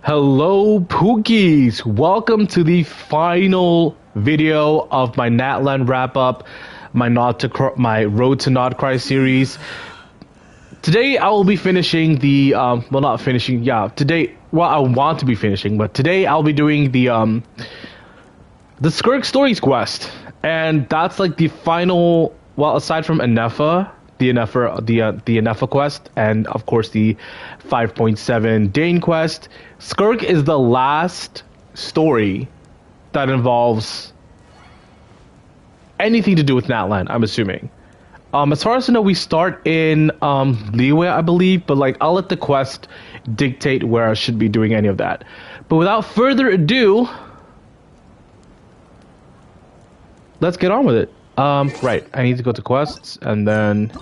Hello, Pookies! Welcome to the final video of my Natlan Wrap Up, my Road to Not Cry series. Today I will be finishing the well, not finishing. Yeah, today. Well, I want to be finishing, but today I'll be doing the Skirk Stories quest, and that's like the final. Well, aside from Anefa, the Anefa quest, and of course the 5.7 Dane quest, Skirk is the last story that involves anything to do with Natlan, I'm assuming. As far as I know, we start in Liyue, I believe, but like I'll let the quest dictate where I should be doing any of that. But without further ado, let's get on with it. Right, I need to go to quests and then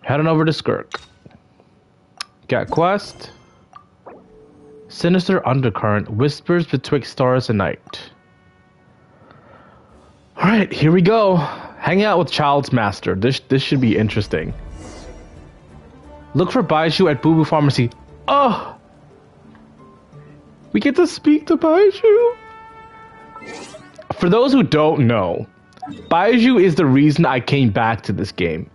head on over to Skirk. Get quest. Sinister undercurrent whispers betwixt stars and night. Alright, here we go. Hang out with Child's Master. This should be interesting. Look for Baiju at Boo Boo Pharmacy. Oh! We get to speak to Baiju? For those who don't know, Baiju is the reason I came back to this game.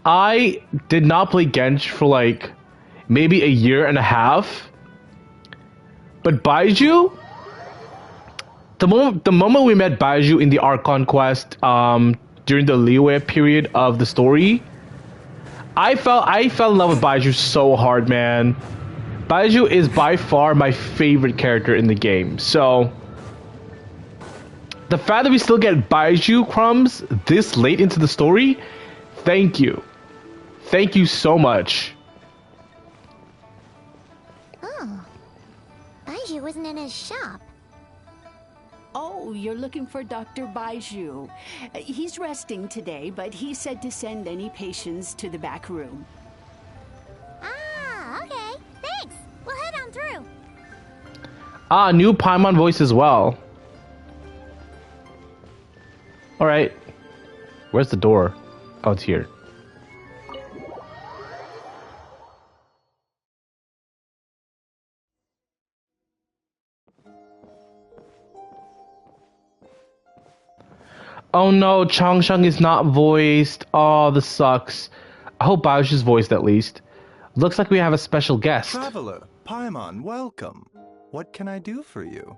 I did not play Genshin for like maybe a year and a half. But Baiju, the moment we met Baiju in the Archon quest, during the Liyue period of the story, I fell in love with Baiju so hard, man. Baiju is by far my favorite character in the game. So the fact that we still get Baiju crumbs this late into the story, thank you. Thank you so much. Oh, Baiju isn't in his shop. Oh, you're looking for Dr. Baiju. He's resting today, but he said to send any patients to the back room. Ah, okay. Thanks. We'll head on through. Ah, new Paimon voice as well. Alright. Where's the door? Oh, it's here. Oh no, Changsheng is not voiced. Oh, this sucks. I hope Baiju's is voiced at least. Looks like we have a special guest. Traveler, Paimon, welcome. What can I do for you?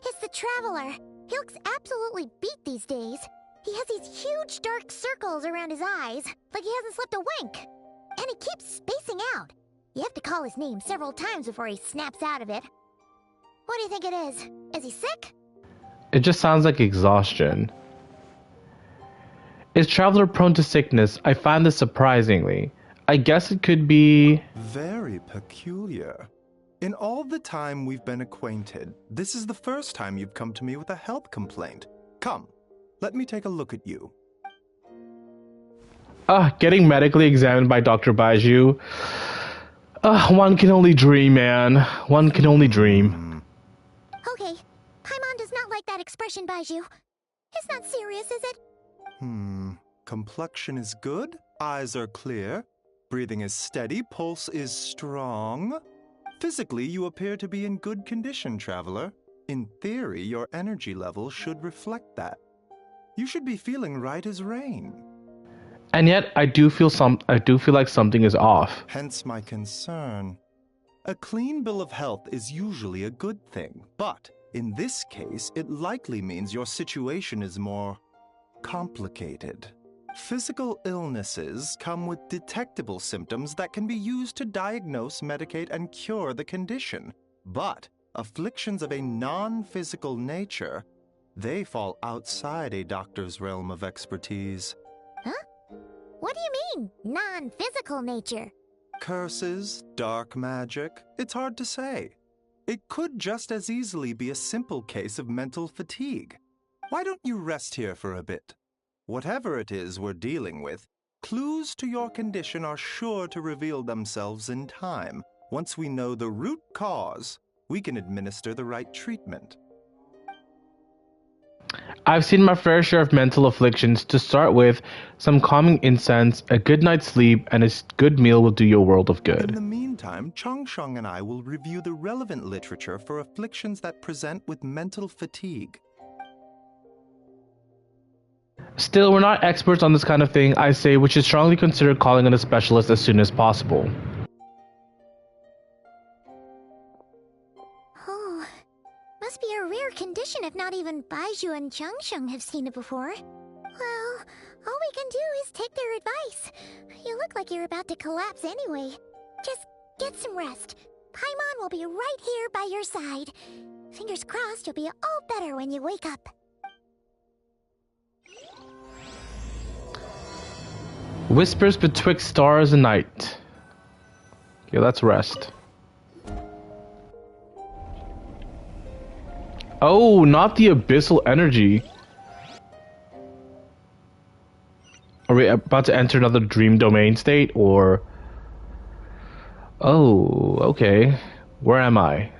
It's the Traveler. He looks absolutely beat these days. He has these huge dark circles around his eyes, like he hasn't slept a wink. And he keeps spacing out. You have to call his name several times before he snaps out of it. What do you think it is? Is he sick? It just sounds like exhaustion. Is Traveler prone to sickness? I find this surprisingly. I guess it could be... Very peculiar. In all the time we've been acquainted, this is the first time you've come to me with a health complaint. Come, let me take a look at you. Getting medically examined by Dr. Baiju. One can only dream, man. One can only dream. Okay, Paimon does not like that expression, Baiju. It's not serious, is it? Complexion is good, eyes are clear, breathing is steady, pulse is strong. Physically, you appear to be in good condition, Traveler. In theory, your energy level should reflect that. You should be feeling right as rain. And yet, I do feel like something is off. Hence my concern. A clean bill of health is usually a good thing, but in this case, it likely means your situation is more complicated. Physical illnesses come with detectable symptoms that can be used to diagnose, medicate, and cure the condition. But afflictions of a non-physical nature, they fall outside a doctor's realm of expertise. Huh? What do you mean, non-physical nature? Curses, dark magic, it's hard to say. It could just as easily be a simple case of mental fatigue. Why don't you rest here for a bit? Whatever it is we're dealing with, clues to your condition are sure to reveal themselves in time. Once we know the root cause, we can administer the right treatment. I've seen my fair share of mental afflictions. To start with, some calming incense, a good night's sleep, and a good meal will do you a world of In good. the meantime, Changsheng and I will review the relevant literature for afflictions that present with mental fatigue. Still, we're not experts on this kind of thing, I say we should strongly consider calling in a specialist as soon as possible. Oh, must be a rare condition if not even Baizhu and Changsheng have seen it before. Well, all we can do is take their advice. You look like you're about to collapse anyway. Just get some rest. Paimon will be right here by your side. Fingers crossed you'll be all better when you wake up. Whispers betwixt stars and night. Okay, let's rest. Oh, not the abyssal energy. Are we about to enter another dream domain state, or... Oh, okay. Where am I?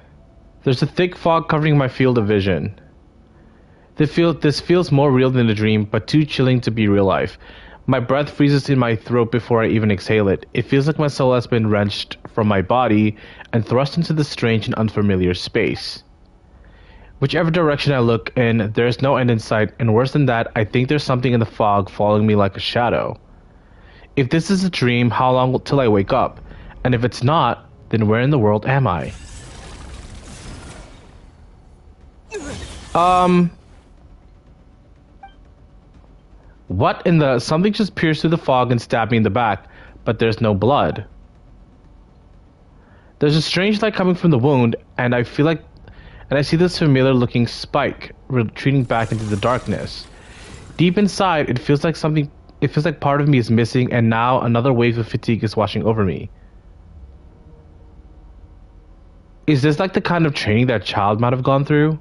There's a thick fog covering my field of vision. This feels more real than a dream, but too chilling to be real life. My breath freezes in my throat before I even exhale it. It feels like my soul has been wrenched from my body and thrust into this strange and unfamiliar space. Whichever direction I look in, there's no end in sight, and worse than that, I think there's something in the fog following me like a shadow. If this is a dream, how long till I wake up? And if it's not, then where in the world am I? What in the... Something just pierced through the fog and stabbed me in the back, but there's no blood. There's a strange light coming from the wound, and I feel like... And I see this familiar looking spike retreating back into the darkness. Deep inside, it feels like something... It feels like part of me is missing, and now another wave of fatigue is washing over me. Is this like the kind of training that child might have gone through?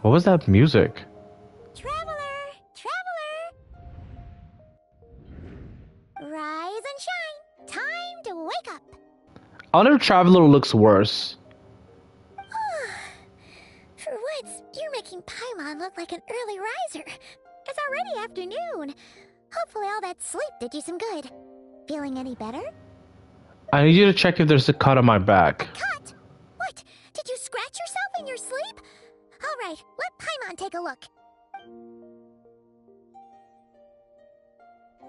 What was that music? Traveler! Traveler! Rise and shine! Time to wake up! I wonder if Traveler looks worse. For once, you're making Paimon look like an early riser. It's already afternoon. Hopefully all that sleep did you some good. Feeling any better? I need you to check if there's a cut on my back. Cut? What? Did you scratch yourself in your sleep? All right, let Paimon take a look.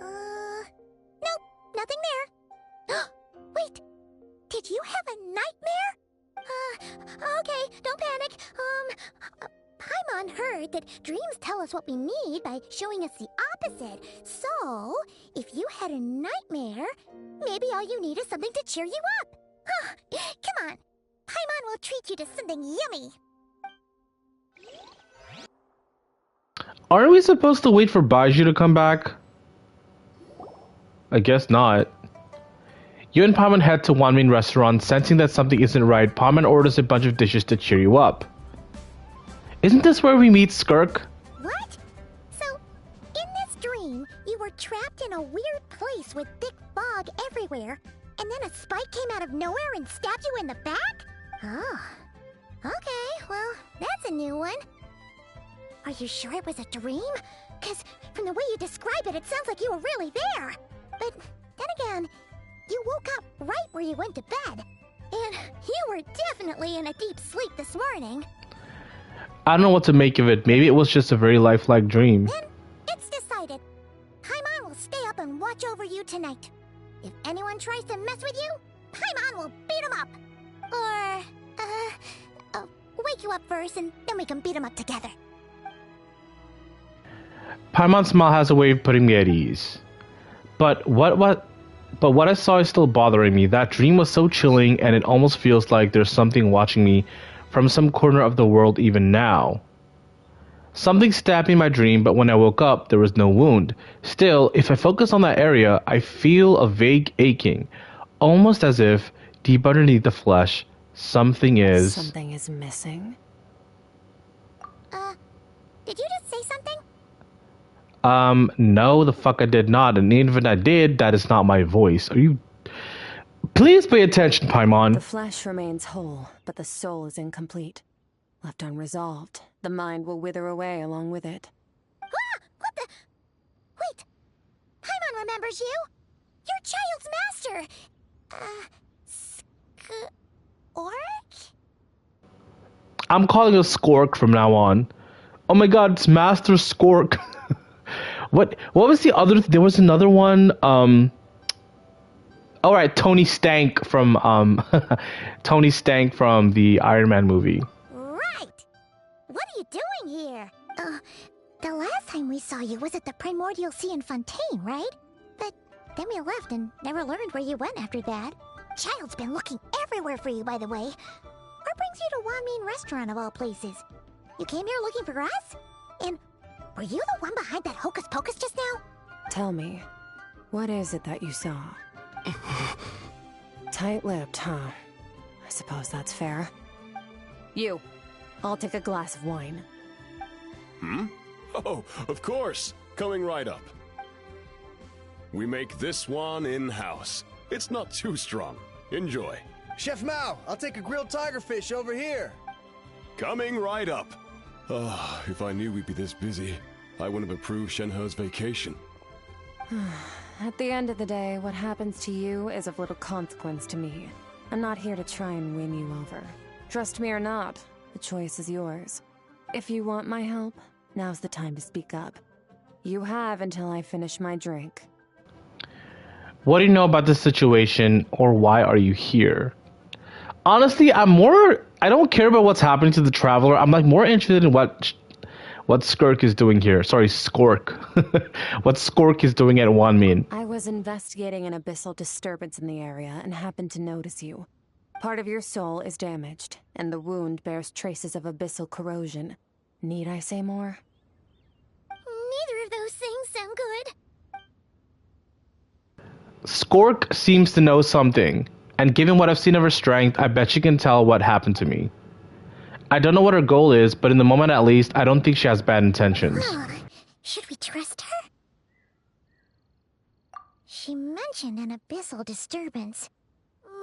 Nope, nothing there. Wait, did you have a nightmare? Okay, don't panic. Paimon heard that dreams tell us what we need by showing us the opposite. So, if you had a nightmare, maybe all you need is something to cheer you up. Come on, Paimon will treat you to something yummy. Aren't we supposed to wait for Baizhu to come back? I guess not. You and Paimon head to one main restaurant, sensing that something isn't right. Paimon orders a bunch of dishes to cheer you up. Isn't this where we meet Skirk? What? So, in this dream, you were trapped in a weird place with thick fog everywhere, and then a spike came out of nowhere and stabbed you in the back? Oh. Okay, well, that's a new one. Are you sure it was a dream? Because from the way you describe it, it sounds like you were really there. But then again, you woke up right where you went to bed. And you were definitely in a deep sleep this morning. I don't know what to make of it. Maybe it was just a very lifelike dream. Then it's decided. Paimon will stay up and watch over you tonight. If anyone tries to mess with you, Paimon will beat him up. Or, wake you up first and then we can beat him up together. Paimon's smile has a way of putting me at ease. But what I saw is still bothering me. That dream was so chilling, and it almost feels like there's something watching me from some corner of the world even now. Something stabbed me in my dream, but when I woke up, there was no wound. Still, if I focus on that area, I feel a vague aching, almost as if, deep underneath the flesh, something is... Something is missing? Did you just say something? No, the fuck I did not, and even if I did, that is not my voice. Are you... Please pay attention, Paimon. The flesh remains whole, but the soul is incomplete. Left unresolved, the mind will wither away along with it. Ah! What the? Wait! Paimon remembers you! Your child's master! Skirk? I'm calling her Skirk from now on. Oh my god, it's Master Skirk. What was the other? There was another one. All right, Tony Stank from Tony Stank from the Iron Man movie. Right! What are you doing here? The last time we saw you was at the Primordial Sea in Fontaine, right? But then we left and never learned where you went after that. Child's been looking everywhere for you, by the way. What brings you to Wanmin Restaurant of all places? You came here looking for us? And were you the one behind that hocus pocus just now? Tell me, what is it that you saw? Tight-lipped, huh? I suppose that's fair. You, I'll take a glass of wine. Hmm? Oh, of course. Coming right up. We make this one in-house. It's not too strong. Enjoy. Chef Mao, I'll take a grilled tigerfish over here. Coming right up. Ah, if I knew we'd be this busy, I wouldn't have approved Shenhe's vacation. At the end of the day, what happens to you is of little consequence to me. I'm not here to try and win you over. Trust me or not, the choice is yours. If you want my help, now's the time to speak up. You have until I finish my drink. What do you know about this situation, or why are you here? Honestly, I don't care about what's happening to the traveler. I'm like more interested in what Skirk is doing here. Sorry, Skirk. What Skirk is doing at Wanmin. I was investigating an abyssal disturbance in the area and happened to notice you. Part of your soul is damaged, and the wound bears traces of abyssal corrosion. Need I say more? Neither of those things sound good. Skirk seems to know something, and given what I've seen of her strength, I bet she can tell what happened to me. I don't know what her goal is, but in the moment at least, I don't think she has bad intentions. Should we trust her? She mentioned an abyssal disturbance.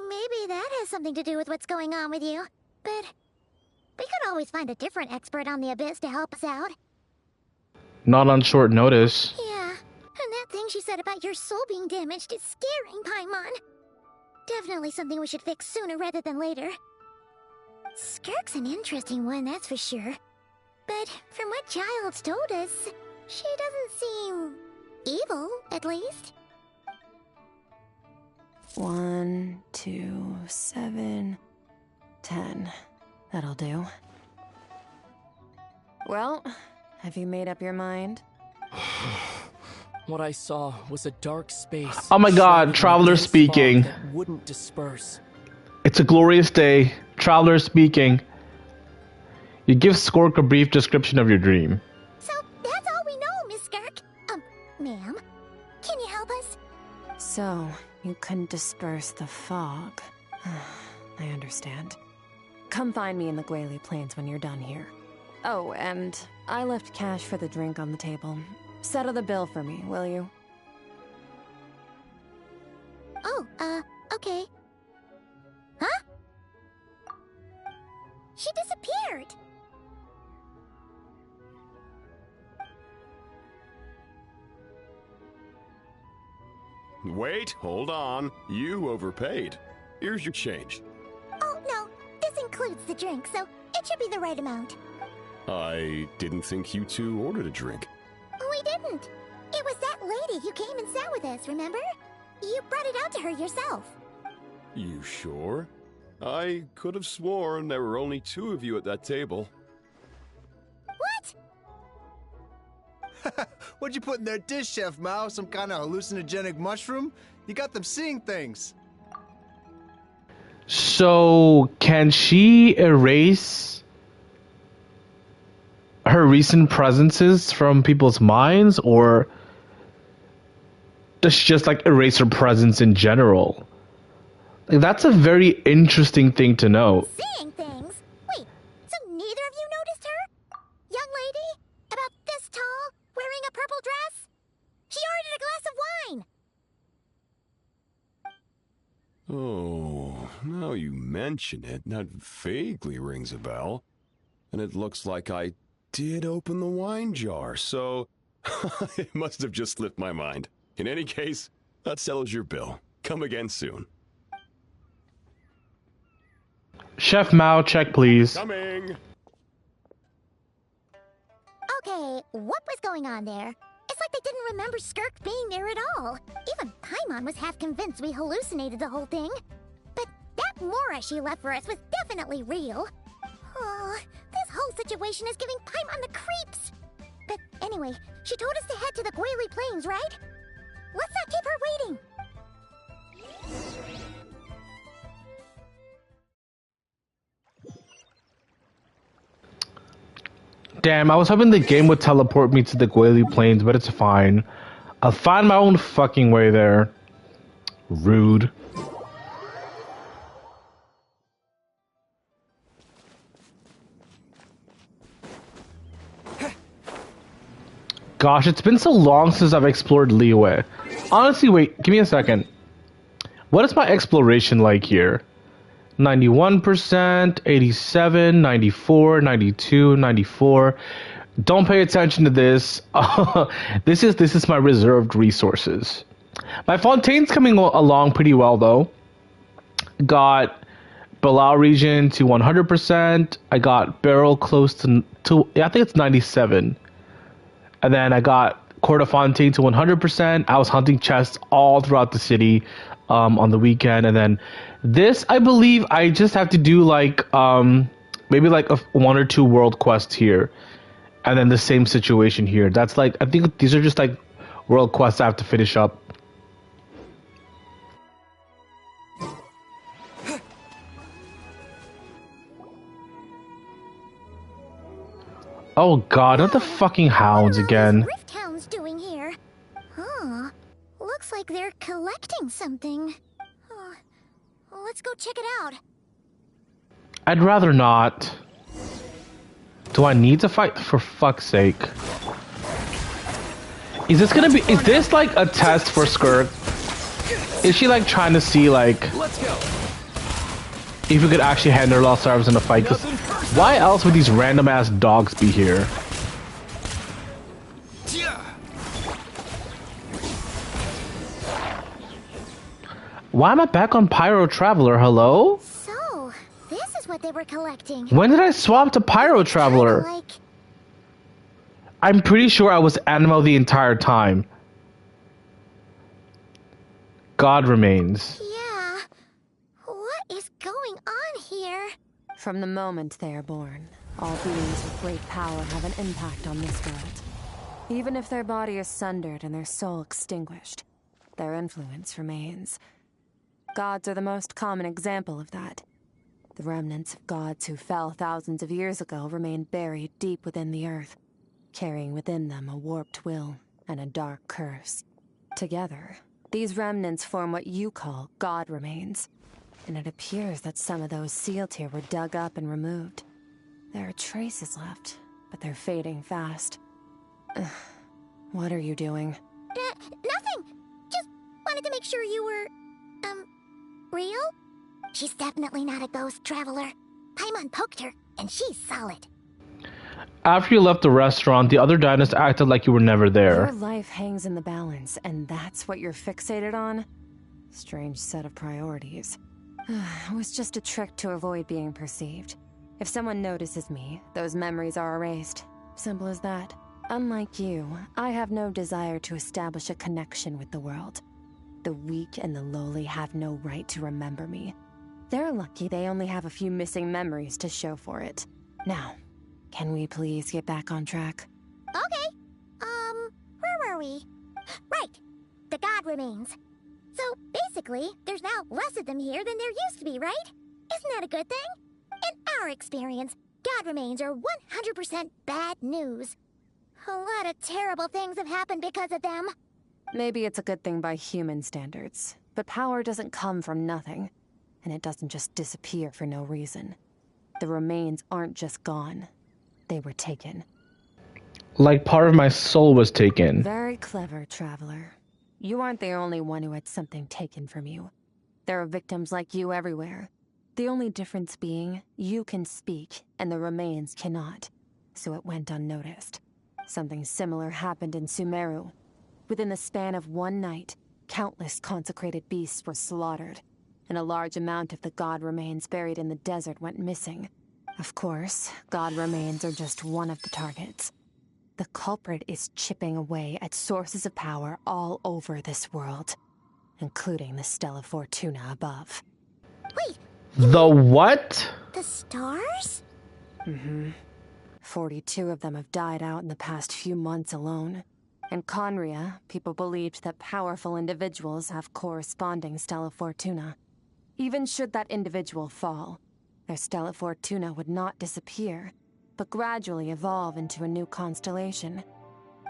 Maybe that has something to do with what's going on with you. But we could always find a different expert on the abyss to help us out. Not on short notice. Yeah, and that thing she said about your soul being damaged is scaring, Paimon. Definitely something we should fix sooner rather than later. Skirk's an interesting one, that's for sure. But from what Child's told us, she doesn't seem evil, at least. 1, 2, 7, 10. That'll do. Well, have you made up your mind? What I saw was a dark space. Oh my god, shrouded in Traveler dense fog speaking. that wouldn't disperse. It's a glorious day. Traveler speaking. You give Skirk a brief description of your dream. So, that's all we know, Miss Skirk. Ma'am, can you help us? So, you couldn't disperse the fog. I understand. Come find me in the Guili Plains when you're done here. Oh, and I left cash for the drink on the table. Settle the bill for me, will you? Oh, okay. Huh? She disappeared. Wait, hold on. You overpaid. Here's your change. Oh, no. This includes the drink, so it should be the right amount. I didn't think you two ordered a drink. We didn't. It was that lady who came and sat with us, remember? You brought it out to her yourself. You sure? I could have sworn there were only 2 of you at that table. What? What'd you put in their dish, Chef Mao? Some kind of hallucinogenic mushroom? You got them seeing things. So, can she erase her recent presences from people's minds, or does she just like erase her presence in general? Like, that's a very interesting thing to know. Seeing things? Wait, so neither of you noticed her? Young lady? About this tall? Wearing a purple dress? She ordered a glass of wine! Oh, now you mention it, that vaguely rings a bell. And it looks like I did open the wine jar, so it must have just slipped my mind. In any case, that settles your bill. Come again soon. Chef Mao, check please. Coming! Okay, what was going on there? It's like they didn't remember Skirk being there at all. Even Paimon was half convinced we hallucinated the whole thing. But that Mora she left for us was definitely real. Oh, this whole situation is giving Paimon the creeps. But anyway, she told us to head to the Guili Plains, right? Let's not keep her waiting. Damn, I was hoping the game would teleport me to the Guili Plains, but it's fine. I'll find my own fucking way there. Rude. Gosh, it's been so long since I've explored Liyue. Honestly, wait, give me a second. What is my exploration like here? 91%, 87, 94, 92, 94. Don't pay attention to this. This is my reserved resources. My Fontaine's coming along pretty well though. Got Bilal region to 100%. I got Beryl close to I think it's 97. And then I got Court of Fontaine to 100%. I was hunting chests all throughout the city on the weekend. And then this, I believe I just have to do like maybe like one or two world quests here. And then the same situation here. That's like, I think these are just like world quests I have to finish up. Oh god, not the fucking hounds again. Rift Hounds doing here? Huh. Looks like they're collecting something. Let's go check it out. I'd rather not. Do I need to fight? For fuck's sake. Is this like a test for Skirk? Is she like trying to see like if we could actually handle ourselves in a fight? 'Cause why else would these random ass dogs be here? Why am I back on Pyro Traveler? Hello? So, this is what they were collecting. When did I swap to Pyro Traveler? Like... I'm pretty sure I was Animo the entire time. God remains. Yeah. What is going on here? From the moment they are born, all beings with great power have an impact on this world. Even if their body is sundered and their soul extinguished, their influence remains. Gods are the most common example of that. The remnants of gods who fell thousands of years ago remain buried deep within the earth, carrying within them a warped will and a dark curse. Together, these remnants form what you call god remains, and it appears that some of those sealed here were dug up and removed. There are traces left, but they're fading fast. What are you doing? Nothing! Just wanted to make sure you were... real? She's definitely not a ghost traveler. Paimon poked her, and she's solid. After you left the restaurant, the other diners acted like you were never there. Your life hangs in the balance, and that's what you're fixated on? Strange set of priorities. It was just a trick to avoid being perceived. If someone notices me, those memories are erased. Simple as that. Unlike you, I have no desire to establish a connection with the world. The weak and the lowly have no right to remember me. They're lucky they only have a few missing memories to show for it. Now, can we please get back on track? Okay. Where were we? Right. The god remains. So, basically, there's now less of them here than there used to be, right? Isn't that a good thing? In our experience, god remains are 100% bad news. A lot of terrible things have happened because of them. Maybe it's a good thing by human standards, but power doesn't come from nothing, and it doesn't just disappear for no reason. The remains aren't just gone. They were taken. Like part of my soul was taken. Very clever, traveler. You aren't the only one who had something taken from you. There are victims like you everywhere. The only difference being, you can speak, and the remains cannot. So it went unnoticed. Something similar happened in Sumeru. Within the span of one night, countless consecrated beasts were slaughtered, and a large amount of the god remains buried in the desert went missing. Of course, god remains are just one of the targets. The culprit is chipping away at sources of power all over this world, including the Stella Fortuna above. Wait, The what? the stars? 42 of them have died out in the past few months alone. In Conria, people believed that powerful individuals have corresponding Stella Fortuna. Even should that individual fall, their Stella Fortuna would not disappear, but gradually evolve into a new constellation.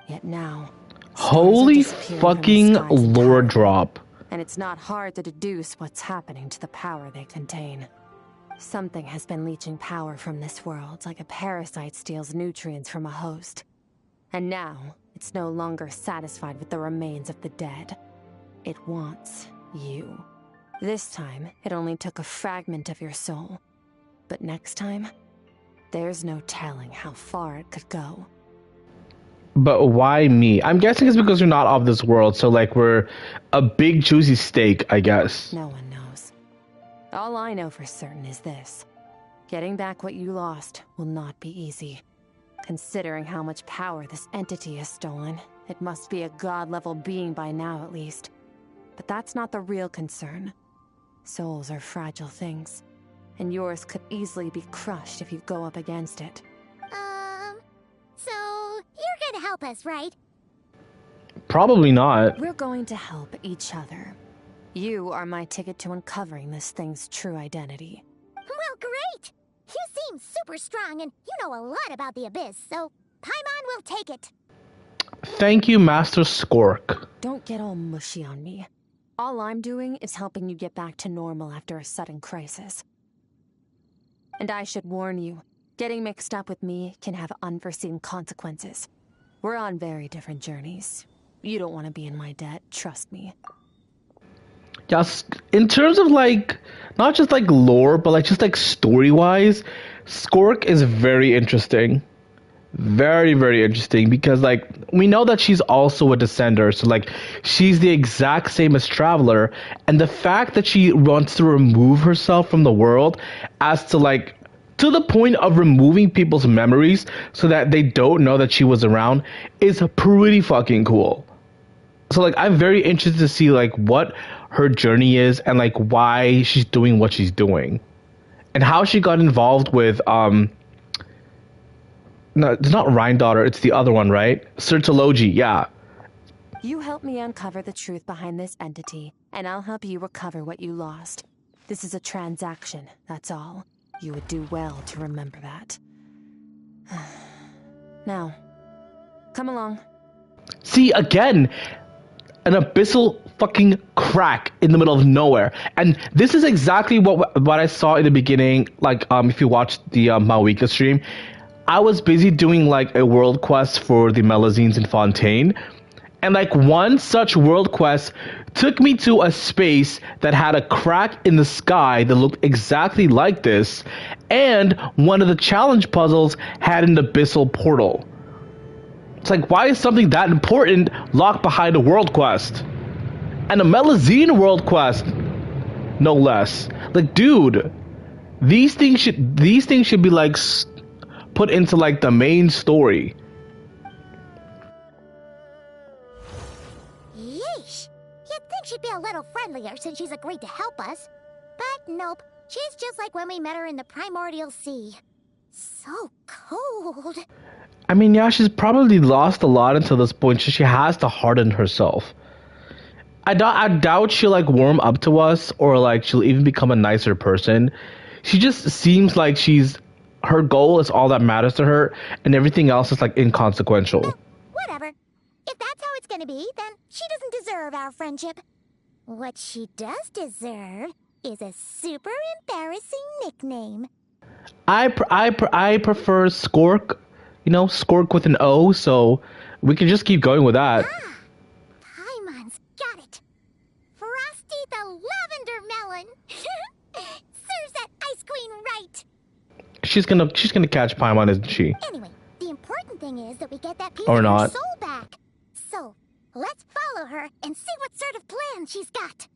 Yet now, stars are Holy disappearing from the fucking skies lore entirely, drop. and it's not hard to deduce what's happening to the power they contain. Something has been leeching power from this world like a parasite steals nutrients from a host. And now, it's no longer satisfied with the remains of the dead. It wants you. This time, it only took a fragment of your soul. But next time, there's no telling how far it could go. But why me? I'm guessing it's because you're not of this world, so like we're a big juicy steak, I guess. No one knows. All I know for certain is this. Getting back what you lost will not be easy. Considering how much power this entity has stolen, it must be a god-level being by now at least. But that's not the real concern. Souls are fragile things, and yours could easily be crushed if you go up against it. So you're gonna help us, right? Probably not. We're going to help each other. You are my ticket to uncovering this thing's true identity. Well, great! You seem super strong and you know a lot about the Abyss, so Paimon will take it. Thank you, Master Skirk. Don't get all mushy on me. All I'm doing is helping you get back to normal after a sudden crisis. And I should warn you, getting mixed up with me can have unforeseen consequences. We're on very different journeys. You don't want to be in my debt, trust me. Yes, in terms of like, not just like lore, but like just like story-wise, Skirk is very interesting. Very, very interesting because like we know that she's also a descender, so like she's the exact same as Traveler, and the fact that she wants to remove herself from the world as to like to the point of removing people's memories so that they don't know that she was around is pretty fucking cool. So like I'm very interested to see like what her journey is and like why she's doing what she's doing. And how she got involved with no, it's not Rhine-Daughter, it's the other one, right? Sertology, yeah. You help me uncover the truth behind this entity, and I'll help you recover what you lost. This is a transaction, that's all. You would do well to remember that. Now, come along. See, again, an abyssal fucking crack in the middle of nowhere. And this is exactly what I saw in the beginning, like, if you watched the Mawika stream. I was busy doing, like, a world quest for the Melazines in Fontaine. And, like, one such world quest took me to a space that had a crack in the sky that looked exactly like this. And one of the challenge puzzles had an abyssal portal. It's like, why is something that important locked behind a world quest? And a Melazine world quest, no less. Like, dude, these things should be, like, put into like the main story. Yeesh! You'd think she'd be a little friendlier since she's agreed to help us. But nope, she's just like when we met her in the Primordial Sea. So cold. I mean, yeah, she's probably lost a lot until this point, so she has to harden herself. I doubt she'll like warm up to us or like she'll even become a nicer person. She just seems like her goal is all that matters to her, and everything else is like inconsequential. Whatever. If that's how it's gonna be, then she doesn't deserve our friendship. What she does deserve is a super embarrassing nickname. I prefer Skirk, you know, Skirk with an O, so we can just keep going with that. Paimon's got it. Frosty the Lavender she's gonna catch Paimon, isn't she? Anyway, the important thing is that we get that piece Or of her not. soul back. So, let's follow her and see what sort of plan she's got.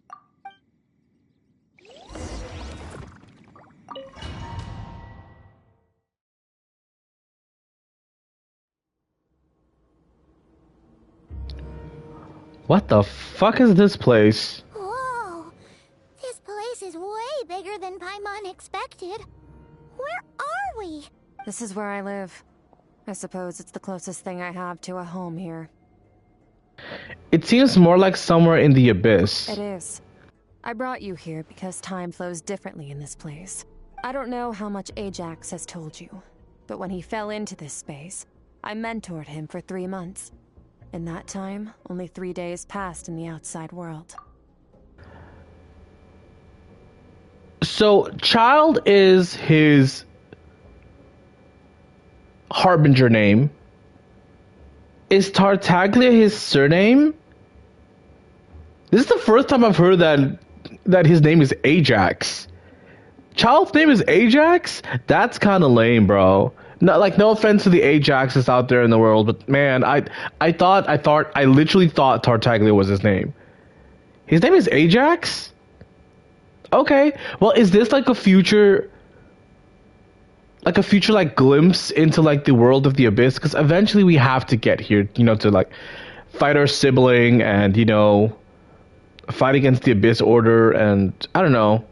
What the fuck is this place? Whoa, this place is way bigger than Paimon expected. Where are we? This is where I live. I suppose it's the closest thing I have to a home here. It seems more like somewhere in the abyss. It is. I brought you here because time flows differently in this place. I don't know how much Ajax has told you, but when he fell into this space, I mentored him for 3 months. In that time, only 3 days passed in the outside world. So, Child is his harbinger name. Is Tartaglia his surname? This is the first time I've heard that his name is Ajax. Child's name is Ajax? That's kind of lame, bro. No, like, no offense to the Ajaxes out there in the world, but man, I literally thought Tartaglia was his name. His name is Ajax? Okay. Well, is this like a future like glimpse into like the world of the abyss? Because eventually we have to get here, you know, to like fight our sibling and, you know, fight against the abyss order, and I don't know.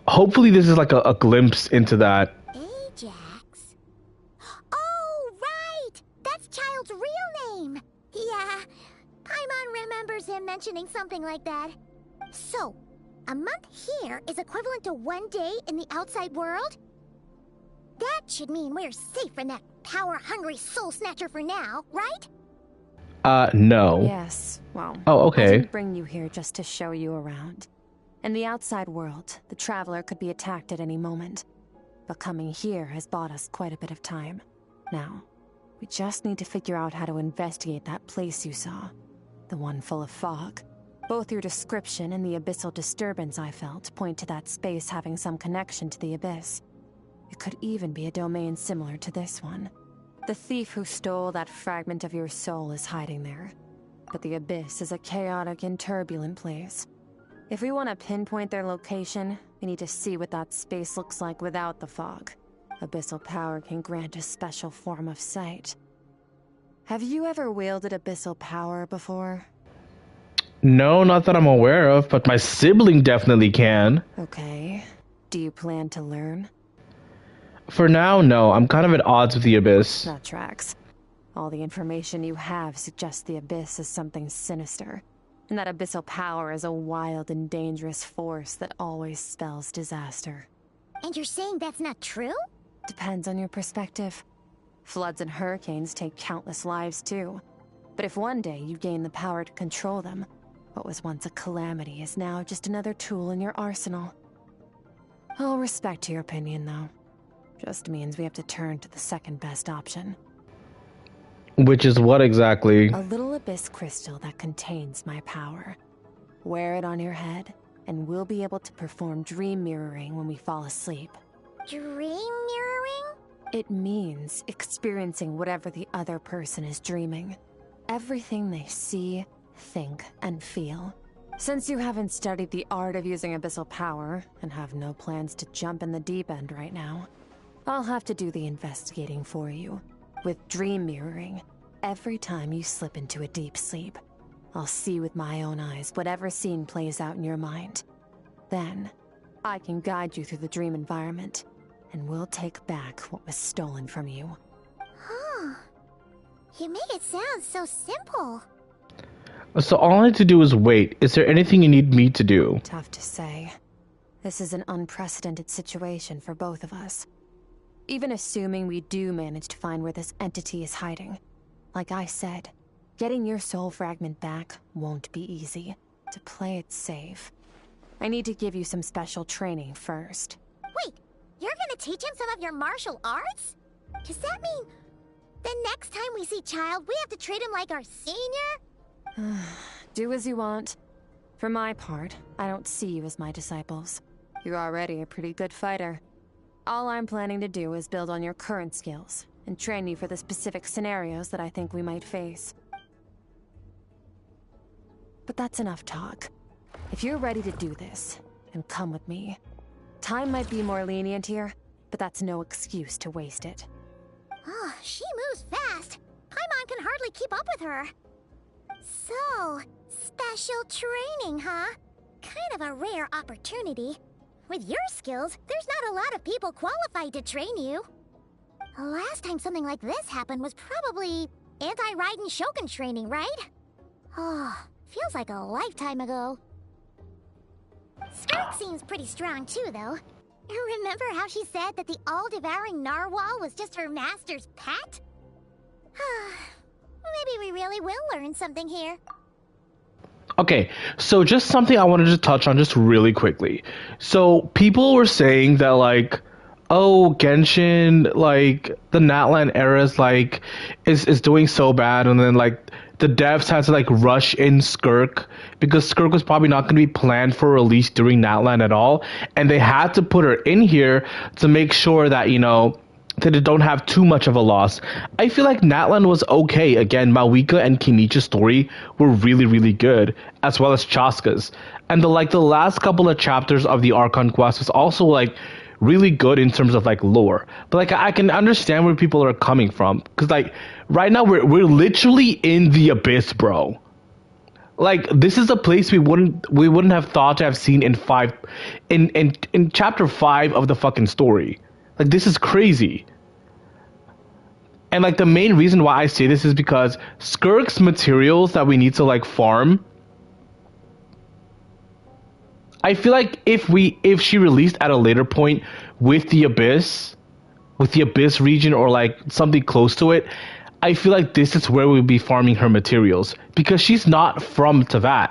Hopefully this is like a glimpse into that. Ajax? Oh, right! That's Child's real name! Yeah, Paimon remembers him mentioning something like that. So, a month here is equivalent to 1 day in the outside world? That should mean we're safe from that power-hungry soul snatcher for now, right? No. Yes, well, Oh, I okay. didn't bring you here just to show you around. In the outside world, the Traveler could be attacked at any moment. But coming here has bought us quite a bit of time. Now, we just need to figure out how to investigate that place you saw. The one full of fog. Both your description and the abyssal disturbance I felt point to that space having some connection to the abyss. It could even be a domain similar to this one. The thief who stole that fragment of your soul is hiding there. But the abyss is a chaotic and turbulent place. If we want to pinpoint their location, we need to see what that space looks like without the fog. Abyssal power can grant a special form of sight. Have you ever wielded abyssal power before? No, not that I'm aware of, but my sibling definitely can. Okay. Do you plan to learn? For now, no. I'm kind of at odds with the abyss. That tracks. All the information you have suggests the abyss is something sinister, and that abyssal power is a wild and dangerous force that always spells disaster. And you're saying that's not true? Depends on your perspective. Floods and hurricanes take countless lives too. But if one day you gain the power to control them, what was once a calamity is now just another tool in your arsenal. I'll respect your opinion, though. Just means we have to turn to the second best option. Which is what exactly? A little abyss crystal that contains my power. Wear it on your head, and we'll be able to perform dream mirroring when we fall asleep. Dream mirroring? It means experiencing whatever the other person is dreaming. Everything they see, think, and feel. Since you haven't studied the art of using abyssal power, and have no plans to jump in the deep end right now, I'll have to do the investigating for you. With dream mirroring, every time you slip into a deep sleep, I'll see with my own eyes whatever scene plays out in your mind. Then, I can guide you through the dream environment, and we'll take back what was stolen from you. Huh. You make it sound so simple. So all I need to do is wait. Is there anything you need me to do? Tough to say. This is an unprecedented situation for both of us. Even assuming we do manage to find where this entity is hiding. Like I said, getting your soul fragment back won't be easy. To play it safe, I need to give you some special training first. Wait, you're gonna teach him some of your martial arts? Does that mean the next time we see Child, we have to treat him like our senior? Do as you want. For my part, I don't see you as my disciples. You're already a pretty good fighter. All I'm planning to do is build on your current skills and train you for the specific scenarios that I think we might face. But that's enough talk. If you're ready to do this, then come with me. Time might be more lenient here, but that's no excuse to waste it. Oh, she moves fast. Paimon can hardly keep up with her. So, special training, huh? Kind of a rare opportunity. With your skills, there's not a lot of people qualified to train you. The last time something like this happened was probably anti-Raiden Shogun training, right? Oh, feels like a lifetime ago. Skirk seems pretty strong too, though. Remember how she said that the all-devouring narwhal was just her master's pet? Maybe we really will learn something here. Okay, so just something I wanted to touch on just really quickly. So people were saying that like, oh, Genshin, like the Natlan era is doing so bad, and then like the devs had to like rush in Skirk because Skirk was probably not going to be planned for release during Natlan at all, and they had to put her in here to make sure that, you know, that it don't have too much of a loss. I feel like Natlan was okay. Again, Mawika and Kinichi's story were really, really good, as well as Chaska's. And the last couple of chapters of the Archon Quest was also like really good in terms of like lore. But like I can understand where people are coming from, because like right now we're literally in the abyss, bro. Like this is a place we wouldn't have thought to have seen in chapter 5 of the fucking story. Like, this is crazy. And, like, the main reason why I say this is because Skirk's materials that we need to, like, farm, I feel like if she released at a later point with the Abyss region or, like, something close to it, I feel like this is where we'd be farming her materials. Because she's not from Teyvat.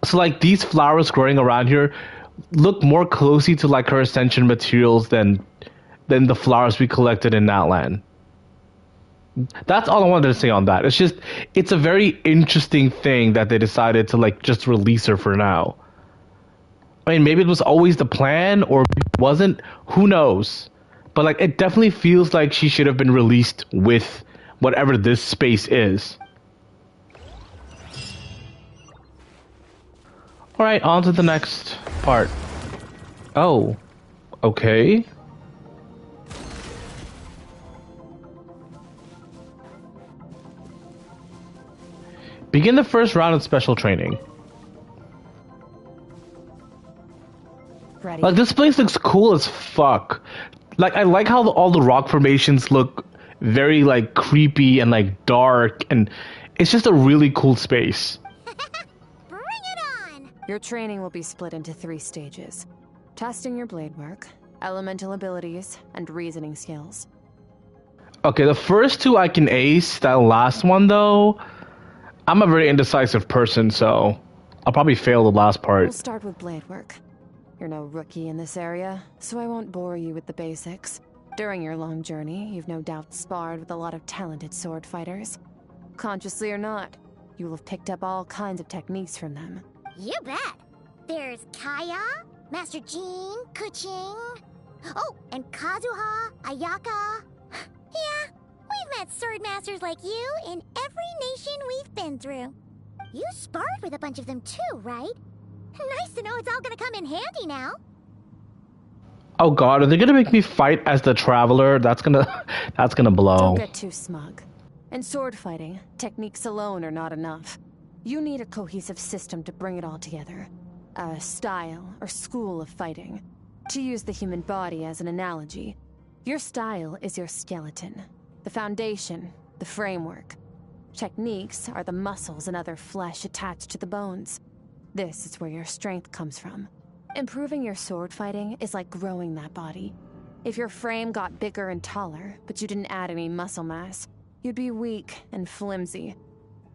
So, like, these flowers growing around here look more closely to like her ascension materials than the flowers we collected in Natlan. That's all I wanted to say on that. It's a very interesting thing that they decided to like just release her for now. I mean, maybe it was always the plan or it wasn't, who knows? But like it definitely feels like she should have been released with whatever this space is. Alright, on to the next part. Oh. Okay. Begin the first round of special training. Ready? Like, this place looks cool as fuck. Like, I like how all the rock formations look very, like, creepy and, like, dark. And it's just a really cool space. Your training will be split into 3 stages. Testing your blade work, elemental abilities, and reasoning skills. Okay, the first 2 I can ace. That last one, though, I'm a very indecisive person, so I'll probably fail the last part. We'll start with blade work. You're no rookie in this area, so I won't bore you with the basics. During your long journey, you've no doubt sparred with a lot of talented sword fighters. Consciously or not, you will have picked up all kinds of techniques from them. You bet. There's Kaya, Master Jean, Kuching. Oh, and Kazuha, Ayaka. Yeah, we've met sword masters like you in every nation we've been through. You sparred with a bunch of them too, right? Nice to know it's all gonna come in handy now. Oh god, are they gonna make me fight as the Traveler? That's gonna blow. Don't get too smug. In sword fighting, techniques alone are not enough. You need a cohesive system to bring it all together. A style or school of fighting. To use the human body as an analogy, your style is your skeleton, the foundation, the framework. Techniques are the muscles and other flesh attached to the bones. This is where your strength comes from. Improving your sword fighting is like growing that body. If your frame got bigger and taller, but you didn't add any muscle mass, you'd be weak and flimsy.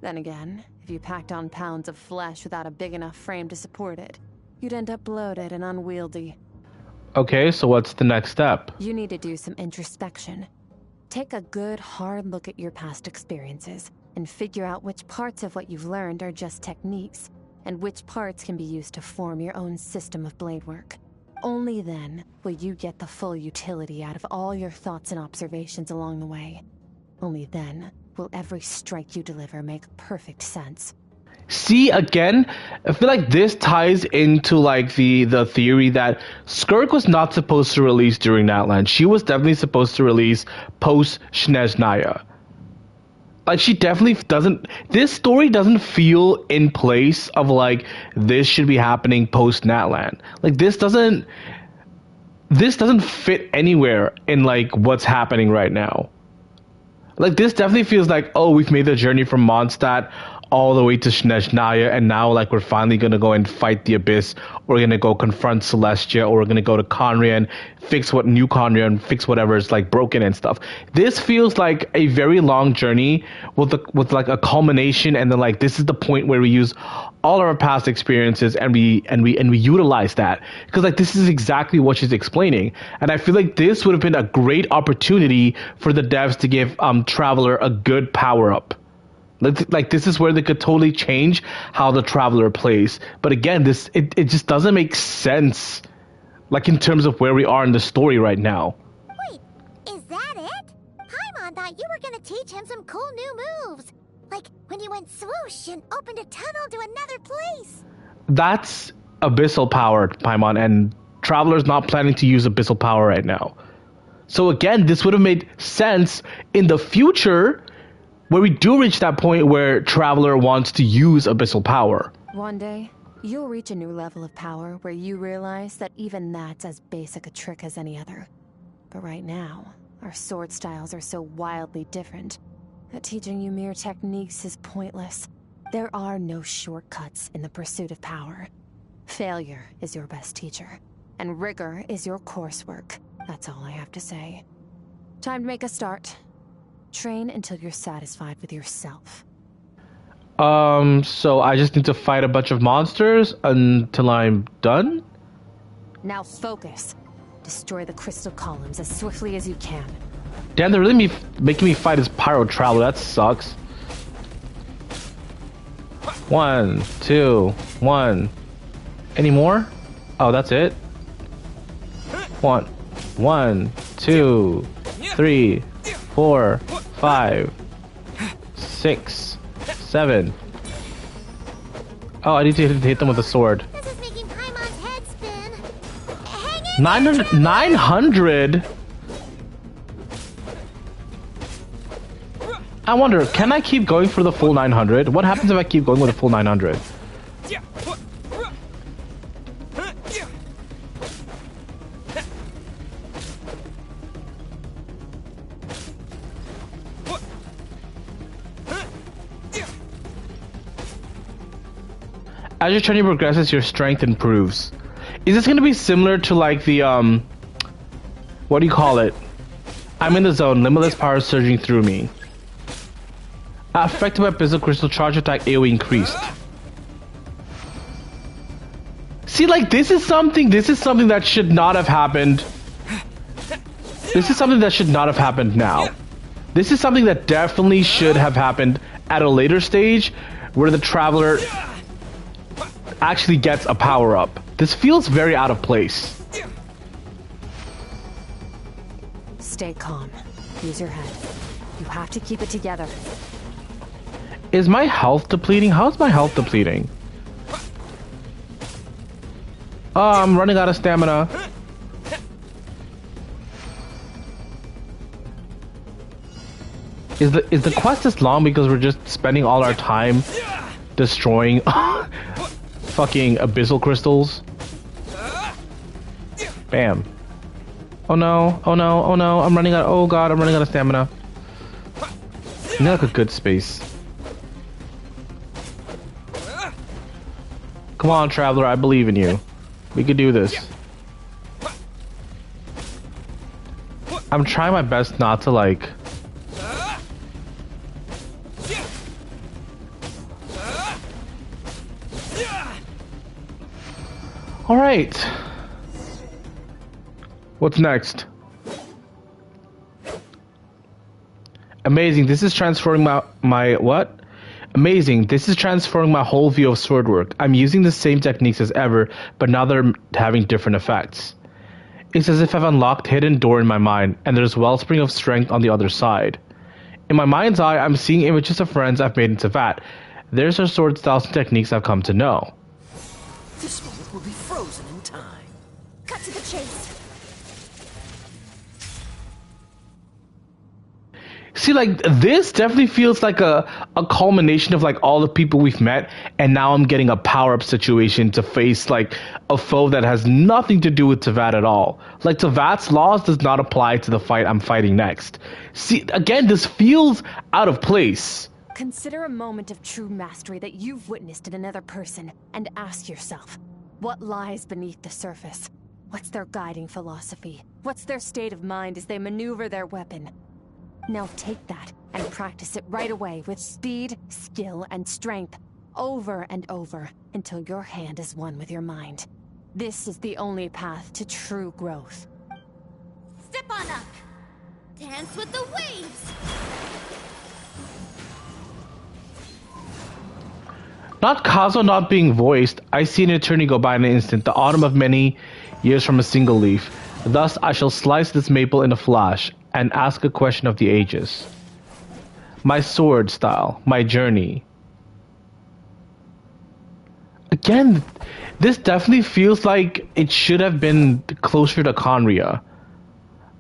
Then again, if you packed on pounds of flesh without a big enough frame to support it, you'd end up bloated and unwieldy. Okay, so what's the next step? You need to do some introspection. Take a good, hard look at your past experiences and figure out which parts of what you've learned are just techniques, and which parts can be used to form your own system of blade work. Only then will you get the full utility out of all your thoughts and observations along the way. Only then will every strike you deliver make perfect sense. See, again, I feel like this ties into like the theory that Skirk was not supposed to release during Natlan. She was definitely supposed to release post Snezhnaya. Like, she definitely doesn't. This story doesn't feel in place of like this should be happening post Natlan. Like, this doesn't fit anywhere in like what's happening right now. Like, this definitely feels like, oh, we've made the journey from Mondstadt all the way to Snezhnaya, and now like we're finally gonna go and fight the Abyss, or we're gonna go confront Celestia, or we're gonna go to Conrian, fix fix whatever is like broken and stuff. This feels like a very long journey with like a culmination, and then like this is the point where we use all of our past experiences and we utilize that, because like this is exactly what she's explaining, and I feel like this would have been a great opportunity for the devs to give Traveler a good power up. Like this is where they could totally change how the Traveler plays. But again, it just doesn't make sense, like in terms of where we are in the story right now. Wait, is that it? Paimon thought you were gonna teach him some cool new moves. Like when you went swoosh and opened a tunnel to another place. That's abyssal power, Paimon, and Traveler's not planning to use abyssal power right now. So again, this would have made sense in the future, where we do reach that point where Traveler wants to use abyssal power. One day, you'll reach a new level of power where you realize that even that's as basic a trick as any other. But right now, our sword styles are so wildly different that teaching you mere techniques is pointless. There are no shortcuts in the pursuit of power. Failure is your best teacher, and rigor is your coursework. That's all I have to say. Time to make a start. Train until you're satisfied with yourself. So I just need to fight a bunch of monsters until I'm done? Now focus. Destroy the crystal columns as swiftly as you can. Damn, they're really making me fight as Pyro Traveler. That sucks. 1, 2, 1. Any more? Oh, that's it? 1, 2, 3, 4, 5, 6, 7. Oh, I need to hit them with a sword. This is making Paimon's head spin. Hang in 900? I wonder, can I keep going for the full 900? What happens if I keep going with the full 900? As your journey progresses, your strength improves. Is this going to be similar to like the, what do you call it? I'm in the zone, limitless power surging through me. Affected by Abyssal Crystal, charge attack AoE increased. See, like, this is something that should not have happened. This is something that should not have happened now. This is something that definitely should have happened at a later stage, where the Traveler actually gets a power-up. This feels very out of place. Stay calm. Use your head. You have to keep it together. Is my health depleting? How's my health depleting? Oh, I'm running out of stamina. Is the quest this long because we're just spending all our time destroying fucking abyssal crystals? Bam. Oh no, oh no, oh no, I'm running out, oh god, I'm running out of stamina. You know, like a good space. Come on, Traveler, I believe in you. We could do this. I'm trying my best not to like... Alright. What's next? Amazing. This is transferring my what? Amazing, this is transforming my whole view of sword work. I'm using the same techniques as ever, but now they're having different effects. It's as if I've unlocked a hidden door in my mind, and there's a wellspring of strength on the other side. In my mind's eye, I'm seeing images of friends I've made into VAT. There's our sword styles and techniques I've come to know. This moment will be frozen in time. Cut to the chase. See, like, this definitely feels like a culmination of, like, all the people we've met, and now I'm getting a power-up situation to face, like, a foe that has nothing to do with Tevat at all. Like, Tevat's laws does not apply to the fight I'm fighting next. See, again, this feels out of place. Consider a moment of true mastery that you've witnessed in another person, and ask yourself, what lies beneath the surface? What's their guiding philosophy? What's their state of mind as they maneuver their weapon? Now take that and practice it right away with speed, skill, and strength, over and over, until your hand is one with your mind. This is the only path to true growth. Step on up. Dance with the waves. Not Kazo not being voiced, I see an eternity go by in an instant, the autumn of many years from a single leaf. Thus I shall slice this maple in a flash, and ask a question of the ages. My sword style, my journey. Again, this definitely feels like it should have been closer to Conria.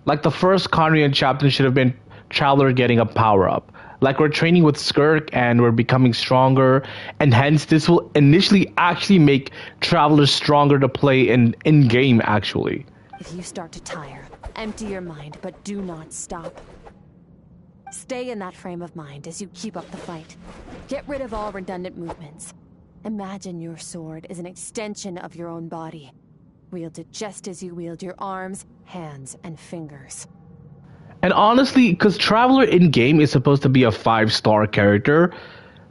Like the first Conrian chapter should have been Traveler getting a power-up. Like we're training with Skirk and we're becoming stronger, and hence this will initially actually make Travelers stronger to play in-game actually. If you start to tire, empty your mind, but do not stop. Stay in that frame of mind as you keep up the fight. Get rid of all redundant movements. Imagine your sword is an extension of your own body. Wield it just as you wield your arms, hands, and fingers. And honestly, because Traveler in-game is supposed to be a 5-star character,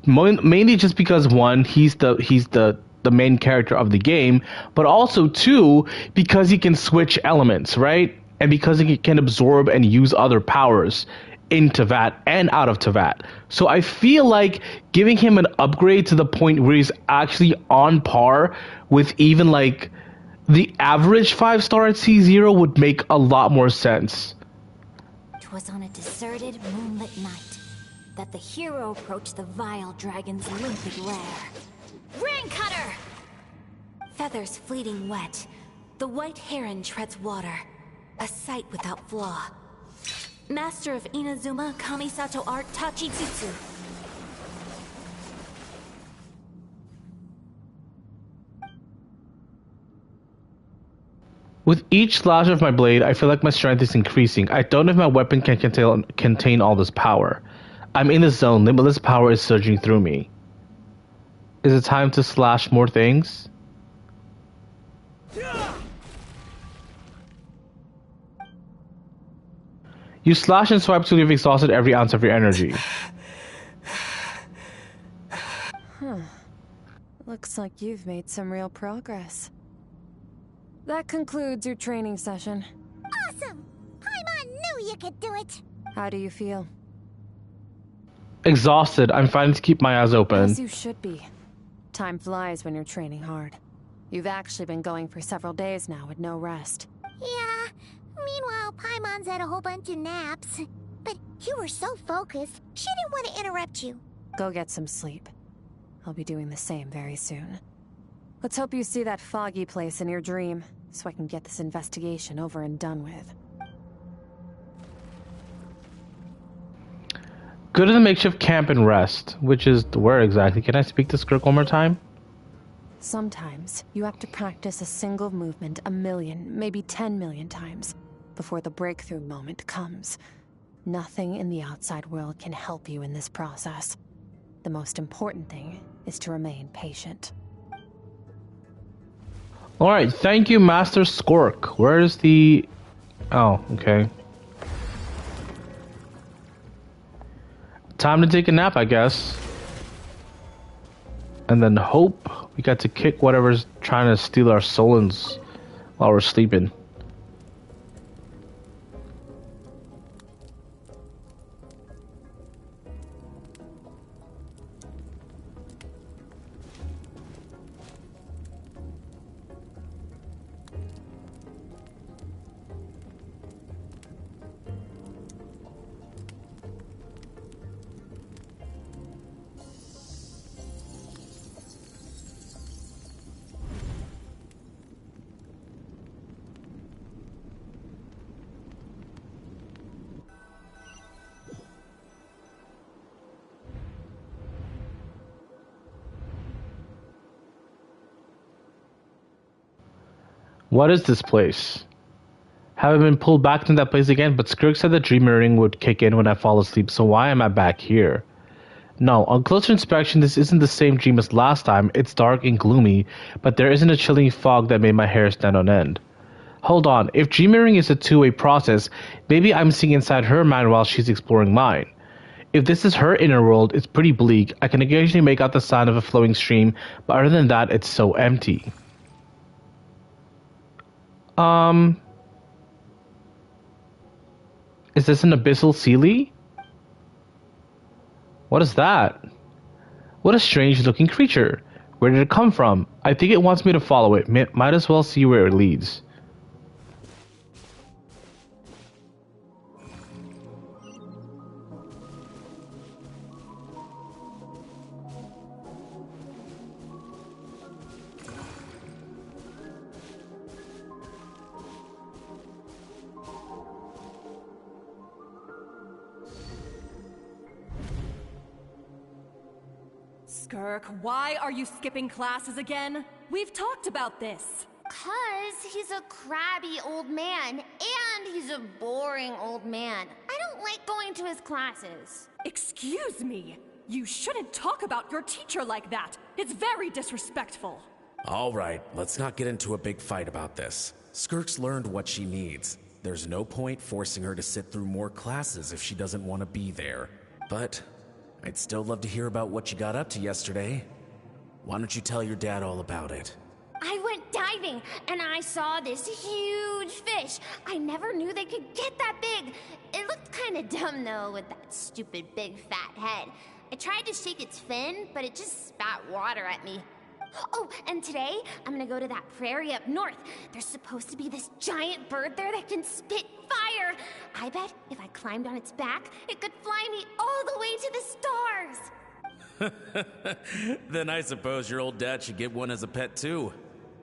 mainly just because one, he's the main character of the game, but also two, because he can switch elements, right? And because he can absorb and use other powers in Tevat and out of Tevat. So I feel like giving him an upgrade to the point where he's actually on par with even like the average 5-star at C0 would make a lot more sense. 'Twas on a deserted moonlit night that the hero approached the vile dragon's limpid lair. Rain Cutter! Feathers fleeting wet, the white heron treads water, a sight without flaw. Master of Inazuma Kamisato art Tachitsutsu. With each slash of my blade, I feel like my strength is increasing. I don't know if my weapon can contain all this power. I'm in the zone, limitless power is surging through me. Is it time to slash more things? You slash and swipe till you've exhausted every ounce of your energy. Looks like you've made some real progress. That concludes your training session. Awesome! Paimon knew you could do it! How do you feel? Exhausted. I'm fighting to keep my eyes open. As you should be. Time flies when you're training hard. You've actually been going for several days now with no rest. Yeah. Meanwhile, Paimon's had a whole bunch of naps. But you were so focused, she didn't want to interrupt you. Go get some sleep. I'll be doing the same very soon. Let's hope you see that foggy place in your dream, so I can get this investigation over and done with. Go to the makeshift camp and rest, which is where exactly? Can I speak to Skirk one more time? Sometimes, you have to practice a single movement 1 million, maybe 10 million times, before the breakthrough moment comes. Nothing in the outside world can help you in this process. The most important thing is to remain patient. Alright, thank you, Master Skirk. Where is the... Oh, okay. Time to take a nap, I guess. And then hope we got to kick whatever's trying to steal our solons while we're sleeping. What is this place? Have I been pulled back to that place again? But Skirk said the dream mirroring would kick in when I fall asleep, so why am I back here? No, on closer inspection, this isn't the same dream as last time. It's dark and gloomy, but there isn't a chilling fog that made my hair stand on end. Hold on, if dream mirroring is a two-way process, maybe I'm seeing inside her mind while she's exploring mine. If this is her inner world, it's pretty bleak. I can occasionally make out the sound of a flowing stream, but other than that, it's so empty. Is this an abyssal Sealy? What is that? What a strange looking creature. Where did it come from? I think it wants me to follow it. Might as well see where it leads. Skirk, why are you skipping classes again? We've talked about this. 'Cause he's a crabby old man, and he's a boring old man. I don't like going to his classes. Excuse me. You shouldn't talk about your teacher like that. It's very disrespectful. All right, let's not get into a big fight about this. Skirk's learned what she needs. There's no point forcing her to sit through more classes if she doesn't want to be there. But I'd still love to hear about what you got up to yesterday. Why don't you tell your dad all about it? I went diving, and I saw this huge fish. I never knew they could get that big. It looked kind of dumb, though, with that stupid big fat head. I tried to shake its fin, but it just spat water at me. Oh, and today, I'm gonna go to that prairie up north. There's supposed to be this giant bird there that can spit fire. I bet if I climbed on its back, it could fly me all the way to the stars. Then I suppose your old dad should get one as a pet too.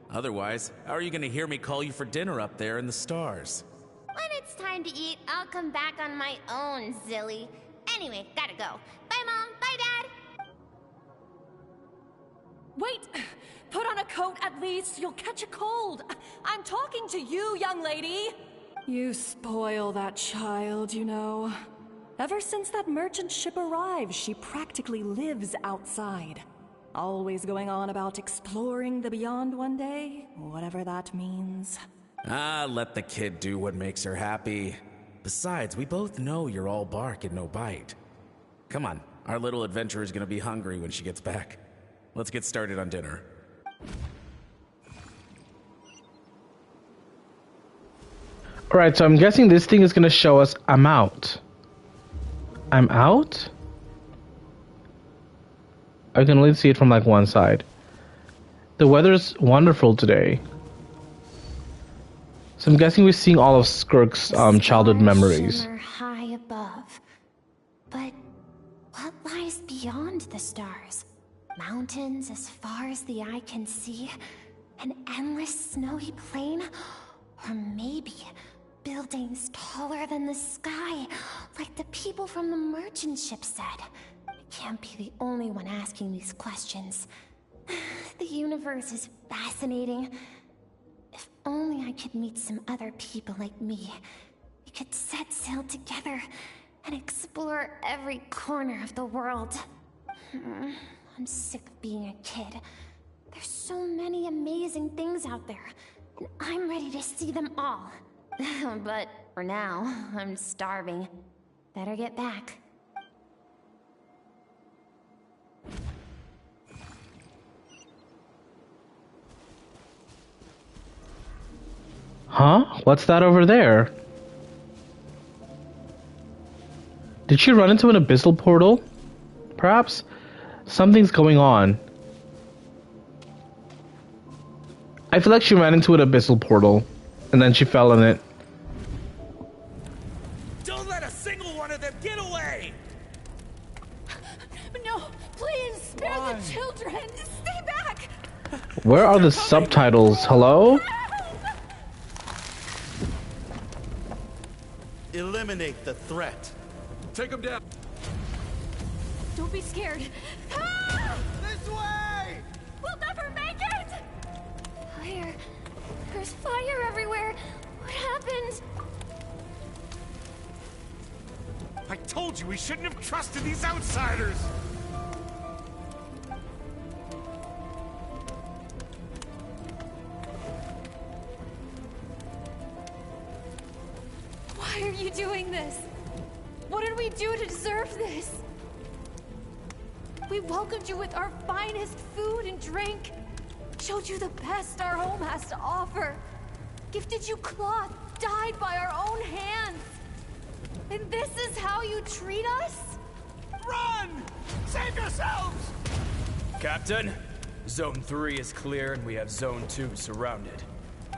Otherwise, how are you gonna hear me call you for dinner up there in the stars? When it's time to eat, I'll come back on my own, Zilly. Anyway, gotta go. Bye, Mom. Bye, Dad. Wait! Put on a coat at least. You'll catch a cold. I'm talking to you, young lady. You spoil that child, you know. Ever since that merchant ship arrived, she practically lives outside. Always going on about exploring the beyond one day, whatever that means. Let the kid do what makes her happy. Besides, we both know you're all bark and no bite. Come on, our little adventurer is gonna be hungry when she gets back. Let's get started on dinner. Alright, so I'm guessing this thing is gonna show us I'm out. I'm out? I can only see it from like one side. The weather's wonderful today. So I'm guessing we're seeing all of Skirk's childhood memories. Shimmer high above. But what lies beyond the stars? Mountains as far as the eye can see? An endless snowy plain? Or maybe buildings taller than the sky, like the people from the merchant ship said. I can't be the only one asking these questions. The universe is fascinating. If only I could meet some other people like me. We could set sail together and explore every corner of the world. I'm sick of being a kid. There's so many amazing things out there, and I'm ready to see them all. But for now, I'm starving. Better get back. Huh? What's that over there? Did she run into an abyssal portal? Perhaps? Something's going on. I feel like she ran into an abyssal portal, and then she fell in it. Don't let a single one of them get away! No, please, spare the children! Stay back! Where are the subtitles? Hello? Eliminate the threat. Take him down. Don't be scared. This way! We'll never make it! Where There's fire everywhere. What happened? I told you we shouldn't have trusted these outsiders! Why are you doing this? What did we do to deserve this? We welcomed you with our finest food and drink, showed you the best our home has to offer, gifted you cloth dyed by our own hands. And this is how you treat us? Run! Save yourselves! Captain, Zone 3 is clear and we have Zone 2 surrounded.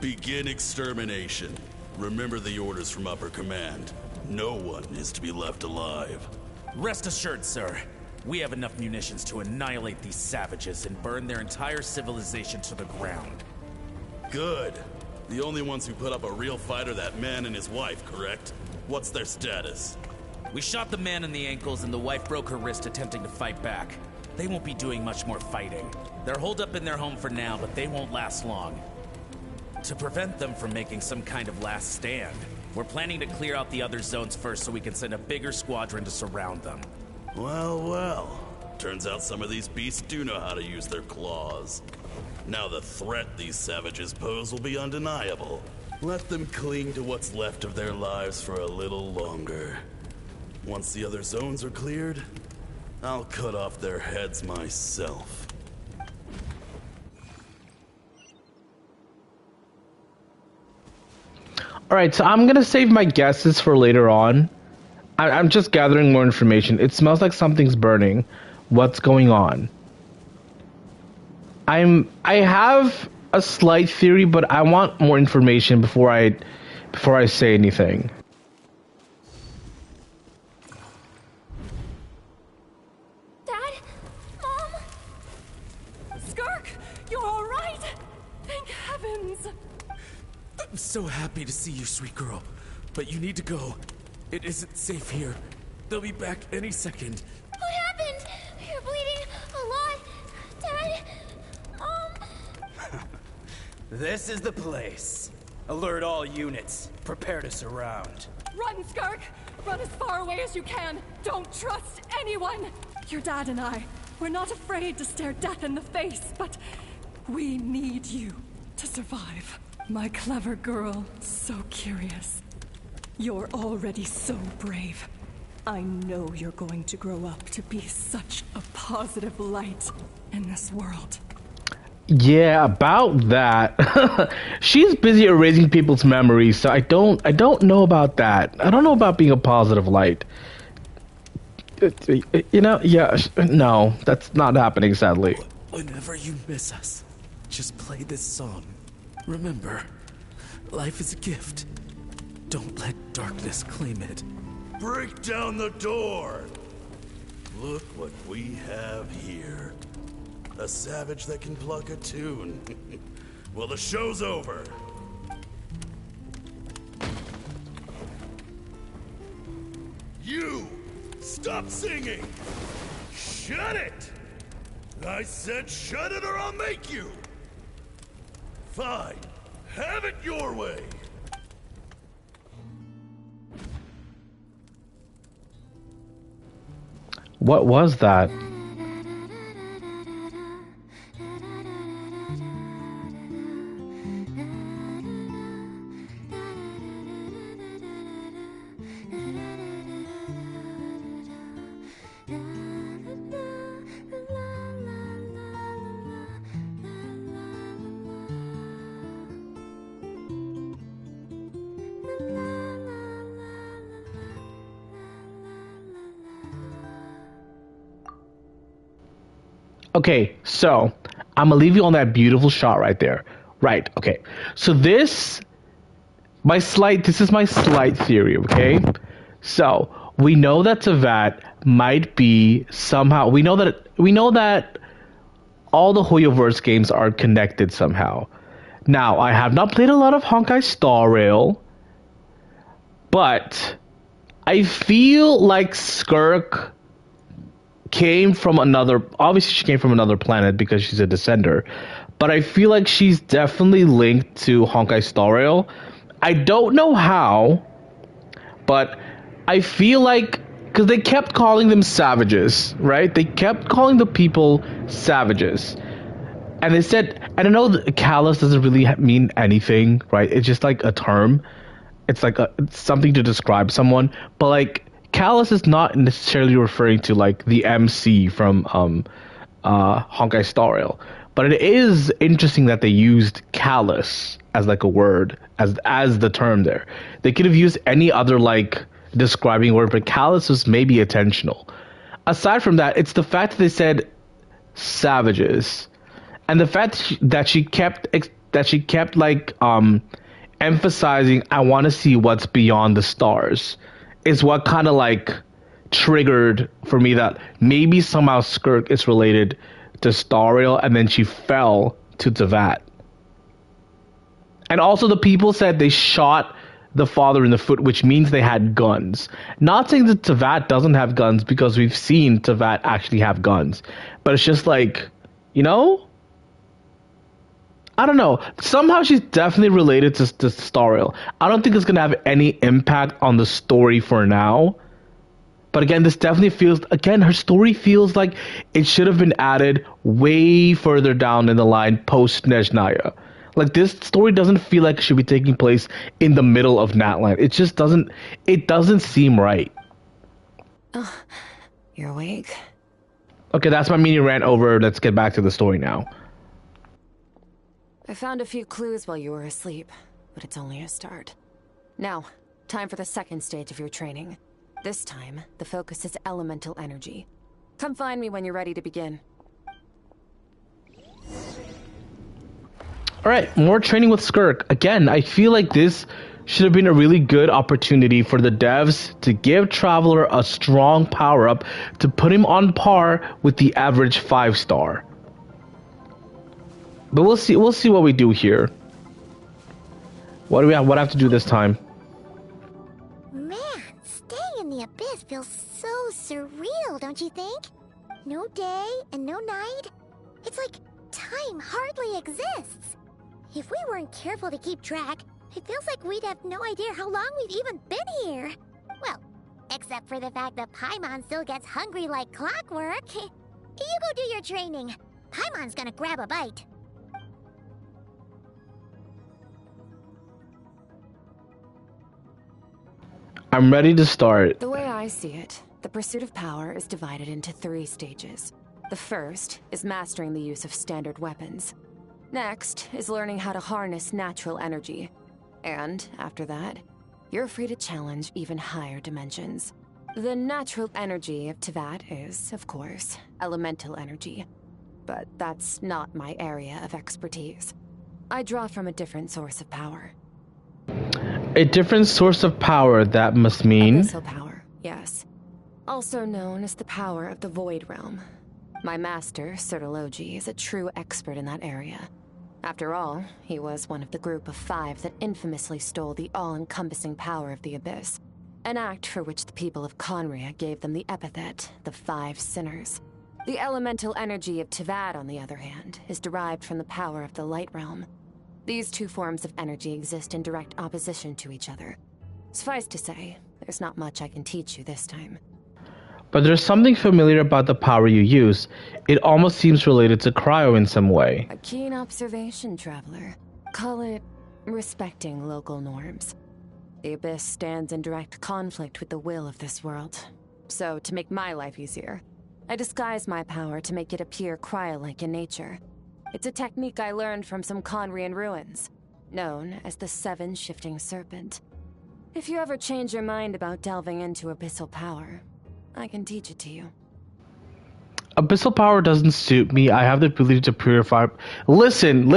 Begin extermination. Remember the orders from upper command. No one is to be left alive. Rest assured, sir. We have enough munitions to annihilate these savages and burn their entire civilization to the ground. Good. The only ones who put up a real fight are that man and his wife, correct? What's their status? We shot the man in the ankles and the wife broke her wrist attempting to fight back. They won't be doing much more fighting. They're holed up in their home for now, but they won't last long. To prevent them from making some kind of last stand, we're planning to clear out the other zones first so we can send a bigger squadron to surround them. Well, well. Turns out some of these beasts do know how to use their claws. Now the threat these savages pose will be undeniable. Let them cling to what's left of their lives for a little longer. Once the other zones are cleared, I'll cut off their heads myself. Alright, so I'm gonna save my guesses for later on. I'm just gathering more information. It smells like something's burning. What's going on? I have a slight theory, but I want more information before I say anything. Dad? Mom? Skirk, you're all right? Thank heavens. I'm so happy to see you, sweet girl. But you need to go. It isn't safe here. They'll be back any second. What happened? You're bleeding a lot. Dad? This is the place. Alert all units. Prepare to surround. Run, Skirk! Run as far away as you can. Don't trust anyone. Your dad and I, we're not afraid to stare death in the face, but we need you to survive. My clever girl, so curious. You're already so brave. I know you're going to grow up to be such a positive light in this world. Yeah, about that. She's busy erasing people's memories, so I don't know about that. I don't know about being a positive light. You know, yeah, no, that's not happening, sadly. Whenever you miss us, just play this song. Remember, life is a gift. Don't let darkness claim it. Break down the door! Look what we have here. A savage that can pluck a tune. Well, the show's over. You! Stop singing! Shut it! I said shut it or I'll make you! Fine. Have it your way! What was that? Okay, so I'm gonna leave you on that beautiful shot right there. Right, okay. So this is my slight theory, okay? So we know that Savat might be somehow we know that all the Hoyoverse games are connected somehow. Now, I have not played a lot of Honkai Star Rail, but I feel like Skirk came from another, obviously she came from another planet because she's a descender, but I feel like she's definitely linked to Honkai Star Rail. I don't know how, but I feel like, because they kept calling them savages, right? They kept calling the people savages. And they said, and I know that callous doesn't really mean anything, right? It's just like a term. It's like it's something to describe someone. But like, callous is not necessarily referring to like the MC from Honkai Star Rail. But it is interesting that they used callous as like a word, as the term there. They could have used any other like describing word, but callous was maybe intentional. Aside from that, it's the fact that they said savages, and the fact that she kept like emphasizing, I want to see what's beyond the stars, is what kind of like triggered for me that maybe somehow Skirk is related to Star Rail, and then she fell to Teyvat. And also the people said they shot the father in the foot, which means they had guns. Not saying that Teyvat doesn't have guns, because we've seen Teyvat actually have guns. But it's just like, you know? I don't know. Somehow she's definitely related to Star Rail. I don't think it's going to have any impact on the story for now. But again, this definitely feels, again, her story feels like it should have been added way further down in the line post Nezhnaya. Like, this story doesn't feel like it should be taking place in the middle of Natlan. It just doesn't seem right. Oh, you're awake. Okay, that's my mini rant over. Let's get back to the story now. I found a few clues while you were asleep, but it's only a start. Now, time for the second stage of your training. This time, the focus is elemental energy. Come find me when you're ready to begin. Alright, more training with Skirk. Again, I feel like this should have been a really good opportunity for the devs to give Traveler a strong power-up to put him on par with the average 5-star. But we'll see what we do here. What do we have to do this time? Man, staying in the abyss feels so surreal, don't you think? No day and no night. It's like time hardly exists. If we weren't careful to keep track, it feels like we'd have no idea how long we've even been here. Well, except for the fact that Paimon still gets hungry like clockwork. You go do your training. Paimon's gonna grab a bite. I'm ready to start. The way I see it, the pursuit of power is divided into 3 stages. The first is mastering the use of standard weapons. Next is learning how to harness natural energy. And after that, you're free to challenge even higher dimensions. The natural energy of Teyvat is, of course, elemental energy. But that's not my area of expertise. I draw from a different source of power. A different source of power, that must mean? Abyssal power, yes. Also known as the power of the Void Realm. My master, Sertologi, is a true expert in that area. After all, he was one of the group of 5 that infamously stole the all-encompassing power of the Abyss. An act for which the people of Khanria gave them the epithet, the 5 Sinners. The elemental energy of Teyvat, on the other hand, is derived from the power of the Light Realm. These 2 forms of energy exist in direct opposition to each other. Suffice to say, there's not much I can teach you this time. But there's something familiar about the power you use. It almost seems related to Cryo in some way. A keen observation, Traveler. Call it respecting local norms. The Abyss stands in direct conflict with the will of this world. So, to make my life easier, I disguise my power to make it appear cryo-like in nature. It's a technique I learned from some Khanrian ruins, known as the 7 Shifting Serpent. If you ever change your mind about delving into abyssal power, I can teach it to you. Abyssal power doesn't suit me. I have the ability to purify. Listen,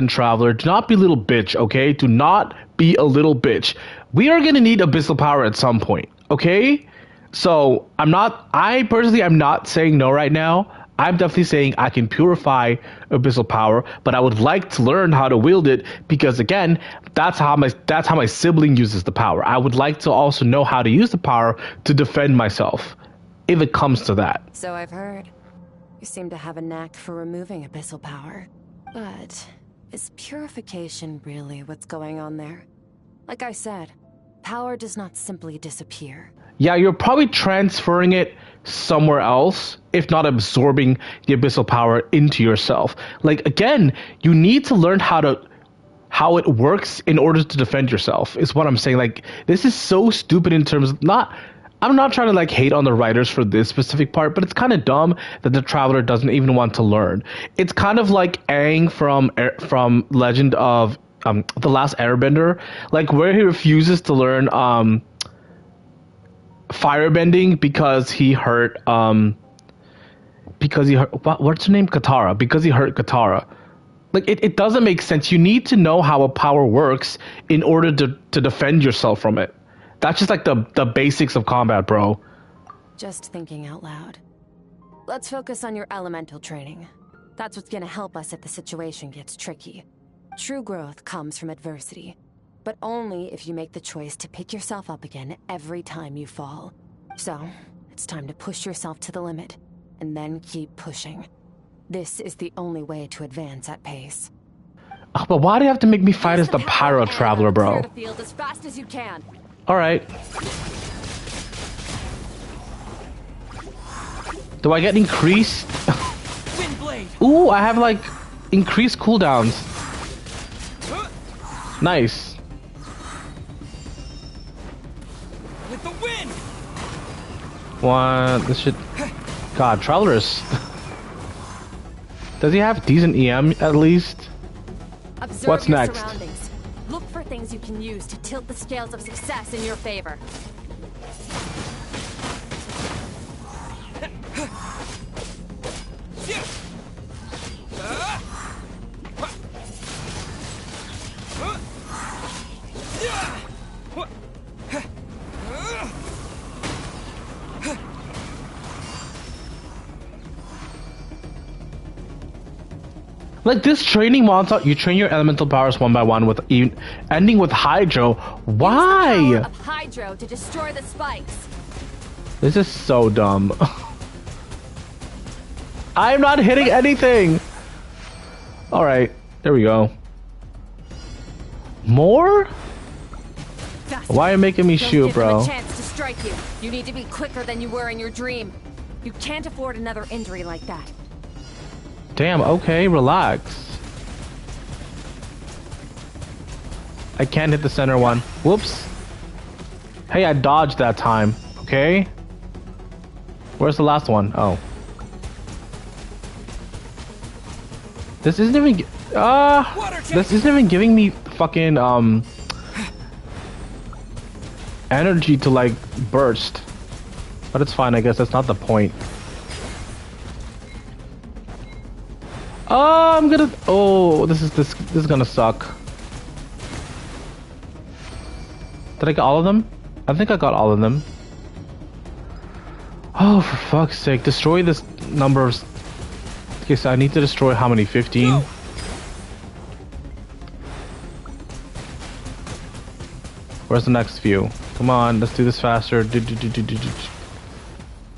Traveler. Do not be a little bitch, okay? Do not be a little bitch. We are gonna need abyssal power at some point, okay? So, I personally am not saying no right now. I'm definitely saying I can purify abyssal power, but I would like to learn how to wield it because, again, that's how my sibling uses the power. I would like to also know how to use the power to defend myself, if it comes to that. So I've heard. You seem to have a knack for removing abyssal power. But is purification really what's going on there? Like I said, power does not simply disappear. Yeah, you're probably transferring it somewhere else, if not absorbing the abyssal power into yourself. Like, again, you need to learn how it works in order to defend yourself, is what I'm saying. Like, this is so stupid in terms of I'm not trying to like hate on the writers for this specific part, but it's kind of dumb that the Traveler doesn't even want to learn. It's kind of like Aang from Legend of The Last Airbender, like where he refuses to learn firebending because he hurt what's her name? Katara. Because he hurt Katara. Like, it doesn't make sense. You need to know how a power works in order to defend yourself from it. That's just like the basics of combat, bro. Just thinking out loud. Let's focus on your elemental training. That's what's gonna help us if the situation gets tricky. True growth comes from adversity, but only if you make the choice to pick yourself up again every time you fall. So, it's time to push yourself to the limit, and then keep pushing. This is the only way to advance at pace. Oh, but why do you have to make me fight as the Pyro Traveler, bro? Clear the field as fast as you can. Alright. Do I get increased? Ooh, I have like increased cooldowns. Nice. With the wind. What? This should. God, Travelers. Does he have decent EM at least? Observe What's your next? surroundings. Look for things you can use to tilt the scales of success in your favor. Like this training montage, you train your elemental powers one by one, with ending with Hydro. Why? Use the power of Hydro to destroy the spikes. This is so dumb. I'm not hitting anything. All right, there we go. More? Faster. Why are you making me Don't shoot, give them bro? a chance to strike you. You need to be quicker than you were in your dream. You can't afford another injury like that. Damn, okay, relax. I can't hit the center one. Whoops. Hey, I dodged that time, okay? Where's the last one? Oh. This isn't even... this isn't even giving me fucking, energy to, like, burst. But it's fine, I guess that's not the point. Oh, I'm gonna... Oh, this is gonna suck. Did I get all of them? I think I got all of them. Oh, for fuck's sake. Destroy this number of... Okay, so I need to destroy how many? 15? No. Where's the next few? Come on, let's do this faster.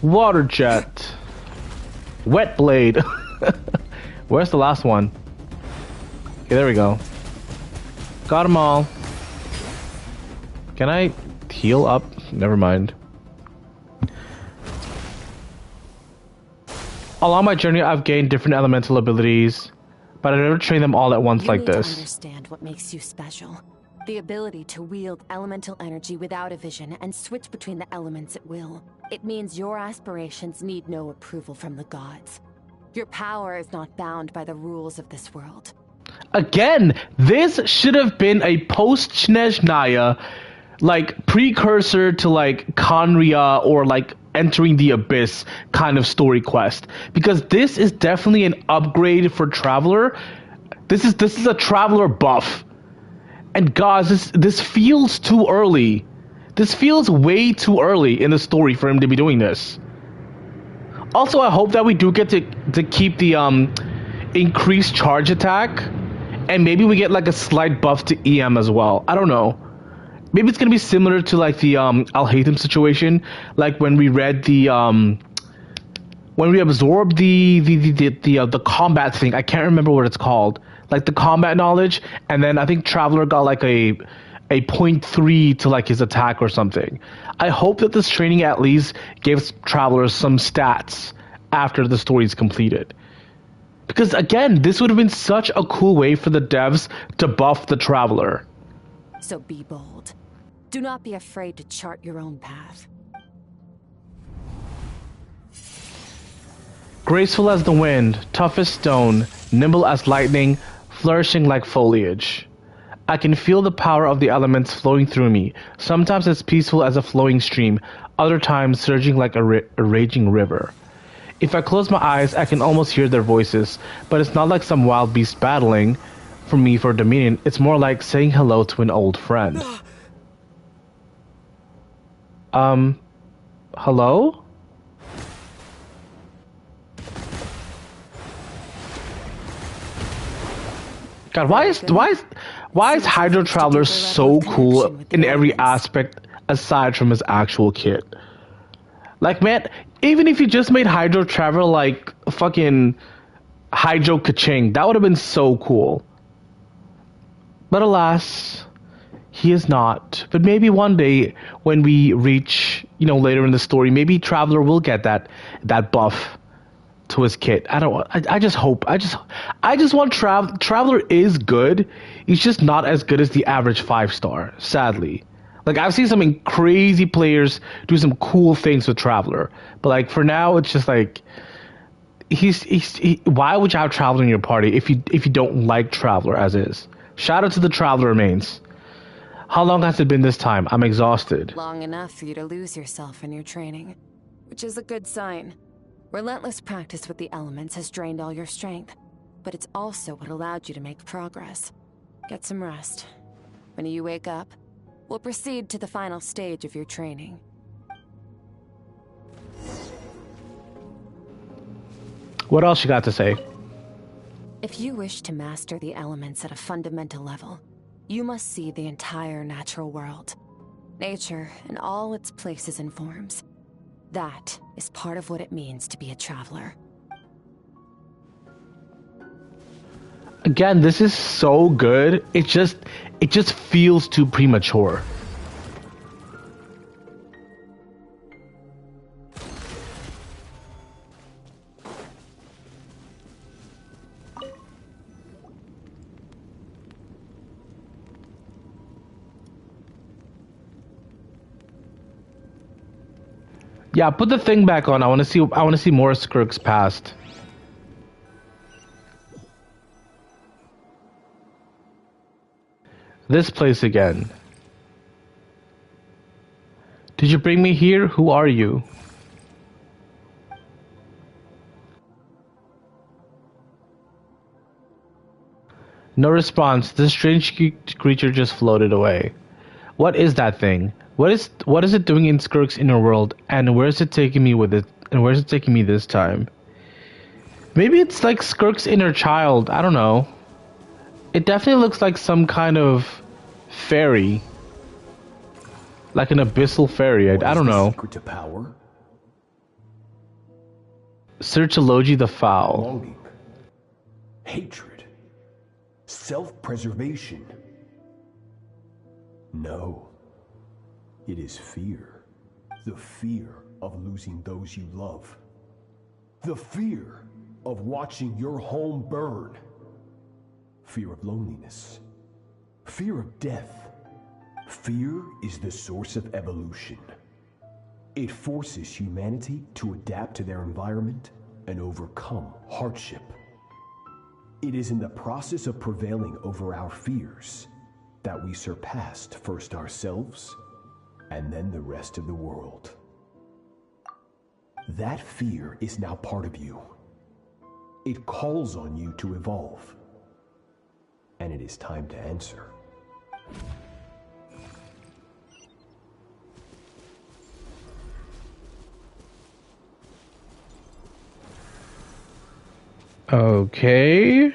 Water jet. Wet blade. Where's the last one? Okay, there we go. Got them all. Can I heal up? Never mind. Along my journey, I've gained different elemental abilities, but I never train them all at once like this. You understand what makes you special. The ability to wield elemental energy without a vision and switch between the elements at will. It means your aspirations need no approval from the gods. Your power is not bound by the rules of this world. Again, this should have been a post-Snezhnaya, like, precursor to, like, Khaenri'ah or, like, entering the Abyss kind of story quest. Because this is definitely an upgrade for Traveler. This is a Traveler buff. And guys, this feels too early. This feels way too early in the story for him to be doing this. Also, I hope that we do get to keep the increased charge attack, and maybe we get like a slight buff to EM as well. I don't know. Maybe it's gonna be similar to like the Al-Haytham situation, like when we read the when we absorb the combat thing. I can't remember what it's called. Like the combat knowledge, and then I think Traveler got like a 0.3 to like his attack or something. I hope that this training at least gives Traveler some stats after the story is completed. Because again, this would have been such a cool way for the devs to buff the Traveler. So be bold. Do not be afraid to chart your own path. Graceful as the wind, tough as stone, nimble as lightning, flourishing like foliage. I can feel the power of the elements flowing through me. Sometimes it's peaceful as a flowing stream, other times surging like a raging river. If I close my eyes, I can almost hear their voices, but it's not like some wild beast battling for me for dominion. It's more like saying hello to an old friend. Hello? God, why is Hydro Traveler so cool in every aspect aside from his actual kit? Like, man, even if you just made Hydro Traveler like fucking Hydro Kaching, that would have been so cool. But alas, he is not. But maybe one day when we reach, later in the story, maybe Traveler will get that buff to his kit. I just hope. I just want Traveler is good. He's just not as good as the average 5-star, sadly. Like, I've seen some crazy players do some cool things with Traveler, but like for now, it's just like why would you have Traveler in your party if you don't like Traveler as is? Shout out to the Traveler remains. How long has it been this time? I'm exhausted. Long enough for you to lose yourself in your training, which is a good sign. Relentless practice with the elements has drained all your strength, but it's also what allowed you to make progress. Get some rest. When you wake up, we'll proceed to the final stage of your training. What else you got to say? If you wish to master the elements at a fundamental level, you must see the entire natural world. Nature in all its places and forms. That is part of what it means to be a traveler. Again, this is so good. It just feels too premature. Yeah, put the thing back on. I want to see more Skirks past. This place again. Did you bring me here? Who are you? No response. This strange creature just floated away. What is that thing? What is it doing in Skirk's inner world, and where is it taking me with it? And where is it taking me this time? Maybe it's like Skirk's inner child. I don't know. It definitely looks like some kind of fairy, like an abyssal fairy. I don't know. Secret to power? Searchology the foul. Longing, hatred, self-preservation. No. It is fear. The fear of losing those you love. The fear of watching your home burn. Fear of loneliness. Fear of death. Fear is the source of evolution. It forces humanity to adapt to their environment and overcome hardship. It is in the process of prevailing over our fears that we surpassed first ourselves and then the rest of the world. That fear is now part of you. It calls on you to evolve. And it is time to answer. Okay.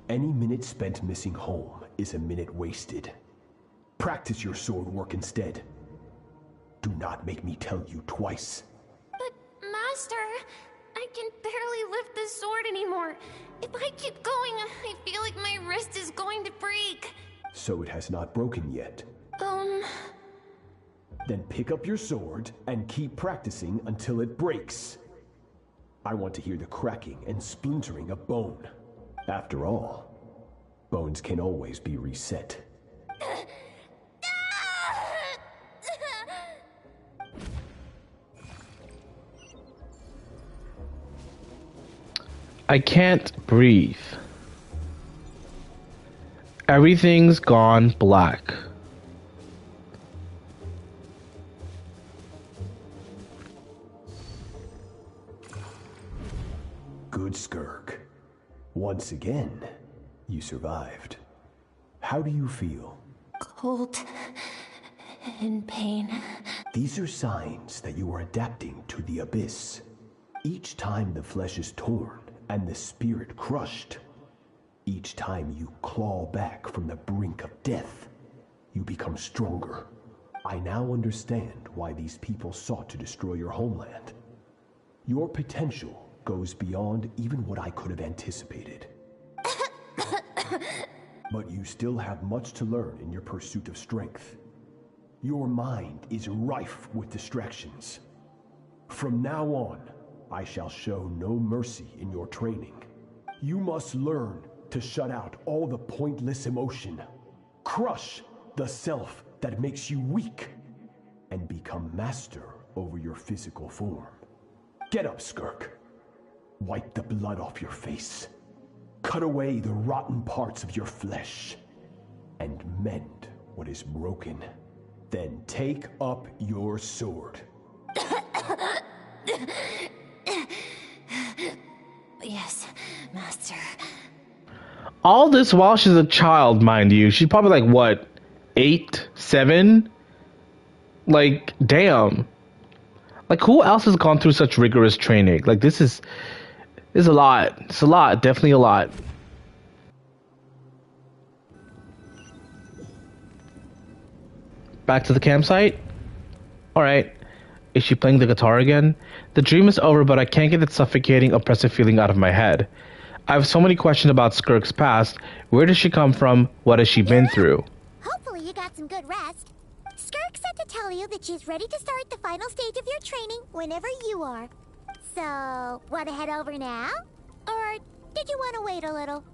Any minute spent missing home is a minute wasted. Practice your sword work instead. Do not make me tell you twice. But, Master, I can barely lift the sword anymore. If I keep going, I feel like my wrist is going to break. So it has not broken yet. Then pick up your sword and keep practicing until it breaks. I want to hear the cracking and splintering of bone. After all, bones can always be reset. I can't breathe. Everything's gone black. Good, Skirk. Once again, you survived. How do you feel? Cold and pain. These are signs that you are adapting to the abyss. Each time the flesh is torn and the spirit crushed, each time you claw back from the brink of death, you become stronger. I now understand why these people sought to destroy your homeland. Your potential goes beyond even what I could have anticipated. But you still have much to learn in your pursuit of strength. Your mind is rife with distractions. From now on, I shall show no mercy in your training. You must learn to shut out all the pointless emotion, crush the self that makes you weak, and become master over your physical form. Get up, Skirk. Wipe the blood off your face. Cut away the rotten parts of your flesh, and mend what is broken. Then take up your sword. Yes, Master. All this while she's a child, mind you. She's probably like, what, 8, 7? Like, damn. Like, who else has gone through such rigorous training? Like, this is a lot. It's a lot. Definitely a lot. Back to the campsite? Alright. Is she playing the guitar again? The dream is over, but I can't get that suffocating, oppressive feeling out of my head. I have so many questions about Skirk's past. Where does she come from? What has she been through? Hopefully you got some good rest. Skirk said to tell you that she's ready to start the final stage of your training whenever you are. So, want to head over now? Or did you want to wait a little?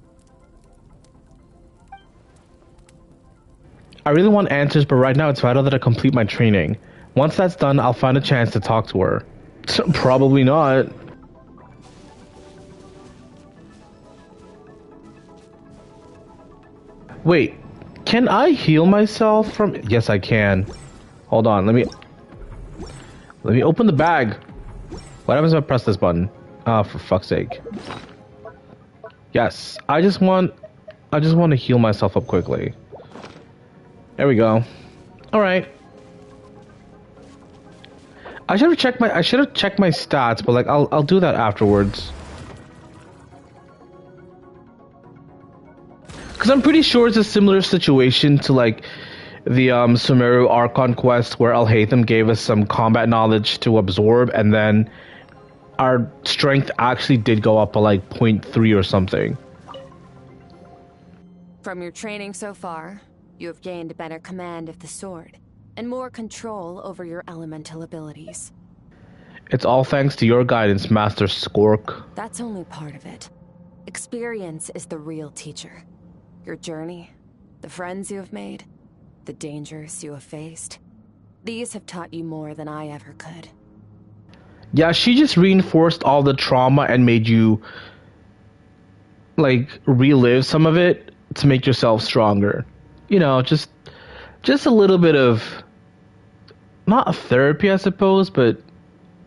I really want answers, but right now it's vital that I complete my training. Once that's done, I'll find a chance to talk to her. Probably not. Wait, can I heal myself from... Yes, I can. Hold on, let me open the bag. What happens if I press this button? Oh, for fuck's sake. Yes, I just want to heal myself up quickly. There we go. All right. I should have checked my stats, but like I'll do that afterwards. Cuz I'm pretty sure it's a similar situation to like the Sumeru Archon quest where Alhaitham gave us some combat knowledge to absorb, and then our strength actually did go up by like 0.3 or something. From your training so far, you have gained better command of the sword and more control over your elemental abilities. It's all thanks to your guidance, Master Skirk. That's only part of it. Experience is the real teacher. Your journey, the friends you have made, the dangers you have faced. These have taught you more than I ever could. Yeah, she just reinforced all the trauma and made you like relive some of it to make yourself stronger. You know, just a little bit of not therapy, I suppose, but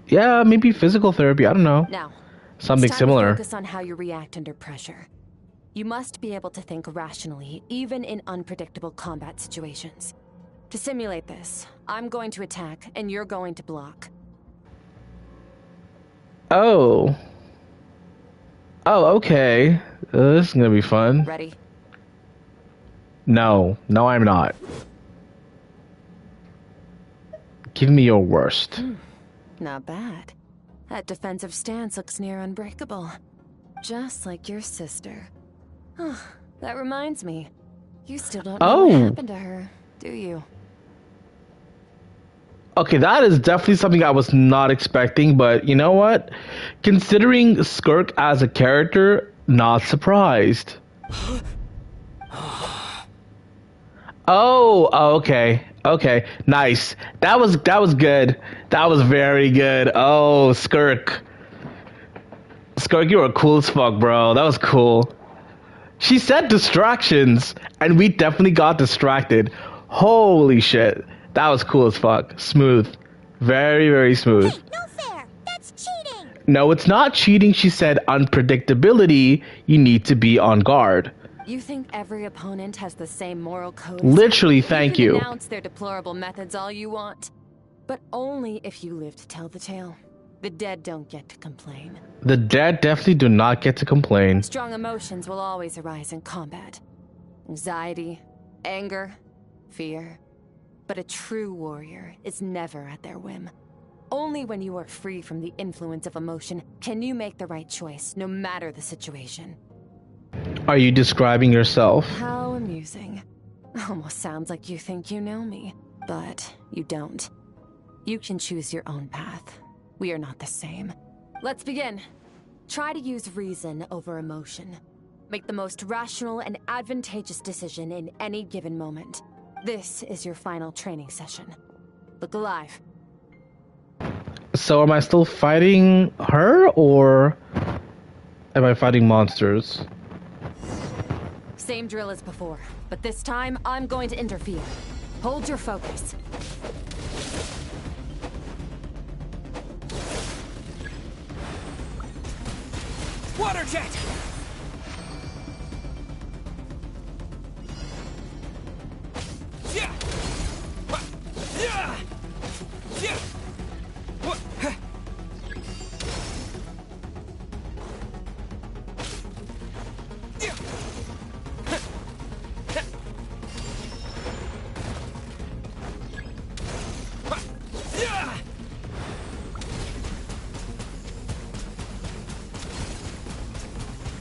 yeah, maybe physical therapy. I don't know. Now, something it's time similar. To focus on how you react under pressure. You must be able to think rationally, even in unpredictable combat situations. To simulate this, I'm going to attack, and you're going to block. Oh, okay. This is gonna be fun. Ready? No, I'm not. Give me your worst. Not bad. That defensive stance looks near unbreakable. Just like your sister. Oh, that reminds me. You still don't know what happened to her, do you? Okay, that is definitely something I was not expecting, but you know what? Considering Skirk as a character, not surprised. Okay. Okay, nice. That was good. That was very good. Oh, Skirk. Skirk, you were cool as fuck, bro. That was cool. She said distractions, and we definitely got distracted. Holy shit. That was cool as fuck. Smooth. Very, very smooth. Hey, no fair. That's cheating. No, it's not cheating. She said unpredictability. You need to be on guard. You think every opponent has the same moral code? Literally, thank you. You can announce their deplorable methods all you want, but only if you live to tell the tale. The dead don't get to complain. The dead definitely do not get to complain. Strong emotions will always arise in combat. Anxiety, anger, fear. But a true warrior is never at their whim. Only when you are free from the influence of emotion can you make the right choice, no matter the situation. Are you describing yourself? How amusing. Almost sounds like you think you know me, but you don't. You can choose your own path. We are not the same. Let's begin. Try to use reason over emotion. Make the most rational and advantageous decision in any given moment. This is your final training session. Look alive. So am I still fighting her, or am I fighting monsters? Same drill as before, but this time I'm going to interfere. Hold your focus. Water jet! Yeah! Yeah! Yeah!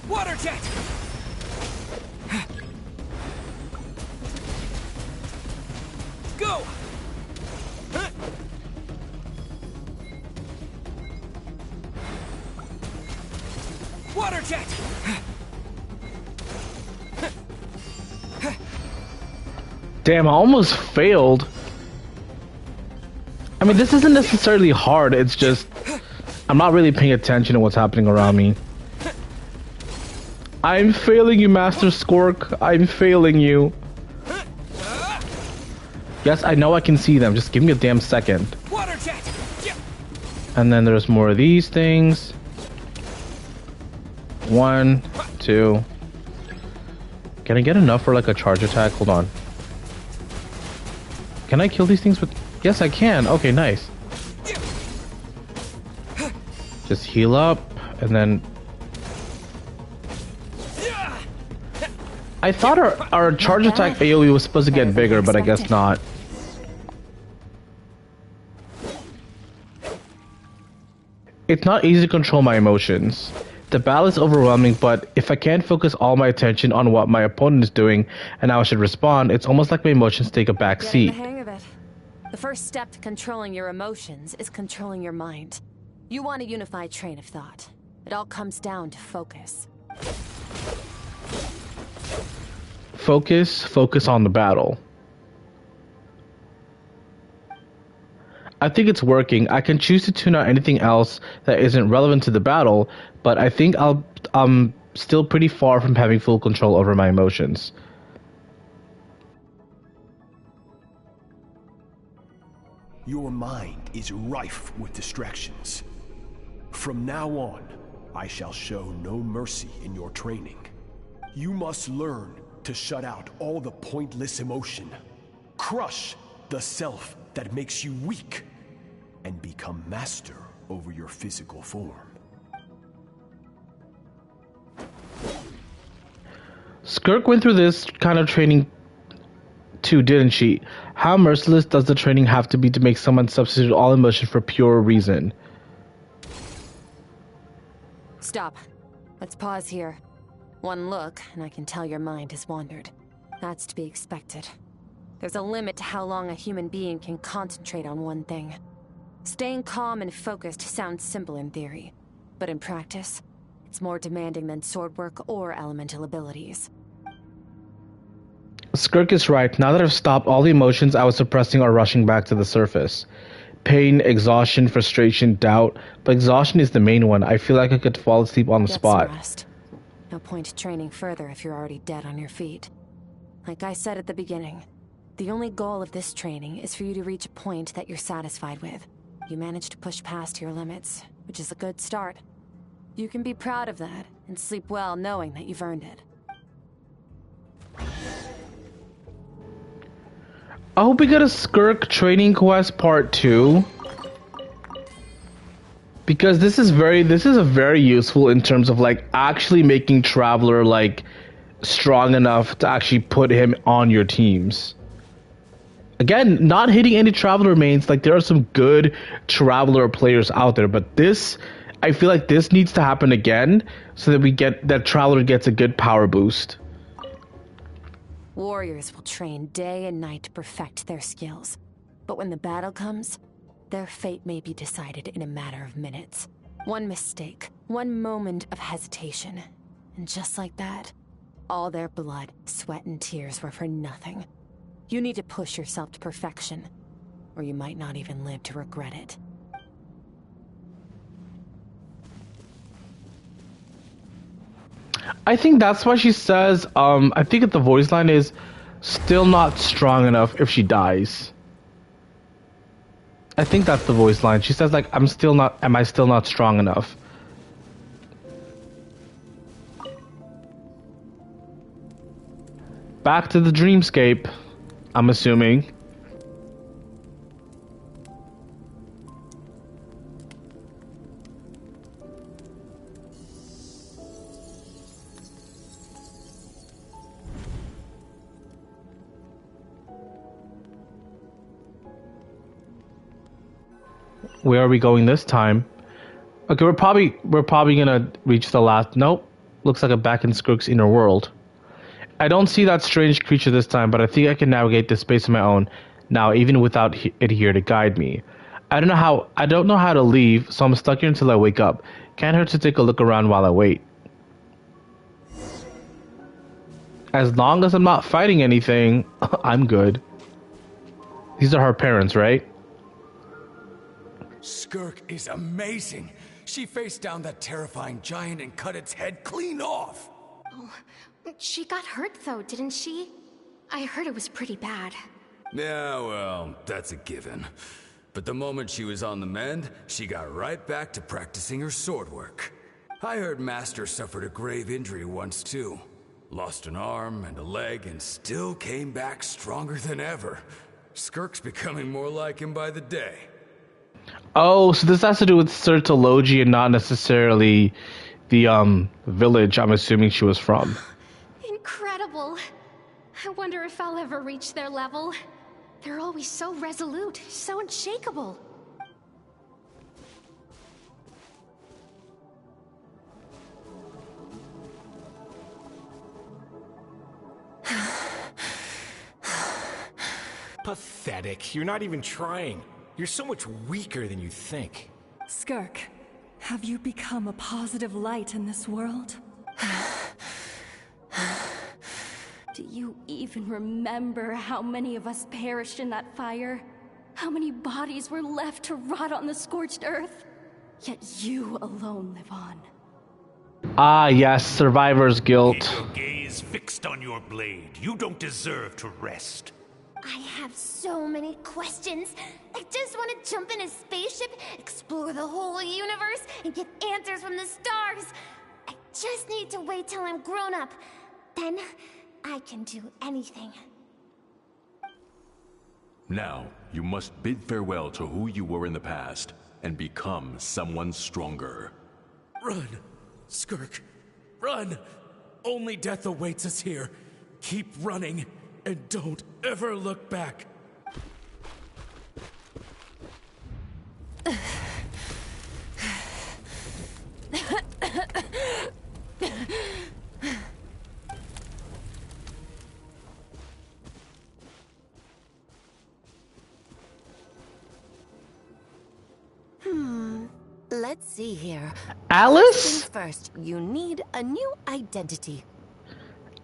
Water jet! Go! Water jet! Damn, I almost failed. I mean, this isn't necessarily hard, it's just I'm not really paying attention to what's happening around me. I'm failing you, Master Skirk. I'm failing you. Yes, I know I can see them. Just give me a damn second. Water jet! Yeah. And then there's more of these things. 1, 2. Can I get enough for like a charge attack? Hold on. Can I kill these things with... Yes, I can. Okay, nice. Just heal up and then... I thought our charge attack AoE was supposed to get bigger, but I guess not. It's not easy to control my emotions. The battle is overwhelming, but if I can't focus all my attention on what my opponent is doing and how I should respond, it's almost like my emotions take a back seat. Getting the hang of it. The first step to controlling your emotions is controlling your mind. You want a unified train of thought. It all comes down to focus. Focus on the battle. I think it's working. I can choose to tune out anything else that isn't relevant to the battle, but I think I'm still pretty far from having full control over my emotions. Your mind is rife with distractions. From now on, I shall show no mercy in your training. You must learn to shut out all the pointless emotion. Crush the self that makes you weak, and become master over your physical form. Skirk went through this kind of training too, didn't she? How merciless does the training have to be to make someone substitute all emotion for pure reason? Stop. Let's pause here. One look, and I can tell your mind has wandered. That's to be expected. There's a limit to how long a human being can concentrate on one thing. Staying calm and focused sounds simple in theory, but in practice, it's more demanding than sword work or elemental abilities. Skirk is right. Now that I've stopped, all the emotions I was suppressing are rushing back to the surface. Pain, exhaustion, frustration, doubt, but exhaustion is the main one. I feel like I could fall asleep on the Get spot. some rest. No point training further if you're already dead on your feet. Like I said at the beginning, the only goal of this training is for you to reach a point that you're satisfied with. You managed to push past your limits, which is a good start. You can be proud of that and sleep well knowing that you've earned it. I hope we get a Skirk training quest part 2. Because this is a very useful in terms of like actually making Traveler like strong enough to actually put him on your teams. Again, not hitting any Traveler mains, like there are some good Traveler players out there, but this, I feel like this needs to happen again so that Traveler gets a good power boost. Warriors will train day and night to perfect their skills. But when the battle comes, their fate may be decided in a matter of minutes. One mistake, one moment of hesitation. And just like that, all their blood, sweat, and tears were for nothing. You need to push yourself to perfection, or you might not even live to regret it. I think that's why she says, I think that the voice line is still not strong enough if she dies. I think that's the voice line. She says like, am I still not strong enough? Back to the dreamscape, I'm assuming. Where are we going this time? Okay, we're probably gonna reach the last. Nope, looks like I'm back in Skirk's inner world. I don't see that strange creature this time, but I think I can navigate this space on my own now, even without it here to guide me. I don't know how to leave, so I'm stuck here until I wake up. Can't hurt to take a look around while I wait. As long as I'm not fighting anything, I'm good. These are her parents, right? Skirk is amazing. She faced down that terrifying giant and cut its head clean off. Oh, she got hurt though, didn't she? I heard it was pretty bad. Yeah, well, that's a given. But the moment she was on the mend, she got right back to practicing her sword work. I heard Master suffered a grave injury once too. Lost an arm and a leg and still came back stronger than ever. Skirk's becoming more like him by the day. Oh, so this has to do with Sertology and not necessarily the village I'm assuming she was from. Incredible. I wonder if I'll ever reach their level. They're always so resolute, so unshakable. Pathetic. You're not even trying. You're so much weaker than you think. Skirk, have you become a positive light in this world? Do you even remember how many of us perished in that fire? How many bodies were left to rot on the scorched earth? Yet you alone live on. Ah, yes, survivor's guilt. Keep your gaze fixed on your blade. You don't deserve to rest. I have so many questions. I just want to jump in a spaceship, explore the whole universe, and get answers from the stars. I just need to wait till I'm grown up. Then, I can do anything. Now, you must bid farewell to who you were in the past, and become someone stronger. Run! Skirk, run! Only death awaits us here. Keep running, and don't ever look back. Let's see here. Alice? First things first, you need a new identity.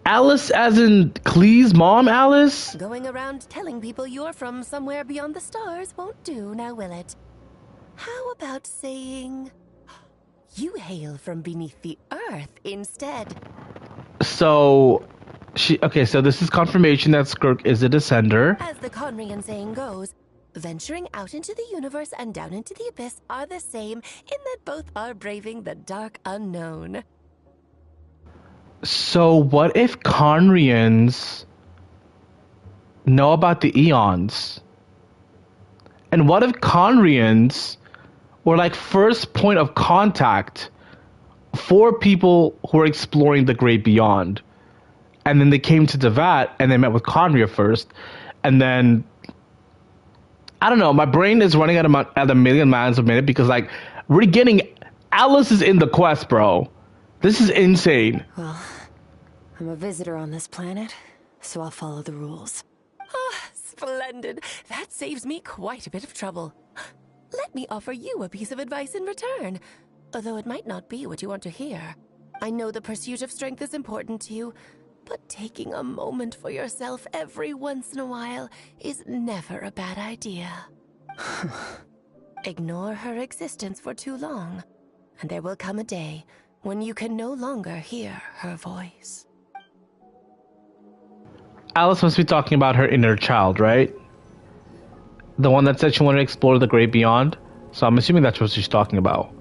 Alice as in Klee's mom, Alice? Going around telling people you're from somewhere beyond the stars won't do, now will it? How about saying you hail from beneath the earth instead? So, so this is confirmation that Skirk is a descender. As the Conrian saying goes, venturing out into the universe and down into the abyss are the same in that both are braving the dark unknown. So what if Conrians know about the Eons? And what if Conrians were like first point of contact for people who are exploring the great beyond? And then they came to Devat and they met with Conria first. And then, I don't know, my brain is running at a million miles a minute because like we're getting Alice is in the quest, bro. This is insane. Well, I'm a visitor on this planet, so I'll follow the rules. Ah, splendid. That saves me quite a bit of trouble. Let me offer you a piece of advice in return, although it might not be what you want to hear. I know the pursuit of strength is important to you, but taking a moment for yourself every once in a while is never a bad idea. Ignore her existence for too long, and there will come a day when you can no longer hear her voice. Alice must be talking about her inner child, right? The one that said she wanted to explore the great beyond. So I'm assuming that's what she's talking about.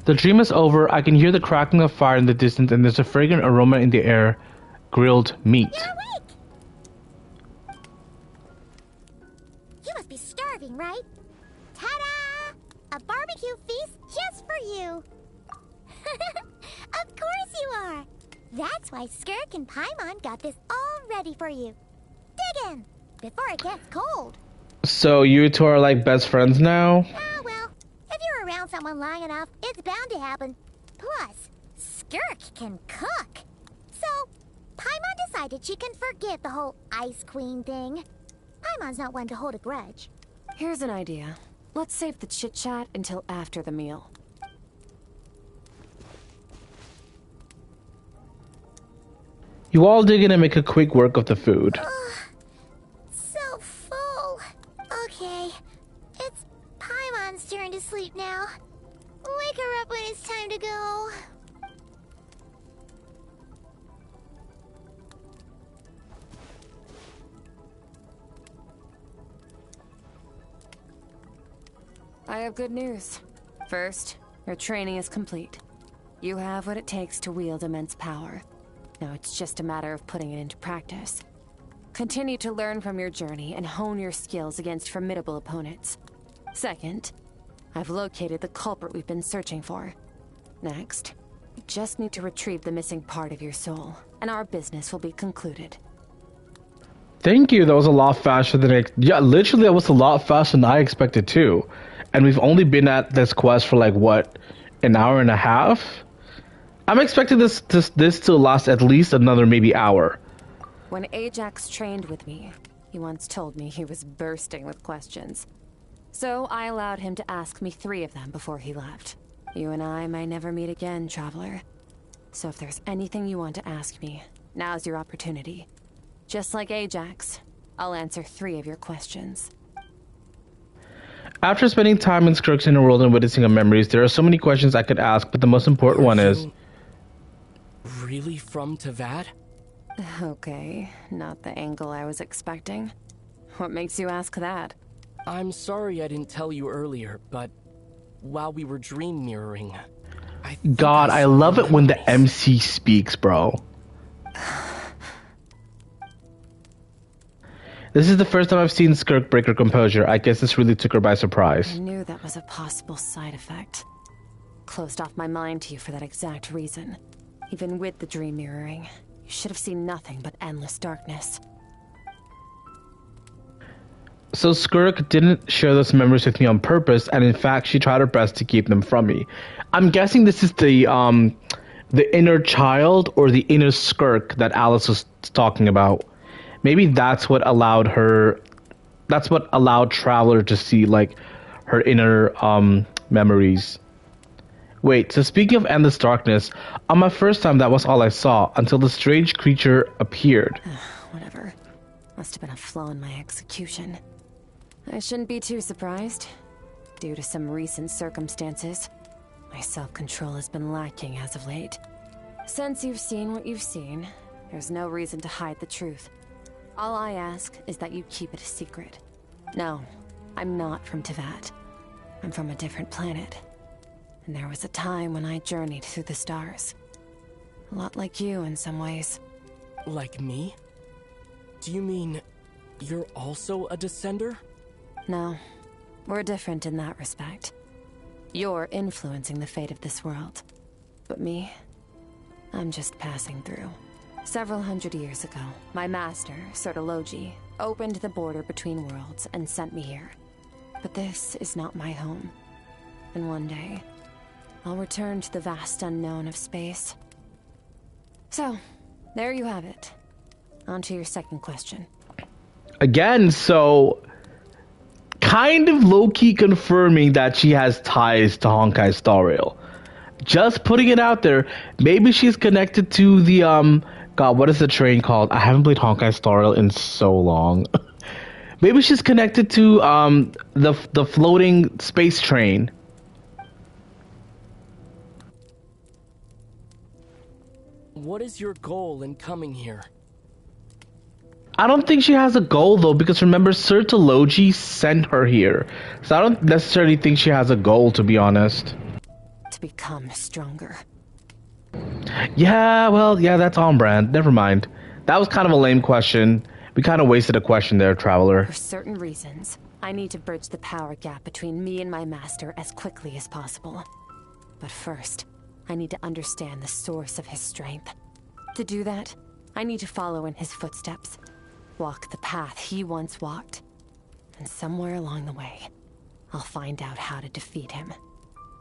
The dream is over. I can hear the crackling of fire in the distance, and there's a fragrant aroma in the air. Grilled meat. You're awake! You must be starving, right? Ta-da! A barbecue feast just for you! Of course you are! That's why Skirk and Paimon got this all ready for you. Dig in! Before it gets cold. So you two are like best friends now? Ah, well, if you're around someone long enough, it's bound to happen. Plus, Skirk can cook. So, Paimon decided she can forget the whole Ice Queen thing. Paimon's not one to hold a grudge. Here's an idea. Let's save the chit-chat until after the meal. You all dig in and make a quick work of the food. So full. Okay, it's Paimon's turn to sleep now. Wake her up when it's time to go. I have good news. First, your training is complete. You have what it takes to wield immense power. Now it's just a matter of putting it into practice. Continue to learn from your journey and hone your skills against formidable opponents. Second, I've located the culprit we've been searching for. Next, you just need to retrieve the missing part of your soul, and our business will be concluded. Thank you. That was a lot faster than yeah, literally that was a lot faster than I expected too. And we've only been at this quest for like what, an hour and a half? I'm expecting this to last at least another maybe hour. When Ajax trained with me, he once told me he was bursting with questions. So I allowed him to ask me 3 of them before he left. You and I may never meet again, traveler. So if there's anything you want to ask me, now's your opportunity. Just like Ajax, I'll answer 3 of your questions. After spending time in Skirk's inner world and witnessing her memories, there are so many questions I could ask, but the most important one is... Really from Tevat? Okay, not the angle I was expecting. What makes you ask that? I'm sorry I didn't tell you earlier, but while we were dream mirroring... God, I love it when the MC speaks, bro. This is the first time I've seen Skirk break her composure. I guess this really took her by surprise. I knew that was a possible side effect. closed off my mind to you for that exact reason. Even with the dream mirroring, you should have seen nothing but endless darkness. So Skirk didn't share those memories with me on purpose, and in fact, she tried her best to keep them from me. I'm guessing this is the inner child or the inner Skirk that Alice was talking about. Maybe that's what allowed her. That's what allowed Traveler to see like her inner memories. Wait, so speaking of endless darkness, on my first time that was all I saw until the strange creature appeared. Whatever. Must have been a flaw in my execution. I shouldn't be too surprised. Due to some recent circumstances, my self-control has been lacking as of late. Since you've seen what you've seen, there's no reason to hide the truth. All I ask is that you keep it a secret. No, I'm not from Teyvat. I'm from a different planet. And there was a time when I journeyed through the stars. A lot like you in some ways. Like me? Do you mean you're also a descender? No, we're different in that respect. You're influencing the fate of this world. But me, I'm just passing through. Several hundred years ago, my master, Sertologi, opened the border between worlds and sent me here. But this is not my home. And one day, I'll return to the vast unknown of space. So, there you have it. On to your second question. Again, so kind of low-key confirming that she has ties to Honkai Star Rail. Just putting it out there. Maybe she's connected to the God, what is the train called? I haven't played Honkai Star Rail in so long. Maybe she's connected to the floating space train. What is your goal in coming here? I don't think she has a goal though, because remember, Sertologi sent her here. So I don't necessarily think she has a goal, to be honest. To become stronger. Yeah, well, yeah, that's on brand. Never mind. That was kind of a lame question. We kind of wasted a question there, Traveler. For certain reasons, I need to bridge the power gap between me and my master as quickly as possible. But first, I need to understand the source of his strength. To do that, I need to follow in his footsteps. Walk the path he once walked. And somewhere along the way, I'll find out how to defeat him.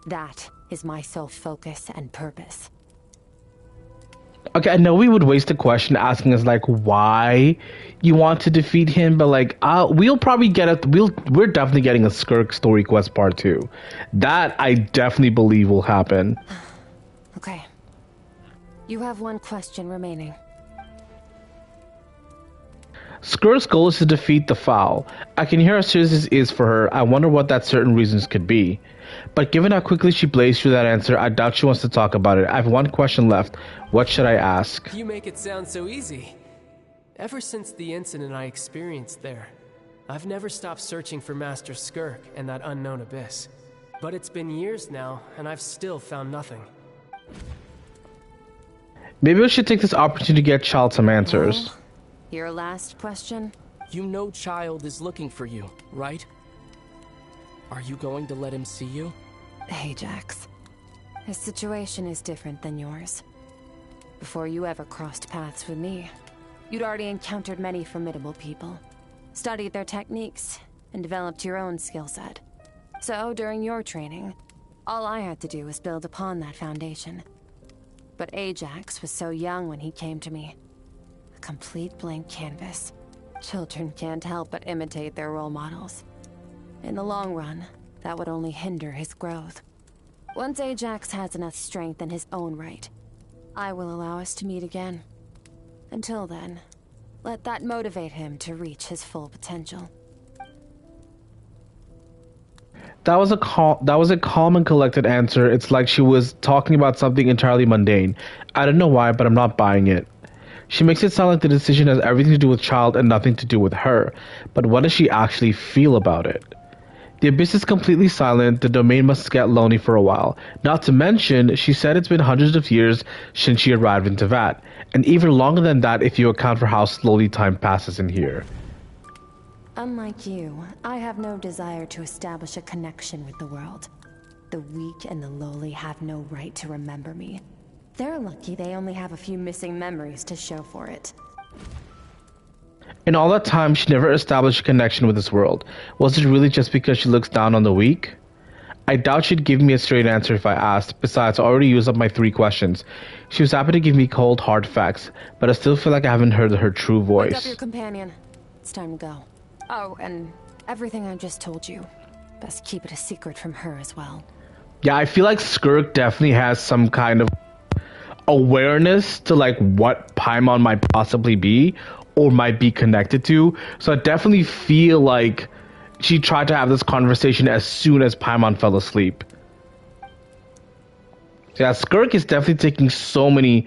That is my sole focus and purpose. Okay, I know we would waste a question asking us like why you want to defeat him, but like we'll probably get it. We're definitely getting a Skirk story quest part 2. That I definitely believe will happen. Okay. You have one question remaining. Skirk's goal is to defeat the Foul. I can hear how serious this is for her. I wonder what that certain reasons could be. But given how quickly she blazed through that answer, I doubt she wants to talk about it. I have one question left. What should I ask? You make it sound so easy. Ever since the incident I experienced there, I've never stopped searching for Master Skirk and that unknown abyss. But it's been years now, and I've still found nothing. Maybe we should take this opportunity to get Child some answers. Well, your last question? You know Child is looking for you, right? Are you going to let him see you? Ajax. His situation is different than yours. Before you ever crossed paths with me, you'd already encountered many formidable people, studied their techniques, and developed your own skill set. So, during your training, all I had to do was build upon that foundation. But Ajax was so young when he came to me. A complete blank canvas. Children can't help but imitate their role models. In the long run, that would only hinder his growth. Once Ajax has enough strength in his own right, I will allow us to meet again. Until then, let that motivate him to reach his full potential. That was a calm and collected answer. It's like she was talking about something entirely mundane. I don't know why, but I'm not buying it. She makes it sound like the decision has everything to do with Child and nothing to do with her. But what does she actually feel about it? The abyss is completely silent. The domain must get lonely for a while. Not to mention, she said it's been hundreds of years since she arrived in Teyvat, and even longer than that if you account for how slowly time passes in here. Unlike you, I have no desire to establish a connection with the world. The The weak and the lowly have no right to remember me. They're lucky they only have a few missing memories to show for it. In all that time, she never established a connection with this world. Was it really just because she looks down on the weak? I doubt she'd give me a straight answer if I asked. Besides, I already used up my 3 questions. She was happy to give me cold, hard facts, but I still feel like I haven't heard her true voice. Wake up your companion. It's time to go. Oh, and everything I just told you. Best keep it a secret from her as well. Yeah, I feel like Skirk definitely has some kind of awareness to like what Paimon might possibly be or might be connected to. So I definitely feel like she tried to have this conversation as soon as Paimon fell asleep. Yeah, Skirk is definitely taking so many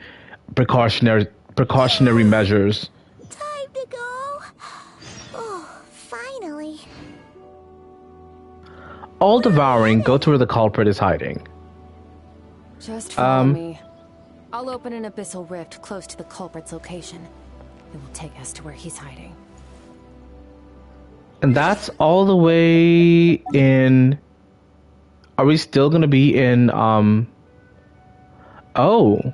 precautionary measures. Time to go. Oh, finally. All devouring, go to where the culprit is hiding. Just follow me. I'll open an abyssal rift close to the culprit's location. It will take us to where he's hiding. And that's all the way in... Are we still gonna be in, Oh.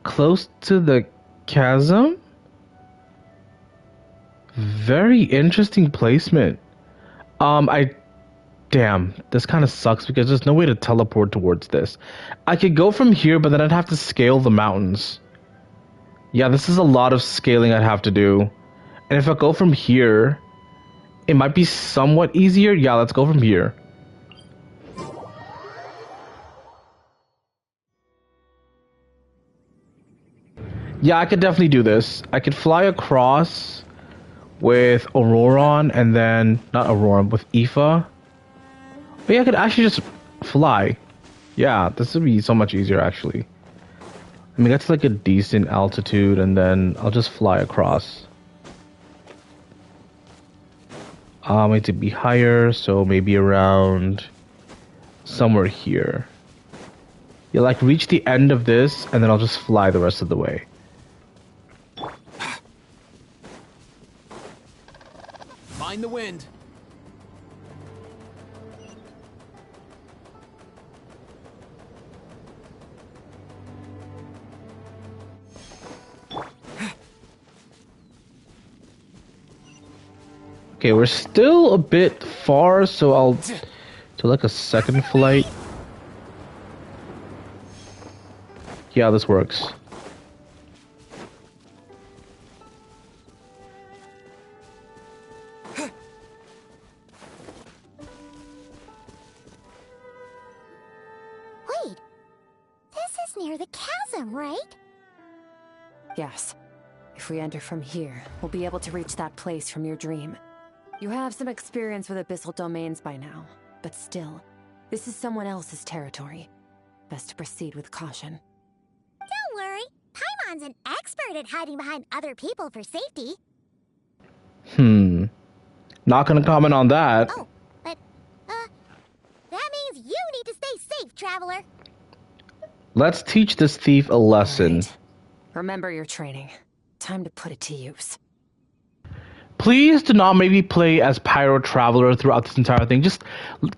Close to the chasm? Very interesting placement. Damn, this kind of sucks because there's no way to teleport towards this. I could go from here, but then I'd have to scale the mountains. Yeah, this is a lot of scaling I'd have to do. And if I go from here, it might be somewhat easier. Yeah, let's go from here. Yeah, I could definitely do this. I could fly across with Auroron and then... Not Auroron, with Aoife. But yeah, I could actually just fly. Yeah, this would be so much easier, actually. I mean, that's like a decent altitude, and then I'll just fly across. I need to be higher, so maybe around somewhere here. Yeah, like reach the end of this, and then I'll just fly the rest of the way. Mind the wind. Okay, we're still a bit far, so I'll do like a second flight. Yeah, this works. Wait, this is near the chasm, right? Yes. If we enter from here, we'll be able to reach that place from your dream. You have some experience with abyssal domains by now, but still, this is someone else's territory. Best to proceed with caution. Don't worry, Paimon's an expert at hiding behind other people for safety. Not gonna comment on that. Oh, but, that means you need to stay safe, traveler. Let's teach this thief a lesson. Right. Remember your training. Time to put it to use. Please do not make me play as Pyro Traveler throughout this entire thing. Just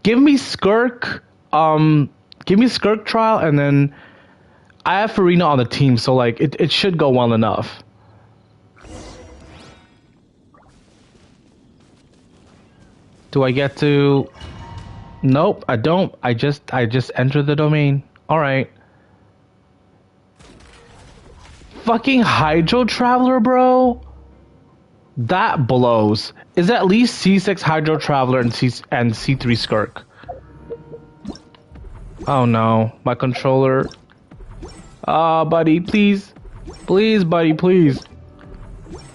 give me Skirk, give me Skirk trial, and then I have Farina on the team, so like it should go well enough. Do I get to? Nope, I don't. I just enter the domain. All right. Fucking Hydro Traveler, bro. That blows. Is at least C6 Hydro Traveler and C3 Skirk. Oh no, my controller. Buddy, please. Please, buddy, please.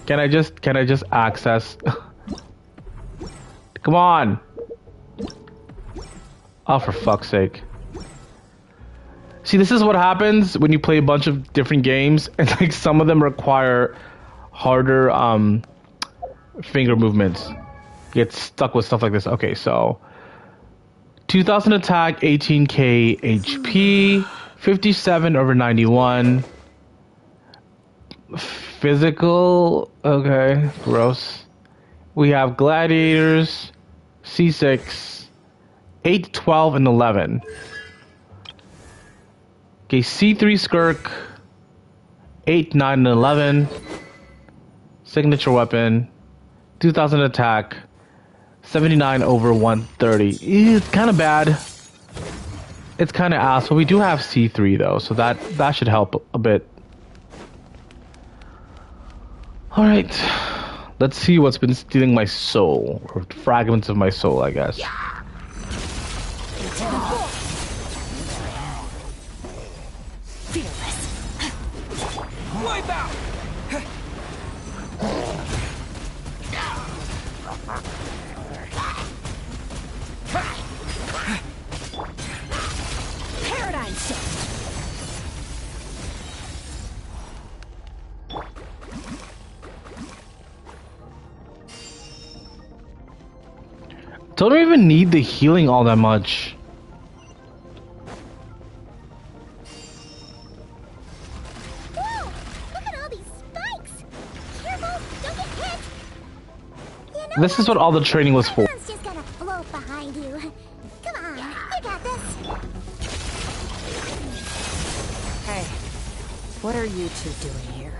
Can I just access? Come on. Oh, for fuck's sake. See, this is what happens when you play a bunch of different games and like some of them require harder finger movements. Get stuck with stuff like this. Okay, so 2000 attack, 18k HP, 57 over 91. Physical, okay, gross. We have gladiators, C6, 8, 12, and 11. Okay, C3 Skirk, 8, 9, and 11. Signature weapon, 2000 attack, 79 over 130. It's kind of bad. It's kind of ass, but we do have C3 though, so that should help a bit. Alright, let's see what's been stealing my soul, or fragments of my soul, I guess. Wipe out! Paradigm shift. Don't even need the healing all that much. Whoa! Look at all these spikes! Careful! Don't get hit! You know This is what all the training was for. Everyone's just gonna float behind you. Come on, you got this. Hey, what are you two doing here?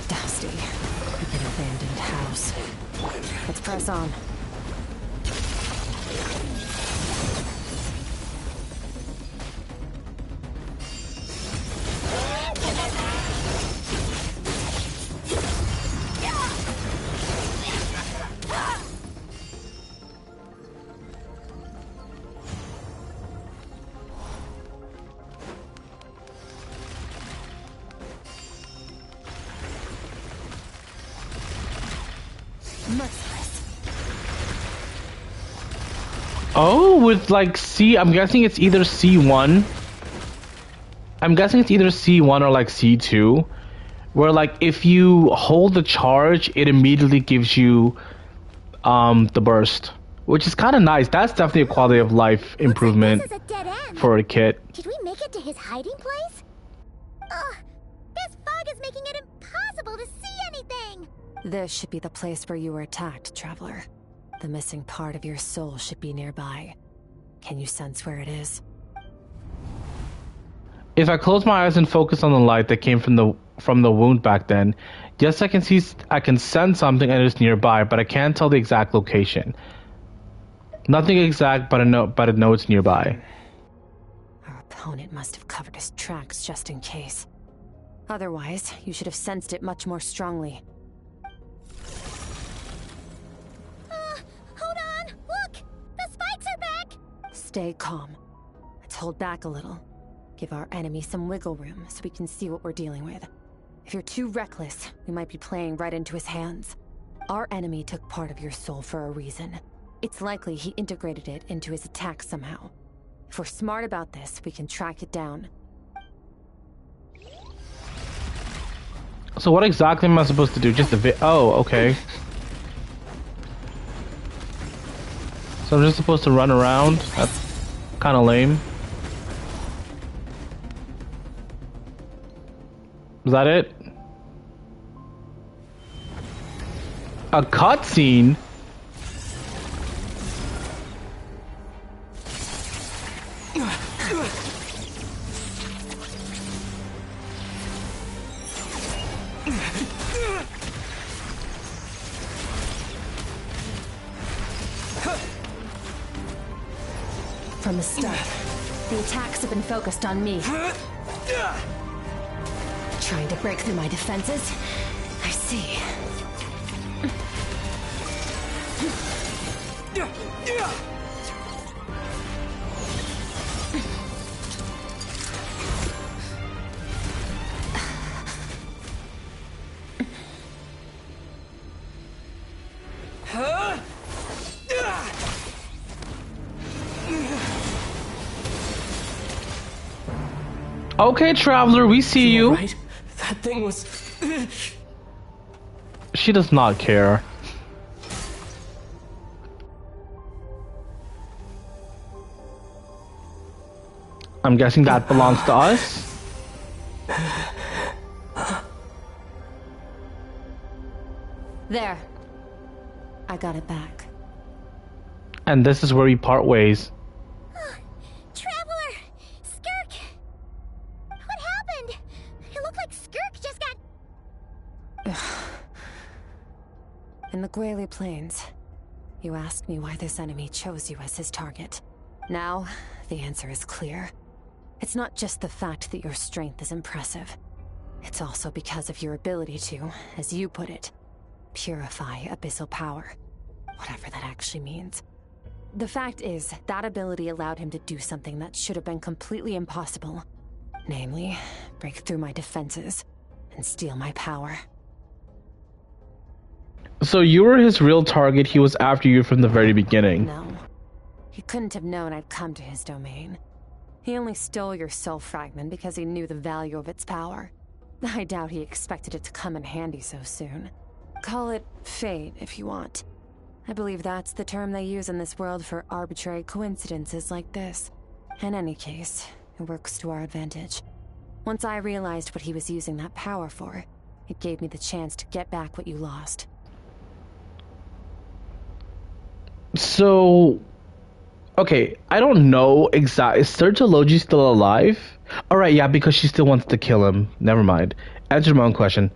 Dusty, like an abandoned house. Let's press on. Oh, with like C, I'm guessing it's either C1. I'm guessing it's either C1 or like C2. Where like if you hold the charge, it immediately gives you the burst. Which is kind of nice. That's definitely a quality of life improvement for a kid. Did we make it to his hiding place? Ugh, this fog is making it impossible to see anything! This should be the place where you were attacked, Traveler. The missing part of your soul should be nearby. Can you sense where it is? If I close my eyes and focus on the light that came from the wound back then, yes, I can sense something and it's nearby, but I can't tell the exact location. Nothing exact, but I know it's nearby. Our opponent must have covered his tracks just in case. Otherwise, you should have sensed it much more strongly. Hold on! Look! The spikes are back! Stay calm. Let's hold back a little. Give our enemy some wiggle room so we can see what we're dealing with. If you're too reckless, we might be playing right into his hands. Our enemy took part of your soul for a reason. It's likely he integrated it into his attack somehow. If we're smart about this, we can track it down. So what exactly am I supposed to do? Just oh, okay. So I'm just supposed to run around? That's kind of lame. Is that it? A cutscene? From the start, the attacks have been focused on me. Trying to break through my defenses? I see. Okay, Traveler, we see you. Right? That thing was... She does not care. I'm guessing that belongs to us. There. I got it back. And this is where we part ways. Traveler! Skirk! What happened? It looked like Skirk just got... In the Gwali Plains, you asked me why this enemy chose you as his target. Now, the answer is clear. It's not just the fact that your strength is impressive. It's also because of your ability to, as you put it, purify abyssal power. Whatever that actually means. The fact is, that ability allowed him to do something that should have been completely impossible. Namely, break through my defenses and steal my power. So you were his real target, he was after you from the very beginning. No. He couldn't have known I'd come to his domain. He only stole your soul fragment because he knew the value of its power. I doubt he expected it to come in handy so soon. Call it fate, if you want. I believe that's the term they use in this world for arbitrary coincidences like this. In any case, it works to our advantage. Once I realized what he was using that power for, it gave me the chance to get back what you lost. So... Okay, I don't know exactly. Is Sertology still alive? Alright, yeah, because she still wants to kill him. Never mind. Answer my own question.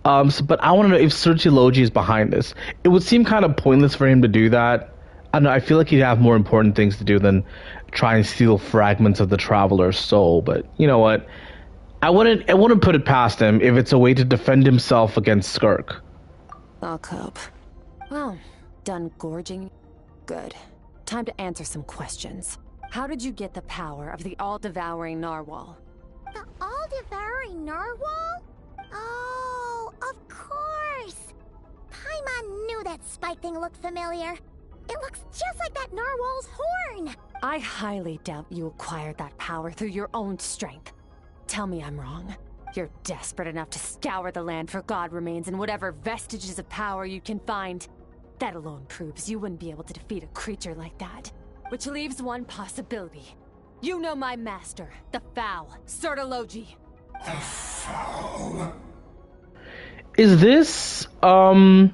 But I want to know if Sertology is behind this. It would seem kind of pointless for him to do that. I don't know, I feel like he'd have more important things to do than try and steal fragments of the Traveler's soul. But you know what? I wouldn't put it past him if it's a way to defend himself against Skirk. I'll cope. Well, done gorging? Good. Time to answer some questions. How did you get the power of the all-devouring narwhal? The all-devouring narwhal? Oh, of course! Paimon knew that spike thing looked familiar. It looks just like that narwhal's horn! I highly doubt you acquired that power through your own strength. Tell me I'm wrong. You're desperate enough to scour the land for god remains and whatever vestiges of power you can find. That alone proves you wouldn't be able to defeat a creature like that. Which leaves one possibility. You know my master, the Foul, Sertology. The Foul? Is this, the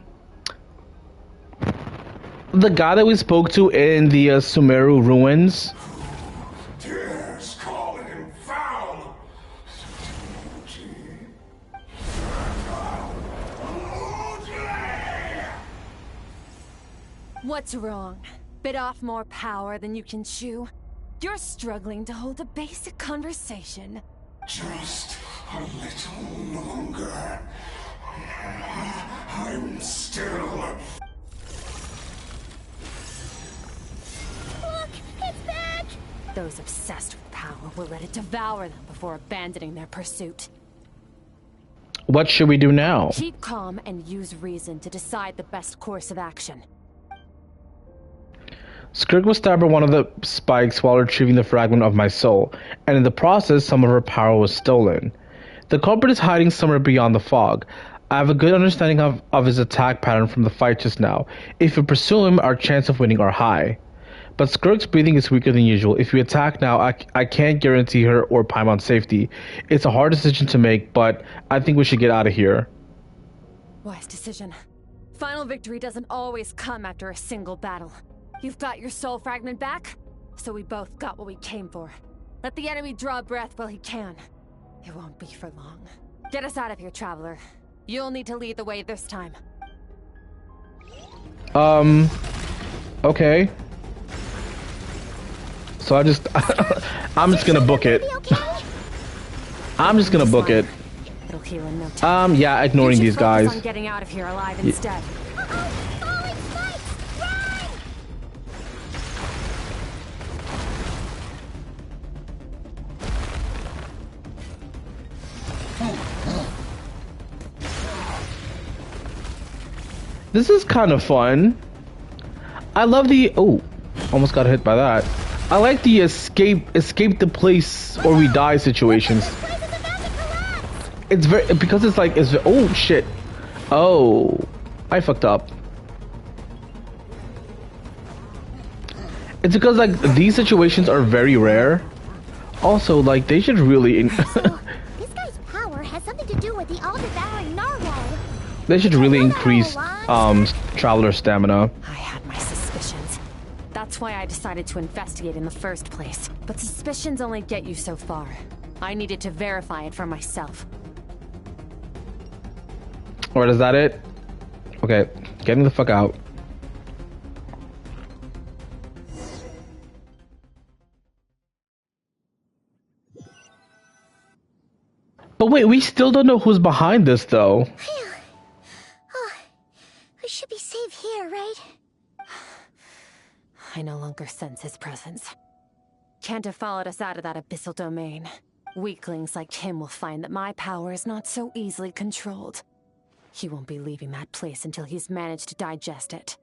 guy that we spoke to in the Sumeru ruins? Dares call him Foul? What's wrong? Bit off more power than you can chew? You're struggling to hold a basic conversation. Just a little longer. I'm still... Look! It's back! Those obsessed with power will let it devour them before abandoning their pursuit. What should we do now? Keep calm and use reason to decide the best course of action. Skirk was stabbed by one of the spikes while retrieving the fragment of my soul, and in the process, some of her power was stolen. The culprit is hiding somewhere beyond the fog. I have a good understanding of his attack pattern from the fight just now. If we pursue him, our chance of winning are high. But Skirk's breathing is weaker than usual. If we attack now, I can't guarantee her or Paimon's safety. It's a hard decision to make, but I think we should get out of here. Wise decision. Final victory doesn't always come after a single battle. You've got your soul fragment back, so we both got what we came for. Let the enemy draw breath while he can. It won't be for long. Get us out of here, Traveler. You'll need to lead the way this time. Okay. So I'm just gonna book it. I'm just gonna book it. It'll heal in no time. Yeah, ignoring these guys. On getting out of here alive instead. This is kind of fun. I love the... Oh, almost got hit by that. I like the escape the place or we die situations. It's very... Because it's like... oh, shit. Oh. I fucked up. It's because, like, these situations are very rare. Also, like, they should really... So, this guy's power has something to do with the all-devouring narwhal. They should really increase Traveler stamina. I had my suspicions. That's why I decided to investigate in the first place. But suspicions only get you so far. I needed to verify it for myself. Alright, is that it? Okay, getting the fuck out. But wait, we still don't know who's behind this, though. Oh, we should be safe here, right? I no longer sense his presence. Can't have followed us out of that abyssal domain. Weaklings like him will find that my power is not so easily controlled. He won't be leaving that place until he's managed to digest it.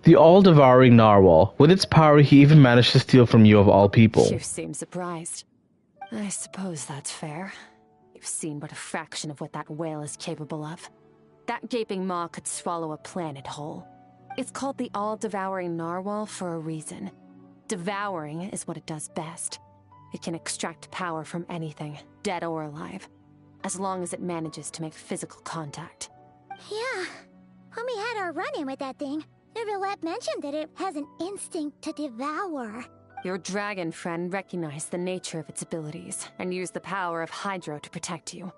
The all-devouring narwhal. With its power, he even managed to steal from you of all people. You seem surprised. I suppose that's fair. You've seen but a fraction of what that whale is capable of. That gaping maw could swallow a planet whole. It's called the all-devouring narwhal for a reason. Devouring is what it does best. It can extract power from anything, dead or alive, as long as it manages to make physical contact. Yeah. When we had our run-in with that thing, Neverlet mentioned that it has an instinct to devour. Your dragon friend recognized the nature of its abilities and used the power of Hydro to protect you.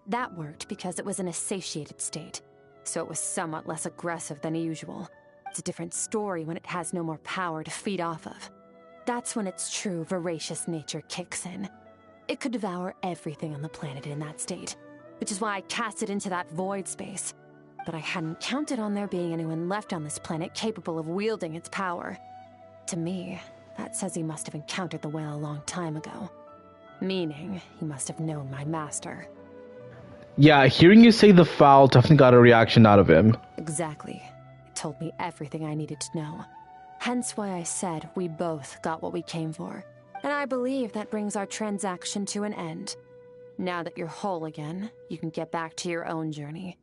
That worked because it was in a satiated state, so it was somewhat less aggressive than usual. It's a different story when it has no more power to feed off of. That's when its true voracious nature kicks in. It could devour everything on the planet in that state, which is why I cast it into that void space. But I hadn't counted on there being anyone left on this planet capable of wielding its power. To me, that says he must have encountered the whale a long time ago. Meaning, he must have known my master. Yeah, hearing you say the foul definitely got a reaction out of him. Exactly. It told me everything I needed to know. Hence why I said we both got what we came for. And I believe that brings our transaction to an end. Now that you're whole again, you can get back to your own journey.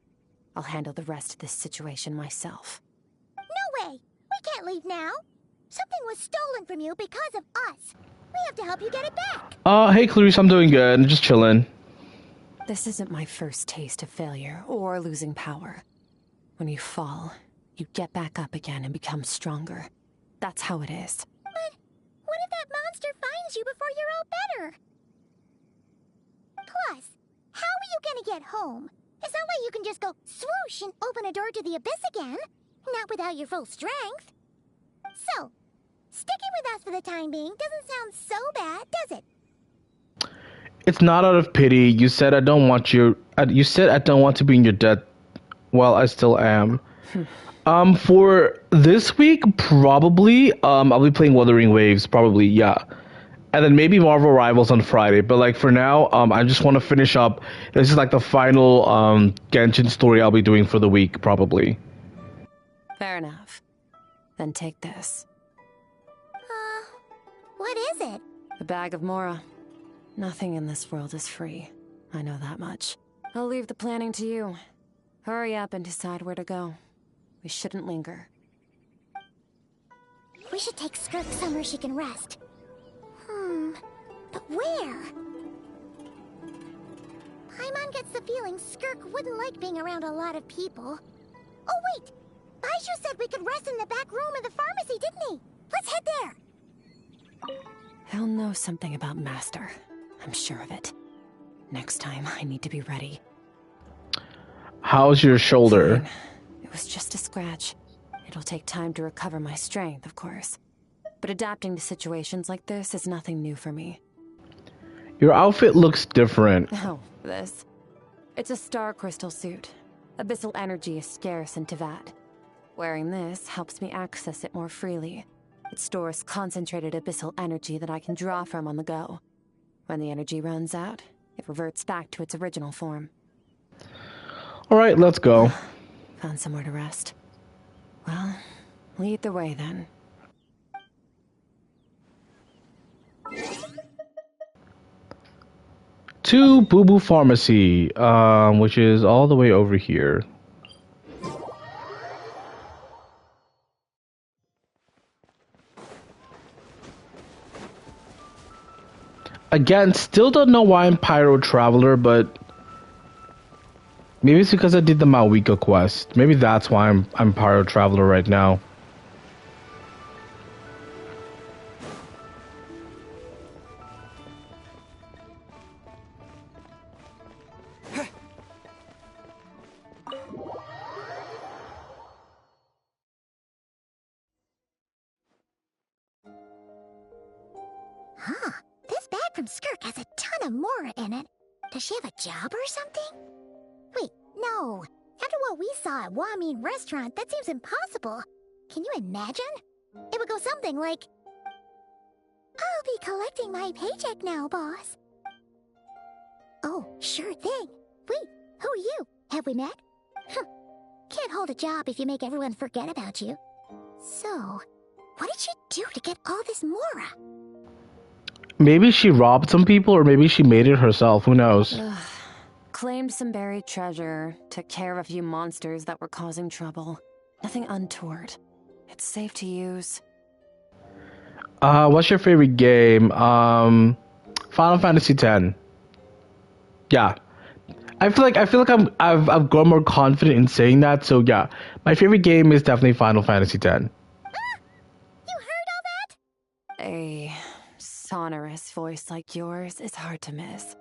I'll handle the rest of this situation myself. No way! We can't leave now! Something was stolen from you because of us. We have to help you get it back. Hey Clarice, I'm doing good. I'm just chilling. This isn't my first taste of failure or losing power. When you fall, you get back up again and become stronger. That's how it is. But what if that monster finds you before you're all better? Plus, how are you gonna get home? It's not like you can just go swoosh and open a door to the abyss again. Not without your full strength. So, sticking with us for the time being doesn't sound so bad, does it? It's not out of pity. You said I don't want you. You said I don't want to be in your debt. Well, I still am. For this week, probably, I'll be playing Wuthering Waves, probably, yeah. And then maybe Marvel Rivals on Friday. But like for now, I just want to finish up. This is like the final Genshin story I'll be doing for the week, probably. Fair enough. Then take this. What is it? A bag of Mora. Nothing in this world is free. I know that much. I'll leave the planning to you. Hurry up and decide where to go. We shouldn't linger. We should take Skirk somewhere she can rest. But where? Paimon gets the feeling Skirk wouldn't like being around a lot of people. Oh wait! Baizhu said we could rest in the back room of the pharmacy, didn't he? Let's head there! He'll know something about Master. I'm sure of it. Next time, I need to be ready. How's your shoulder? Fine. It was just a scratch. It'll take time to recover my strength, of course. But adapting to situations like this is nothing new for me. Your outfit looks different. Oh, this. It's a star crystal suit. Abyssal energy is scarce in Tevat. Wearing this helps me access it more freely. It stores concentrated abyssal energy that I can draw from on the go. When the energy runs out, it reverts back to its original form. Alright, let's go. Found somewhere to rest. Well, lead the way then. To Boo Boo Pharmacy, which is all the way over here. Again, still don't know why I'm Pyro Traveler, but Maybe it's because I did the Malwika quest. Maybe that's why I'm Pyro Traveler right now. Huh. This bag from Skirk has a ton of Mora in it. Does she have a job or something? Wait, no. After what we saw at Wamin Restaurant, that seems impossible. Can you imagine? It would go something like, I'll be collecting my paycheck now, boss. Oh, sure thing. Wait, who are you? Have we met? Huh. Can't hold a job if you make everyone forget about you. So, what did she do to get all this Mora? Maybe she robbed some people, or maybe she made it herself. Who knows? Claimed some buried treasure, took care of a few monsters that were causing trouble. Nothing untoward. It's safe to use. What's your favorite game? Final Fantasy X. Yeah, I feel like I've grown more confident in saying that. So yeah, my favorite game is definitely Final Fantasy X. You heard all that? A sonorous voice like yours is hard to miss.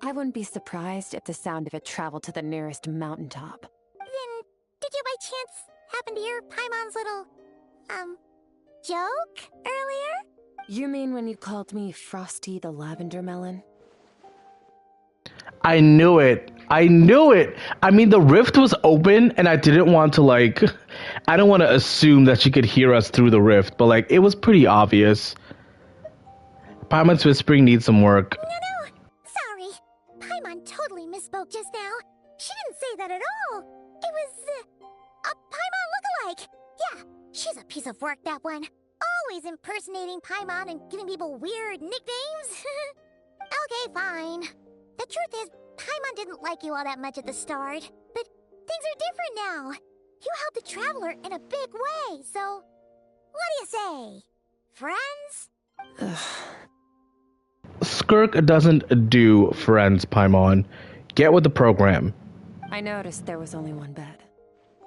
I wouldn't be surprised if the sound of it traveled to the nearest mountaintop. Then, did you by chance happen to hear Paimon's little, joke earlier? You mean when you called me Frosty the Lavender Melon? I knew it. I knew it. I mean, the rift was open, and I didn't want to I don't want to assume that she could hear us through the rift, but it was pretty obvious. Paimon's whispering needs some work. No. Sorry. Paimon totally misspoke just now. She didn't say that at all. It was, a Paimon lookalike. Yeah, she's a piece of work, that one. Always impersonating Paimon and giving people weird nicknames. Okay, fine. The truth is, Paimon didn't like you all that much at the start. But things are different now. You helped the Traveler in a big way, so... What do you say? Friends? Skirk doesn't do friends, Paimon. Get with the program. I noticed there was only one bed.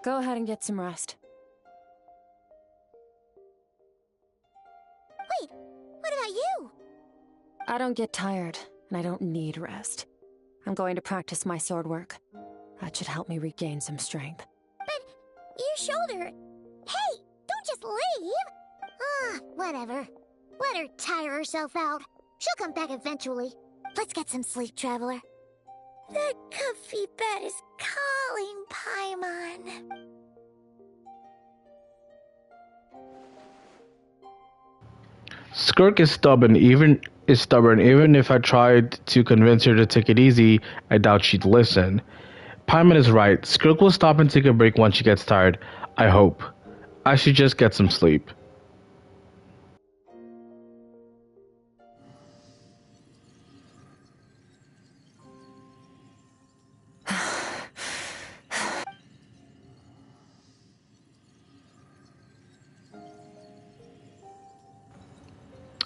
Go ahead and get some rest. Wait, what about you? I don't get tired, and I don't need rest. I'm going to practice my sword work. That should help me regain some strength. But your shoulder... Hey, don't just leave! Whatever. Let her tire herself out. She'll come back eventually. Let's get some sleep, Traveler. The comfy bed is calling, Paimon. Skirk is stubborn. Even if I tried to convince her to take it easy, I doubt she'd listen. Paimon is right. Skirk will stop and take a break once she gets tired. I hope. I should just get some sleep.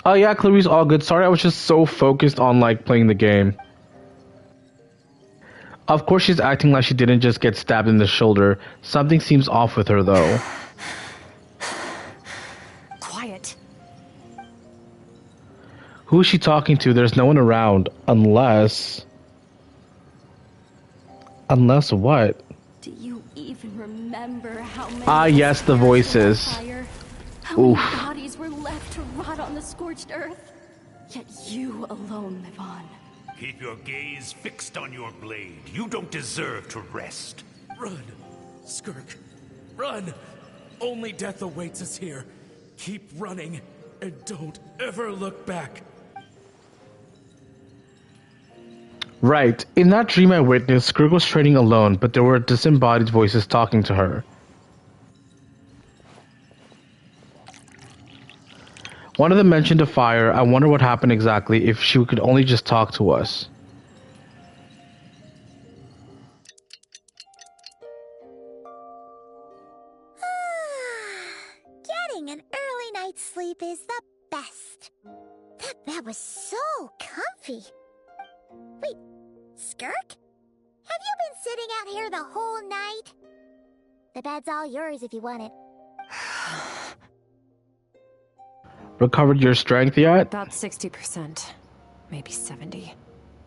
Oh yeah, Clarice, all good. Sorry, I was just so focused on playing the game. Of course she's acting like she didn't just get stabbed in the shoulder. Something seems off with her though. Quiet. Who is she talking to? There's no one around. Unless what? Do you even remember how many... Ah yes, the voices. How many bodies were left to rot on the scorched earth? Yet you alone live on. Keep your gaze fixed on your blade. You don't deserve to rest. Run, Skirk. Run! Only death awaits us here. Keep running, and don't ever look back. Right. In that dream I witnessed, Skirk was training alone, but there were disembodied voices talking to her. One of them mentioned a fire. I wonder what happened exactly, if she could only just talk to us. Getting an early night's sleep is the best. That bed was so comfy. Wait, Skirk? Have you been sitting out here the whole night? The bed's all yours if you want it. Recovered your strength yet? About 60%. Maybe 70.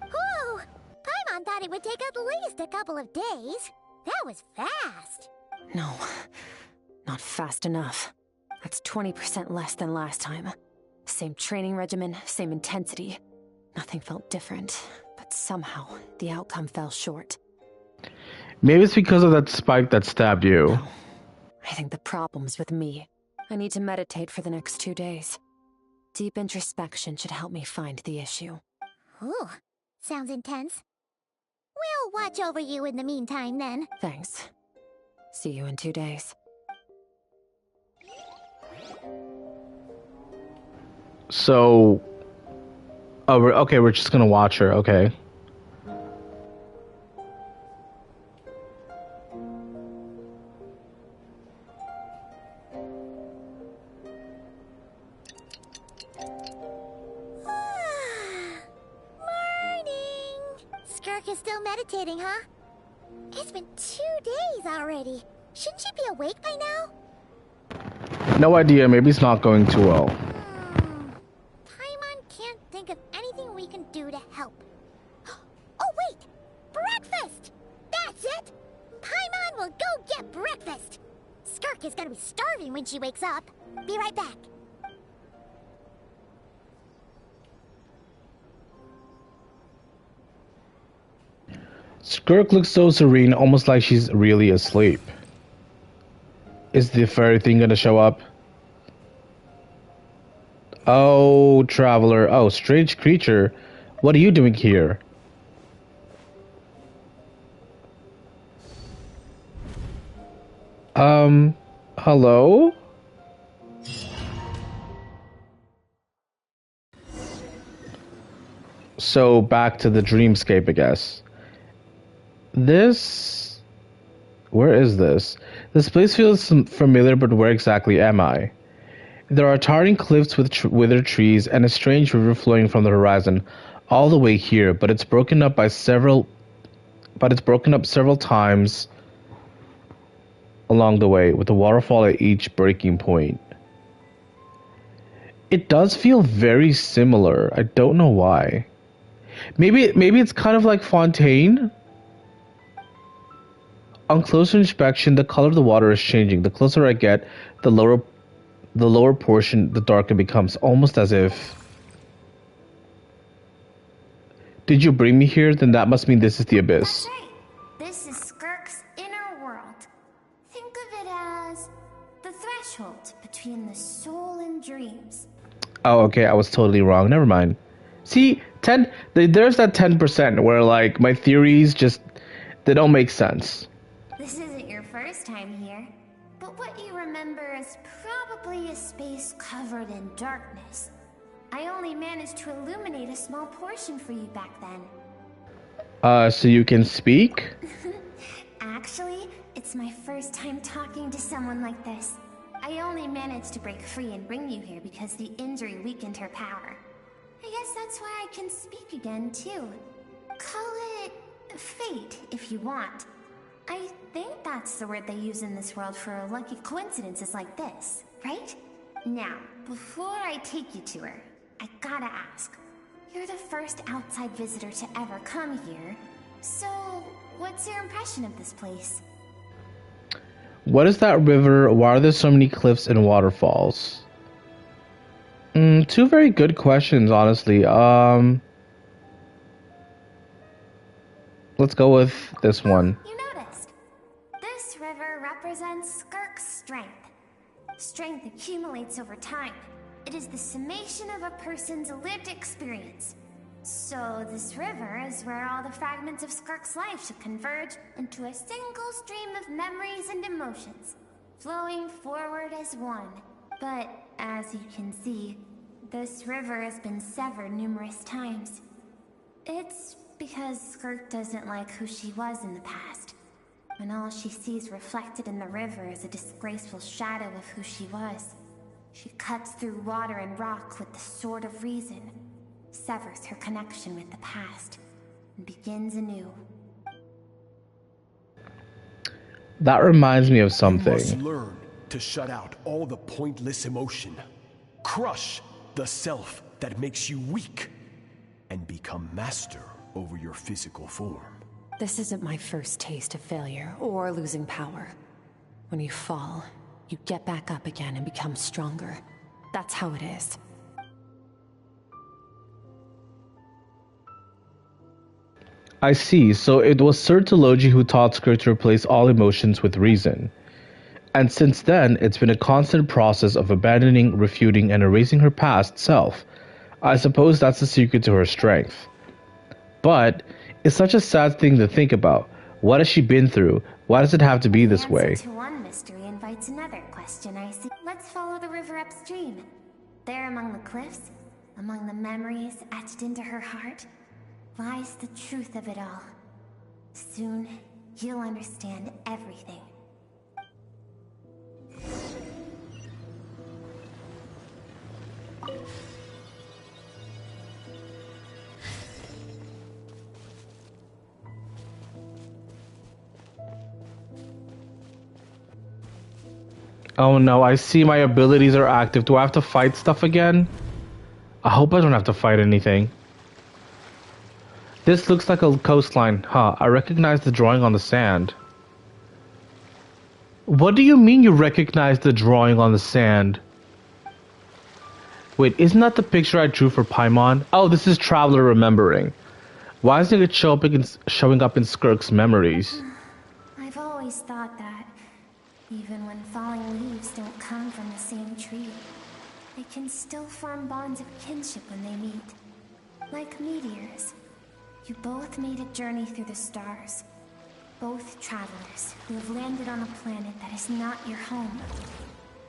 Whew! Paimon thought it would take at least a couple of days. That was fast. No, not fast enough. That's 20% less than last time. Same training regimen, same intensity. Nothing felt different, but somehow the outcome fell short. Maybe it's because of that spike that stabbed you. No. I think the problem's with me. I need to meditate for the next 2 days. Deep introspection should help me find the issue. Ooh, sounds intense. We'll watch over you in the meantime, then. Thanks. See you in 2 days. So... Oh, we're just gonna watch her, okay. Skirk is still meditating, huh? It's been 2 days already. Shouldn't she be awake by now? No idea, maybe it's not going too well. Paimon can't think of anything we can do to help. Oh wait! Breakfast! That's it! Paimon will go get breakfast! Skirk is gonna be starving when she wakes up. Be right back. Skirk looks so serene, almost like she's really asleep. Is the fairy thing gonna show up? Oh, traveler. Oh, strange creature. What are you doing here? Hello? So, back to the dreamscape, I guess. Where is this? This place feels familiar, but where exactly am I? There are towering cliffs with withered trees and a strange river flowing from the horizon all the way here, but it's broken up several times along the way, with a waterfall at each breaking point. It does feel very similar. I don't know why. Maybe it's kind of like Fontaine. On closer inspection, the color of the water is changing. The closer I get, the lower portion, the darker it becomes, almost as if... Did you bring me here? Then that must mean this is the abyss. That's right. This is Skirk's inner world. Think of it as the threshold between the soul and dreams. Oh, okay, I was totally wrong. Never mind. See, there's that 10% where, like, my theories they don't make sense. This isn't your first time here, but what you remember is probably a space covered in darkness. I only managed to illuminate a small portion for you back then. So you can speak? Actually, it's my first time talking to someone like this. I only managed to break free and bring you here because the injury weakened her power. I guess that's why I can speak again, too. Call it fate, if you want. I think that's the word they use in this world for lucky coincidences like this, right? Now, before I take you to her, I gotta ask. You're the first outside visitor to ever come here, so what's your impression of this place? What is that river? Why are there so many cliffs and waterfalls? Two very good questions, honestly. Let's go with this one. You noticed. This river represents Skirk's strength. Strength accumulates over time. It is the summation of a person's lived experience. So this river is where all the fragments of Skirk's life should converge into a single stream of memories and emotions, flowing forward as one. But as you can see, this river has been severed numerous times. It's because Skirk doesn't like who she was in the past, when all she sees reflected in the river is a disgraceful shadow of who she was. She cuts through water and rock with the sword of reason, severs her connection with the past, and begins anew. That reminds me of You must something. learn to shut out all the pointless emotion. Crush the self that makes you weak. And become master over your physical form. This isn't my first taste of failure or losing power. When you fall, you get back up again and become stronger. That's how it is. I see, so it was Sir Tologi who taught Skirk to replace all emotions with reason. And since then, it's been a constant process of abandoning, refuting, and erasing her past self. I suppose that's the secret to her strength. But it's such a sad thing to think about. What has she been through? Why does it have to be this way? Answer to one mystery invites another question, I see. Let's follow the river upstream. There among the cliffs, among the memories etched into her heart, lies the truth of it all. Soon, you'll understand everything. Oh no, I see my abilities are active. Do I have to fight stuff again? I hope I don't have to fight anything. This looks like a coastline. Huh, I recognize the drawing on the sand. What do you mean you recognize the drawing on the sand? Wait, isn't that the picture I drew for Paimon? Oh, this is Traveler Remembering. Why isn't it showing up in Skirk's memories? I've always thought that, even when falling leaves don't come from the same tree, they can still form bonds of kinship when they meet. Like meteors. You both made a journey through the stars. Both travelers who have landed on a planet that is not your home.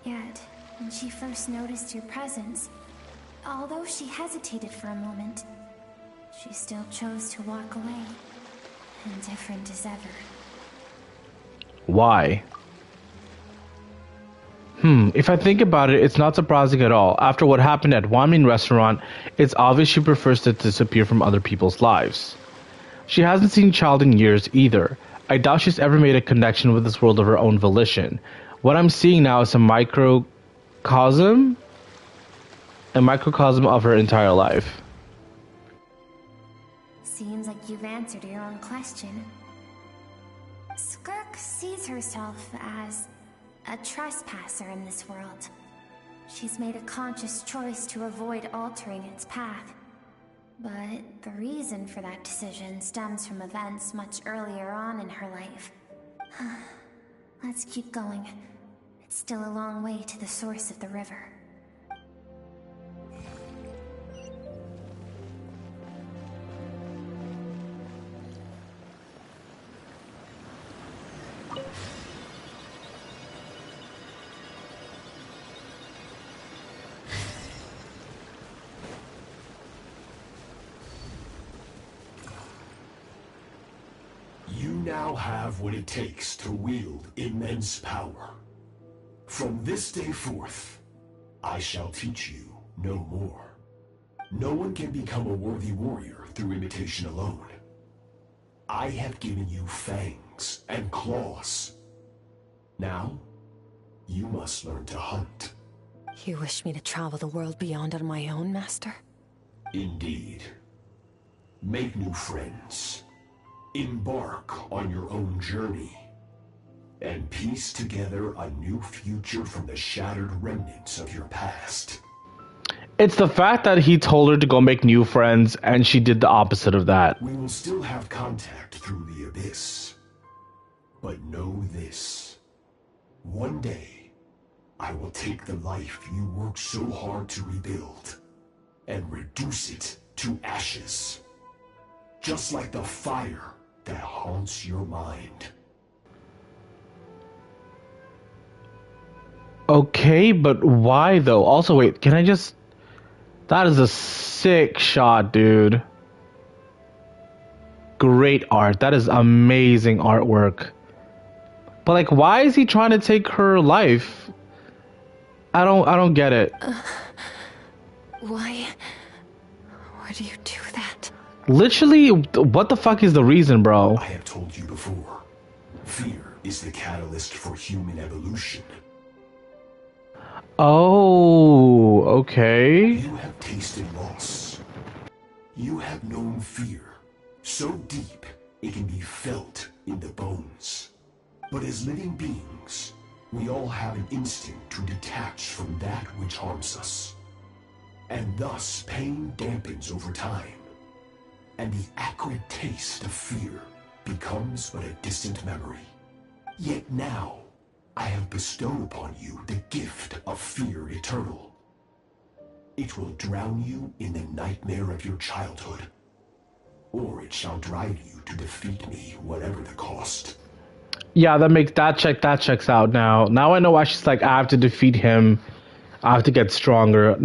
Yet, when she first noticed your presence, although she hesitated for a moment, she still chose to walk away, indifferent as ever. Why? If I think about it, it's not surprising at all. After what happened at Wanmin restaurant, it's obvious she prefers to disappear from other people's lives. She hasn't seen Child in years either. I doubt she's ever made a connection with this world of her own volition. What I'm seeing now is a microcosm of her entire life. Seems like you've answered your own question. Skirk sees herself as a trespasser in this world. She's made a conscious choice to avoid altering its path. But the reason for that decision stems from events much earlier on in her life. Let's keep going. It's still a long way to the source of the river. You now have what it takes to wield immense power. From this day forth, I shall teach you no more. No one can become a worthy warrior through imitation alone. I have given you fangs and claws. Now, you must learn to hunt. You wish me to travel the world beyond on my own, Master? Indeed. Make new friends. Embark on your own journey. And piece together a new future from the shattered remnants of your past. It's the fact that he told her to go make new friends and she did the opposite of that. We will still have contact through the abyss. But know this. One day, I will take the life you worked so hard to rebuild and reduce it to ashes. Just like the fire that haunts your mind. Okay, but why though? Also, wait, can I just... That is a sick shot, dude. Great art. That is amazing artwork. But like, why is he trying to take her life? I don't get it. Why would you do that? Literally, what the fuck is the reason, bro? I have told you before. Fear is the catalyst for human evolution. Oh, okay. You have tasted loss. You have known fear, so deep it can be felt in the bones. But as living beings, we all have an instinct to detach from that which harms us. And thus pain dampens over time, and the acrid taste of fear becomes but a distant memory. Yet now, I have bestowed upon you the gift of fear eternal. It will drown you in the nightmare of your childhood, or it shall drive you to defeat me, whatever the cost. Yeah, that checks out now. Now I know why she's like, I have to defeat him. I have to get stronger.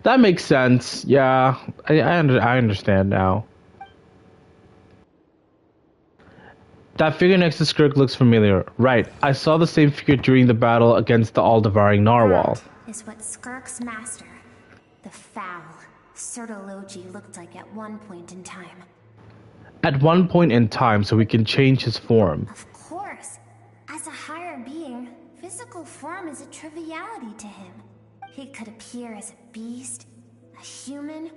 That makes sense. Yeah, I understand now. That figure next to Skirk looks familiar. Right, I saw the same figure during the battle against the all-devouring narwhal. That is what Skirk's master, the foul Sertologi, looked like at one point in time. At one point in time, so we can change his form. Of course. As a higher being, physical form is a triviality to him. He could appear as a beast, a human,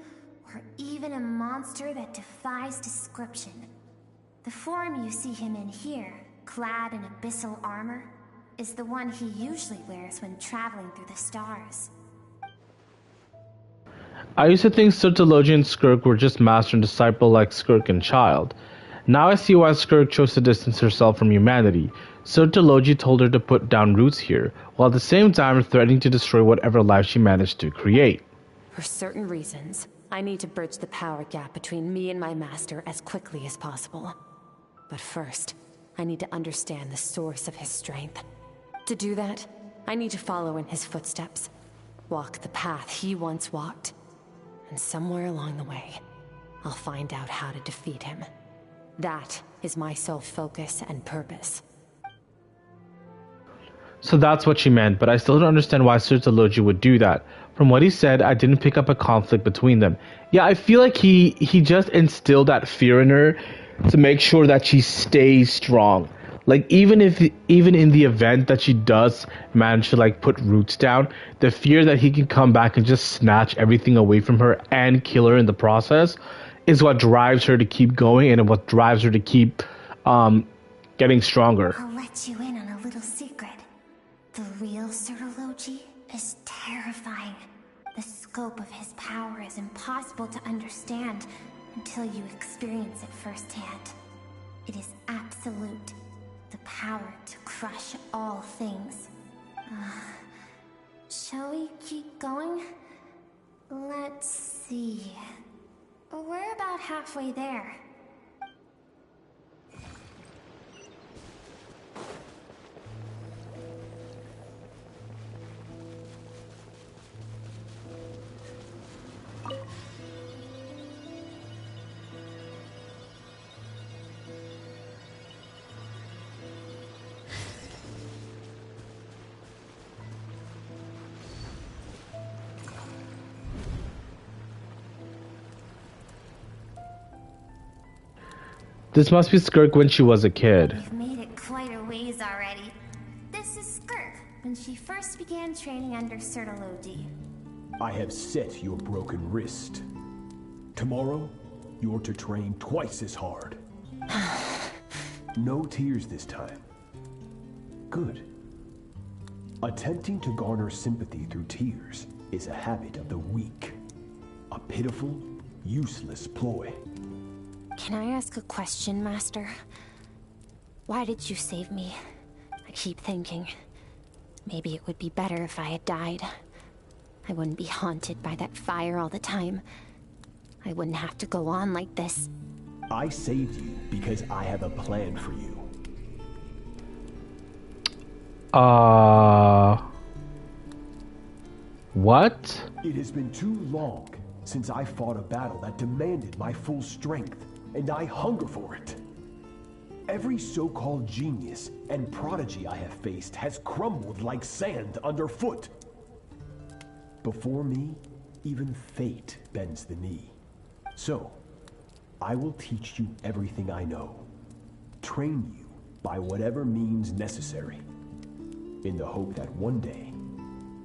or even a monster that defies description. The form you see him in here, clad in abyssal armor, is the one he usually wears when traveling through the stars. I used to think Sertologi and Skirk were just master and disciple like Skirk and Child. Now I see why Skirk chose to distance herself from humanity. Sertologi told her to put down roots here, while at the same time threatening to destroy whatever life she managed to create. For certain reasons, I need to bridge the power gap between me and my master as quickly as possible. But first, I need to understand the source of his strength. To do that, I need to follow in his footsteps, walk the path he once walked, and somewhere along the way, I'll find out how to defeat him. That is my sole focus and purpose. So that's what she meant, but I still don't understand why Sertologi would do that. From what he said, I didn't pick up a conflict between them. Yeah, I feel like he just instilled that fear in her to make sure that she stays strong. Like even in the event that she does manage to like put roots down, the fear that he can come back and just snatch everything away from her and kill her in the process is what drives her to keep going and what drives her to keep getting stronger. I'll let you in on a little secret. The real Sertologi is terrifying. The scope of his power is impossible to understand until you experience it firsthand. It is absolute. The power to crush all things. Shall we keep going? Let's see. We're about halfway there. This must be Skirk when she was a kid. We've made it quite a ways already. This is Skirk, when she first began training under Sertologi. I have set your broken wrist. Tomorrow, you're to train twice as hard. No tears this time. Good. Attempting to garner sympathy through tears is a habit of the weak. A pitiful, useless ploy. Can I ask a question, Master? Why did you save me? I keep thinking, maybe it would be better if I had died. I wouldn't be haunted by that fire all the time. I wouldn't have to go on like this. I saved you because I have a plan for you. What? It has been too long since I fought a battle that demanded my full strength, and I hunger for it. Every so-called genius and prodigy I have faced has crumbled like sand underfoot. Before me, even fate bends the knee. So, I will teach you everything I know, train you by whatever means necessary, in the hope that one day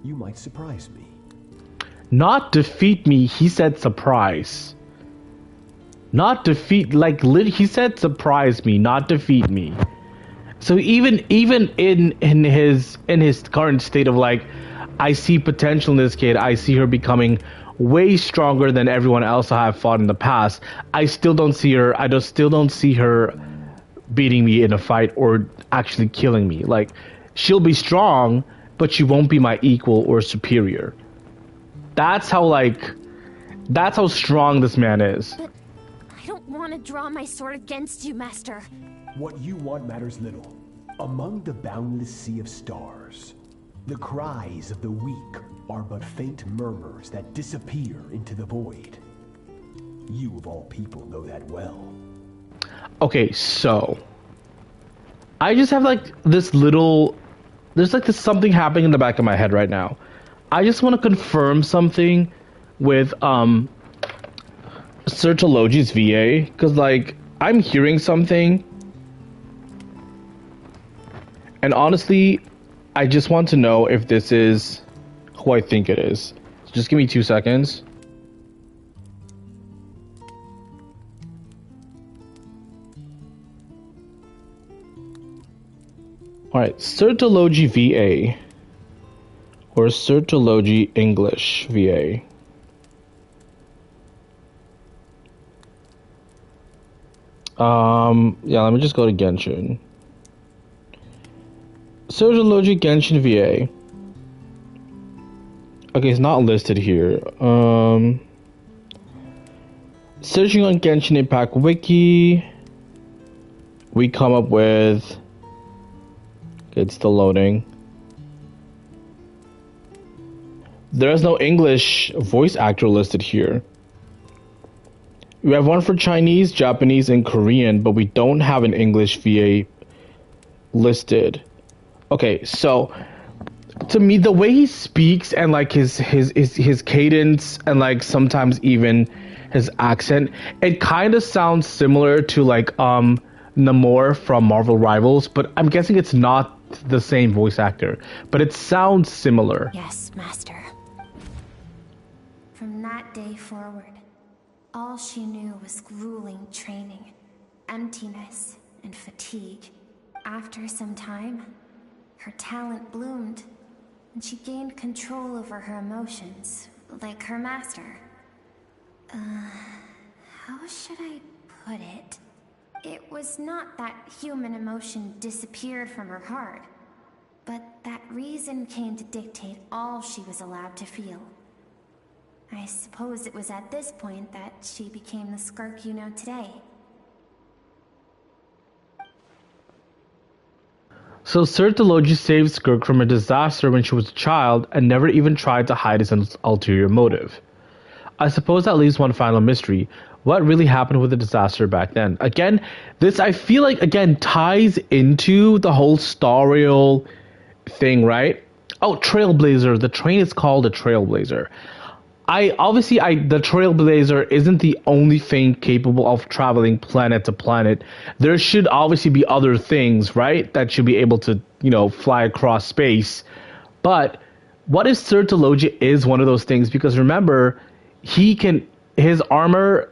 you might surprise me. Not defeat me, he said surprise. Not defeat, like he said surprise me, not defeat me. So even in his current state of like, I see potential in this kid, I see her becoming way stronger than everyone else I have fought in the past. I still don't see her beating me in a fight or actually killing me. Like, she'll be strong, but she won't be my equal or superior. That's how strong this man is. But I don't want to draw my sword against you, Master. What you want matters little. Among the boundless sea of stars, the cries of the weak are but faint murmurs that disappear into the void. You of all people know that well. Okay, so I just have like this little, there's like this something happening in the back of my head right now. I just want to confirm something with Sertologi's VA, because like I'm hearing something, and honestly I just want to know if this is who I think it is. So just give me 2 seconds. Alright, Sertology VA. Or Sertology English VA. Yeah, let me just go to Genshin. Sertology Genshin VA. Okay, it's not listed here. Searching on Genshin Impact Wiki, we come up with... Okay, it's still loading. There's no English voice actor listed here. We have one for Chinese, Japanese, and Korean, but we don't have an English VA listed. Okay, so to me, the way he speaks and like his cadence and like sometimes even his accent, it kind of sounds similar to like Namor from Marvel Rivals, but I'm guessing it's not the same voice actor, but it sounds similar. Yes, Master. From that day forward, all she knew was grueling training, emptiness, and fatigue. After some time, her talent bloomed, and she gained control over her emotions, like her master. How should I put it? It was not that human emotion disappeared from her heart, but that reason came to dictate all she was allowed to feel. I suppose it was at this point that she became the Skirk you know today. So Sertology saved Skirk from a disaster when she was a child and never even tried to hide his ulterior motive. I suppose that leaves one final mystery. What really happened with the disaster back then? Again, this I feel like again ties into the whole Star Rail thing, right? Oh, Trailblazer. The train is called a Trailblazer. The Trailblazer isn't the only thing capable of traveling planet to planet. There should obviously be other things, right? That should be able to, fly across space. But what if Sertology is one of those things? Because remember, his armor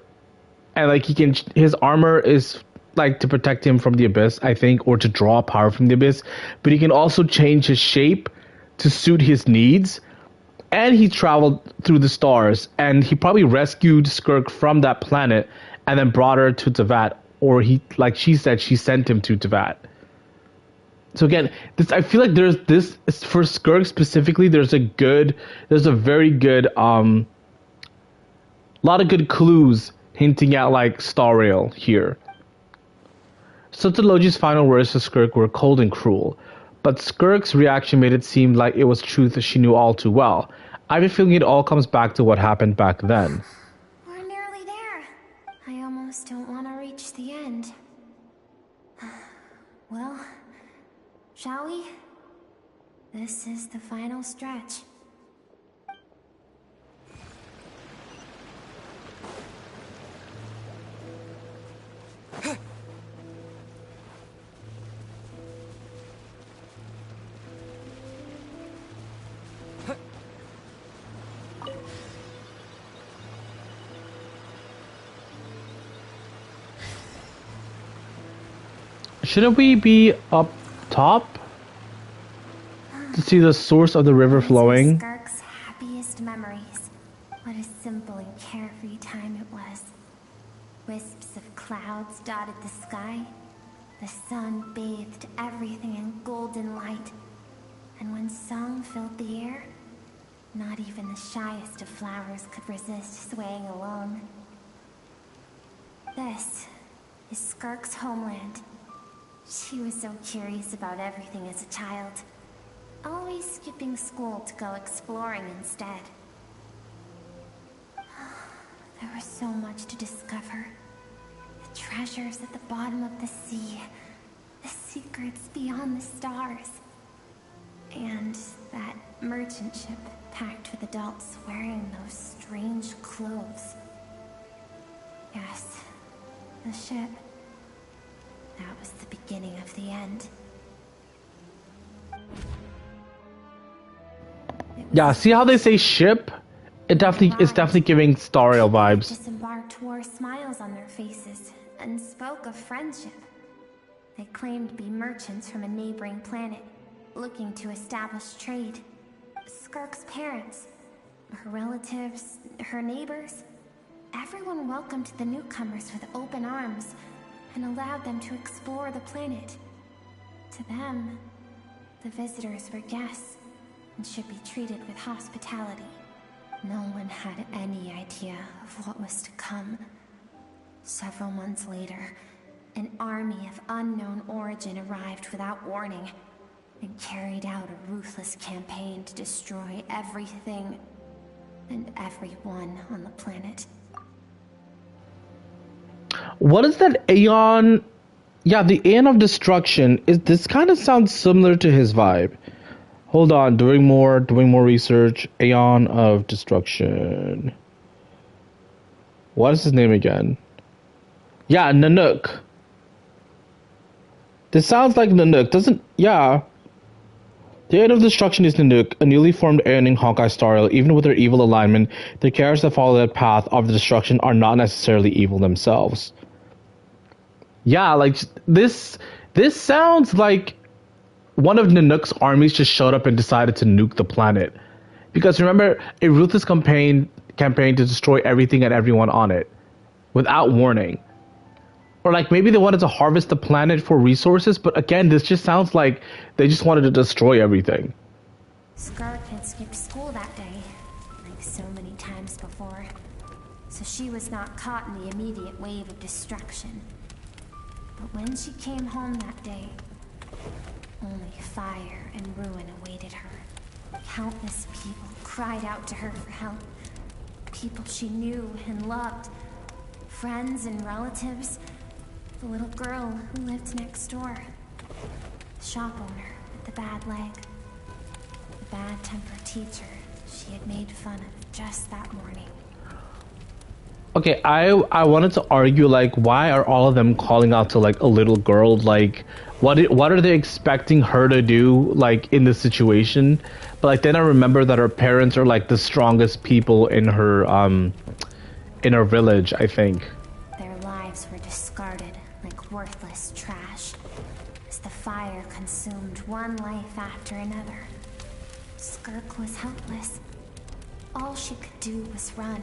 is like to protect him from the abyss, I think, or to draw power from the abyss. But he can also change his shape to suit his needs. And he traveled through the stars, and he probably rescued Skirk from that planet and then brought her to Teyvat, or like she said, she sent him to Teyvat. So again, I feel like there's this for Skirk specifically. There's a very good lot of good clues hinting at like Star Rail here. Sertology's final words to Skirk were cold and cruel, but Skirk's reaction made it seem like it was truth that she knew all too well. I have a feeling it all comes back to what happened back then. We're nearly there. I almost don't want to reach the end. Well, shall we? This is the final stretch. Shouldn't we be up top to see the source of the river flowing? Skirk's happiest memories. What a simple and carefree time it was. Wisps of clouds dotted the sky. The sun bathed everything in golden light. And when song filled the air, not even the shyest of flowers could resist swaying along. This is Skirk's homeland. She was so curious about everything as a child, always skipping school to go exploring instead. There was so much to discover. The treasures at the bottom of the sea, the secrets beyond the stars, and that merchant ship packed with adults wearing those strange clothes. Yes, the ship. That was the beginning of the end. Yeah, see how they say ship? It's definitely giving Stariel vibes. Disembarked wore smiles on their faces and spoke of friendship. They claimed to be merchants from a neighboring planet, looking to establish trade. Skirk's parents, her relatives, her neighbors, everyone welcomed the newcomers with open arms and allowed them to explore the planet. To them, the visitors were guests and should be treated with hospitality. No one had any idea of what was to come. Several months later, an army of unknown origin arrived without warning and carried out a ruthless campaign to destroy everything and everyone on the planet. What is that Aeon? Yeah, the Aeon of Destruction. This kind of sounds similar to his vibe. Hold on, doing more research. Aeon of Destruction. What is his name again? Yeah, Nanook. This sounds like Nanook, doesn't? Yeah. The Aeon of Destruction is Nanook, a newly formed Aeoning Honkai Stariel. Even with their evil alignment, the characters that follow that path of the destruction are not necessarily evil themselves. Yeah, like this sounds like one of Nanook's armies just showed up and decided to nuke the planet. Because remember, a ruthless campaign to destroy everything and everyone on it without warning. Or like maybe they wanted to harvest the planet for resources, but again, this just sounds like they just wanted to destroy everything. Skirk had skipped school that day, like so many times before, so she was not caught in the immediate wave of destruction. But when she came home that day, only fire and ruin awaited her. Countless people cried out to her for help. People she knew and loved. Friends and relatives. The little girl who lived next door. The shop owner with the bad leg. The bad-tempered teacher she had made fun of just that morning. Okay, I wanted to argue, like, why are all of them calling out to, like, a little girl? Like, what are they expecting her to do, like, in this situation? But, like, then I remember that her parents are, like, the strongest people in her village, I think. Their lives were discarded like worthless trash as the fire consumed one life after another. Skirk was helpless. All she could do was run.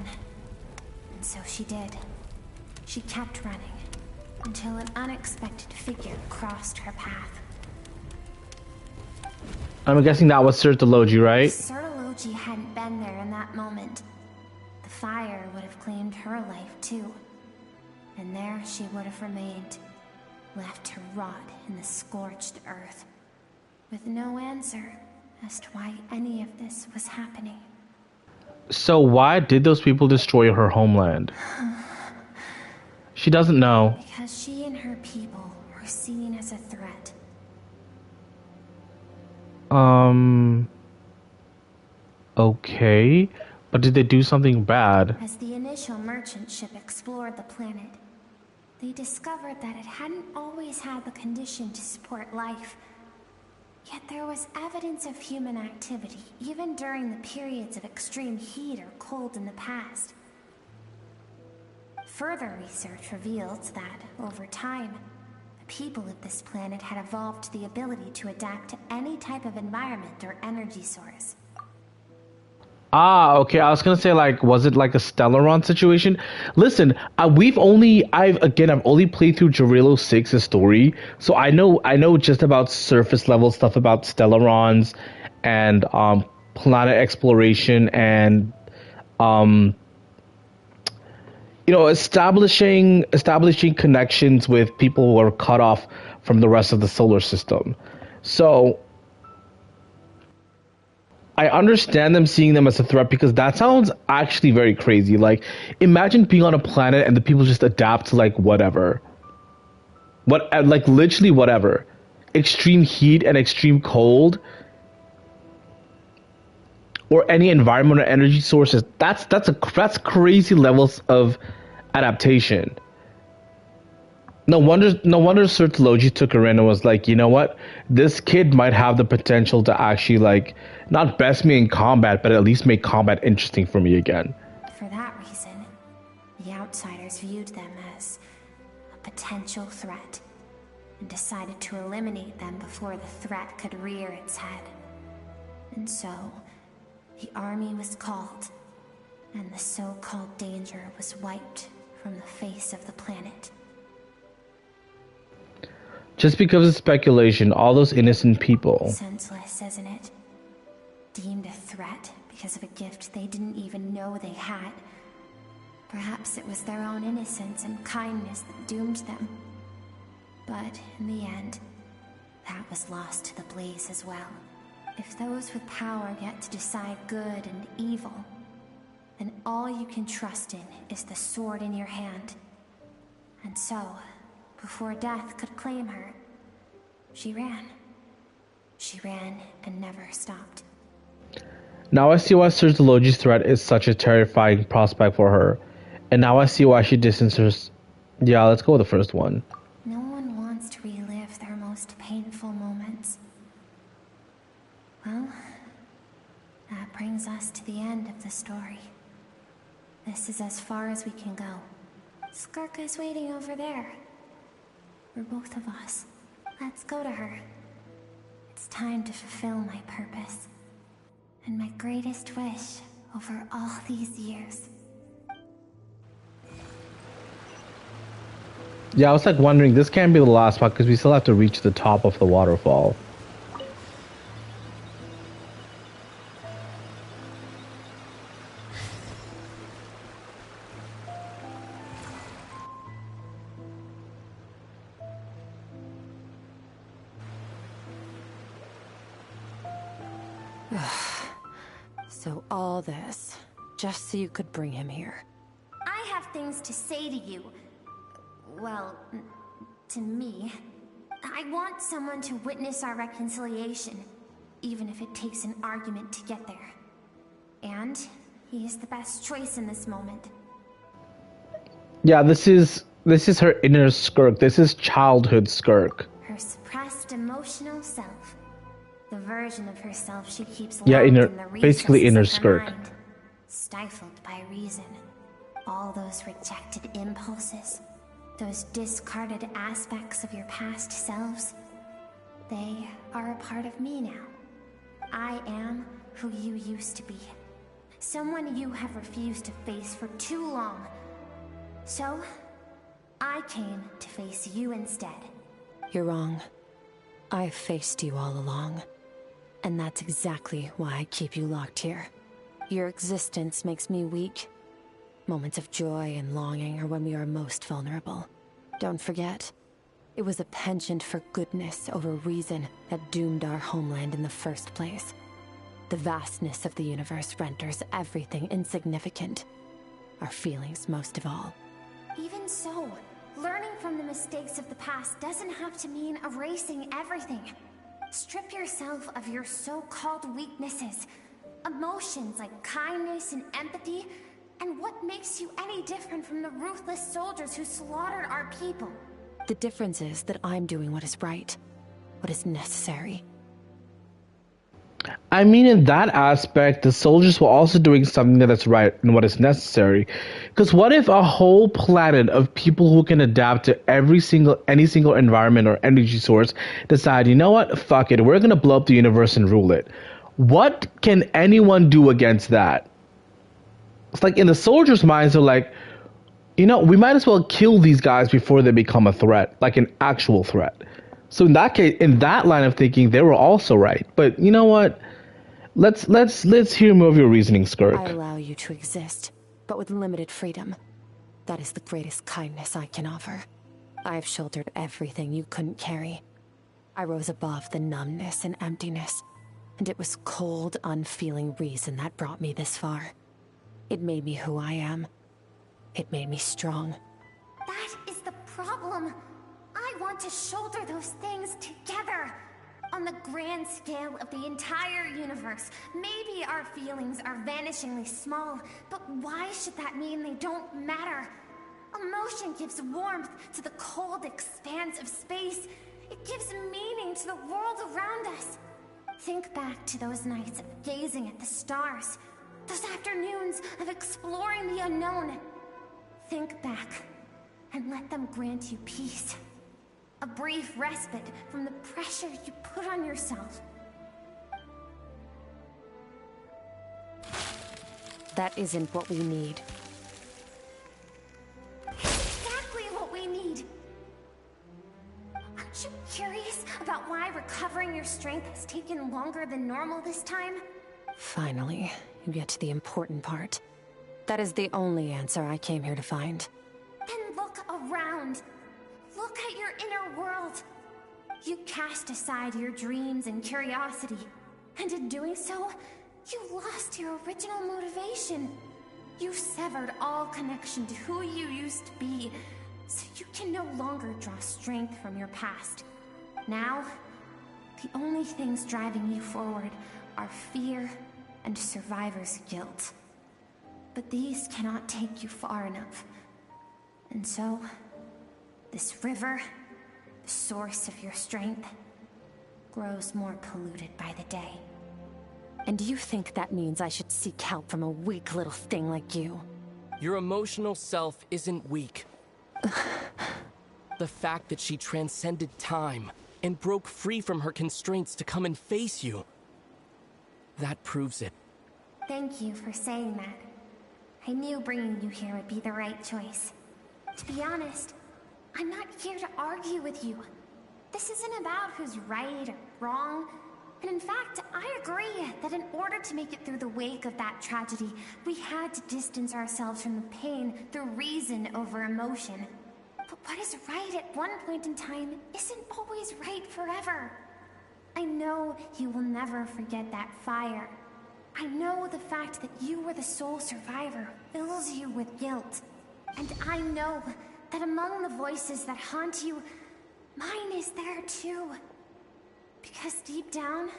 And so she did. She kept running until an unexpected figure crossed her path. I'm guessing that was Sertologi, right? If Sertologi hadn't been there in that moment, the fire would have claimed her life too. And there she would have remained, left to rot in the scorched earth, with no answer as to why any of this was happening. So why did those people destroy her homeland? She doesn't know. Because she and her people were seen as a threat. Okay. But did they do something bad? As the initial merchant ship explored the planet, they discovered that it hadn't always had the condition to support life. Yet there was evidence of human activity, even during the periods of extreme heat or cold in the past. Further research revealed that, over time, the people of this planet had evolved the ability to adapt to any type of environment or energy source. Ah, okay. I was gonna say, like, was it like a Stellaron situation? Listen, I've only played through Jarilo 6's story, so I know just about surface level stuff about Stellarons and planet exploration and establishing connections with people who are cut off from the rest of the solar system. So I understand them seeing them as a threat because that sounds actually very crazy. Like, imagine being on a planet and the people just adapt to like whatever. Like literally whatever. Extreme heat and extreme cold. Or any environment or energy sources. That's crazy levels of adaptation. No wonder Sir Toloji took her in and was like, you know what? This kid might have the potential to actually, like, not best me in combat, but at least make combat interesting for me again. For that reason, the outsiders viewed them as a potential threat and decided to eliminate them before the threat could rear its head. And so, the army was called, and the so-called danger was wiped from the face of the planet. Just because of speculation, all those innocent people. Senseless, isn't it? Deemed a threat because of a gift they didn't even know they had. Perhaps it was their own innocence and kindness that doomed them. But in the end, that was lost to the blaze as well. If those with power get to decide good and evil, then all you can trust in is the sword in your hand. And so, before death could claim her, she ran. She ran and never stopped. Now I see why Sir Toloji's threat is such a terrifying prospect for her. And now I see why she distances. Yeah, let's go with the first one. No one wants to relive their most painful moments. Well, that brings us to the end of the story. This is as far as we can go. Skirk is waiting over there. For both of us. Let's go to her. It's time to fulfill my purpose. And my greatest wish over all these years. Yeah, I was like wondering, this can't be the last spot because we still have to reach the top of the waterfall. So all this, just so you could bring him here. I have things to say to you. Well, to me. I want someone to witness our reconciliation, even if it takes an argument to get there. And he is the best choice in this moment. Yeah, this is her inner Skirk. This is childhood Skirk. Her suppressed emotional self. The version of herself she keeps locked Yeah, in the basically inner recesses of her Skirk. mind, stifled by reason. All those rejected impulses, those discarded aspects of your past selves, they are a part of me now. I am who you used to be. Someone you have refused to face for too long. So, I came to face you instead. You're wrong. I've faced you all along. And that's exactly why I keep you locked here. Your existence makes me weak. Moments of joy and longing are when we are most vulnerable. Don't forget, it was a penchant for goodness over reason that doomed our homeland in the first place. The vastness of the universe renders everything insignificant. Our feelings most of all. Even so, learning from the mistakes of the past doesn't have to mean erasing everything. Strip yourself of your so-called weaknesses, emotions like kindness and empathy, and what makes you any different from the ruthless soldiers who slaughtered our people? The difference is that I'm doing what is right, what is necessary. I mean, in that aspect, the soldiers were also doing something that's right and what is necessary. Because what if a whole planet of people who can adapt to any single environment or energy source decide, you know what, fuck it, we're gonna blow up the universe and rule it? What can anyone do against that? It's like in the soldiers' minds, they're like, you know, we might as well kill these guys before they become a threat, like an actual threat. So in that case, in that line of thinking, they were also right. But you know what? Let's hear more of your reasoning, Skirk. I allow you to exist, but with limited freedom. That is the greatest kindness I can offer. I have shouldered everything you couldn't carry. I rose above the numbness and emptiness, and it was cold, unfeeling reason that brought me this far. It made me who I am. It made me strong. That is the problem. I want to shoulder those things together. On the grand scale of the entire universe, maybe our feelings are vanishingly small, but why should that mean they don't matter? Emotion gives warmth to the cold expanse of space. It gives meaning to the world around us. Think back to those nights of gazing at the stars, those afternoons of exploring the unknown. Think back and let them grant you peace. A brief respite from the pressure you put on yourself. That isn't what we need. Exactly what we need. Aren't you curious about why recovering your strength has taken longer than normal this time? Finally, you get to the important part. That is the only answer I came here to find. Then look around. Look at your inner world. You cast aside your dreams and curiosity, and in doing so, you lost your original motivation. You severed all connection to who you used to be, so you can no longer draw strength from your past. Now, the only things driving you forward are fear and survivor's guilt. But these cannot take you far enough. And so, this river, the source of your strength, grows more polluted by the day. And do you think that means I should seek help from a weak little thing like you? Your emotional self isn't weak. The fact that she transcended time and broke free from her constraints to come and face you, that proves it. Thank you for saying that. I knew bringing you here would be the right choice. To be honest, I'm not here to argue with you. This isn't about who's right or wrong. And in fact, I agree that in order to make it through the wake of that tragedy, we had to distance ourselves from the pain through reason over emotion. But what is right at one point in time isn't always right forever. I know you will never forget that fire. I know the fact that you were the sole survivor fills you with guilt. And I know that among the voices that haunt you, mine is there too. Because deep down,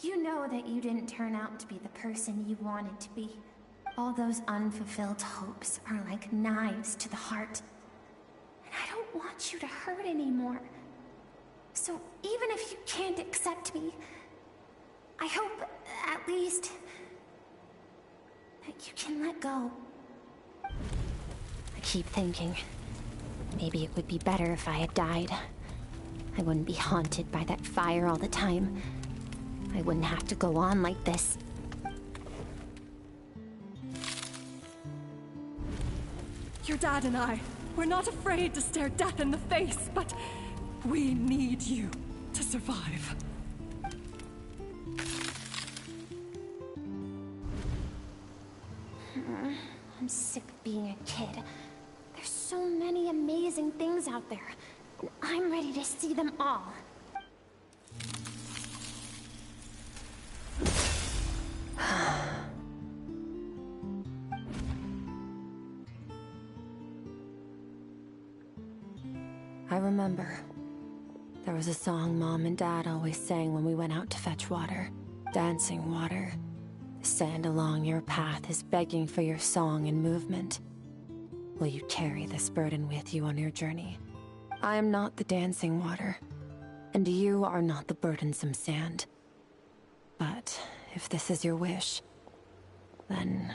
you know that you didn't turn out to be the person you wanted to be. All those unfulfilled hopes are like knives to the heart. And I don't want you to hurt anymore. So even if you can't accept me, I hope, at least, that you can let go. I keep thinking, maybe it would be better if I had died. I wouldn't be haunted by that fire all the time. I wouldn't have to go on like this. Your dad and I, we're not afraid to stare death in the face, but we need you to survive. I'm sick of being a kid. There's so many amazing things out there, and I'm ready to see them all. I remember. There was a song Mom and Dad always sang when we went out to fetch water. Dancing water. The sand along your path is begging for your song and movement. Will you carry this burden with you on your journey? I am not the dancing water, and you are not the burdensome sand. But if this is your wish, then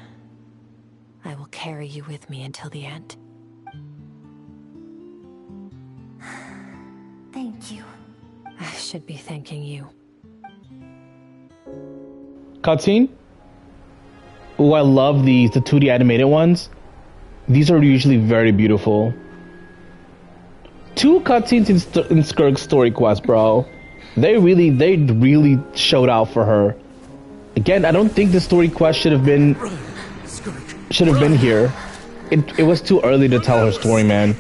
I will carry you with me until the end. Thank you. I should be thanking you. Cutscene? Oh, I love these, the 2D animated ones. These are usually very beautiful. 2 cutscenes in Skirk's story quest, bro. They really showed out for her. Again, I don't think the story quest should have been here. It was too early to tell her story, man.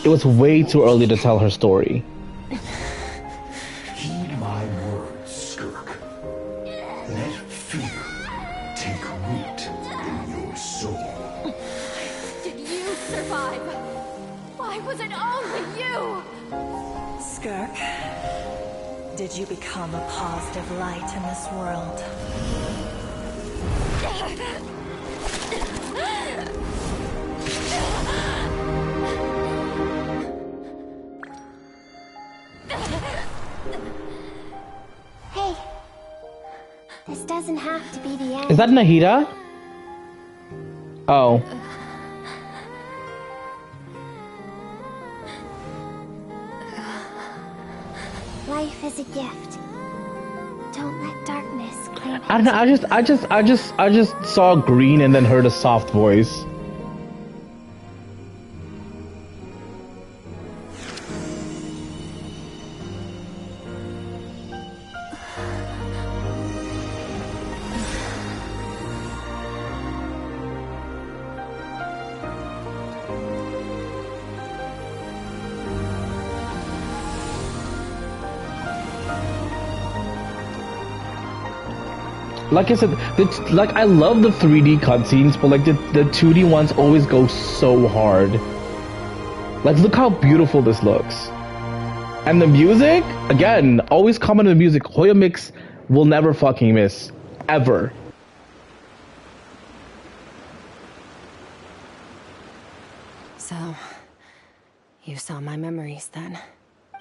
It was way too early to tell her story. Heed my words, Skirk. Let fear take root in your soul. Did you survive? Why was it only you? Skirk, did you become a positive light in this world? Hey, this doesn't have to be the end. Is that Nahida? Oh. Life is a gift. Don't let darkness claim it. I don't know, I just saw green and then heard a soft voice. Like I said, like I love the 3D cutscenes, but like the 2D ones always go so hard. Like, look how beautiful this looks. And the music, again, always comment on the music. Hoya Mix will never fucking miss. Ever. So, you saw my memories then.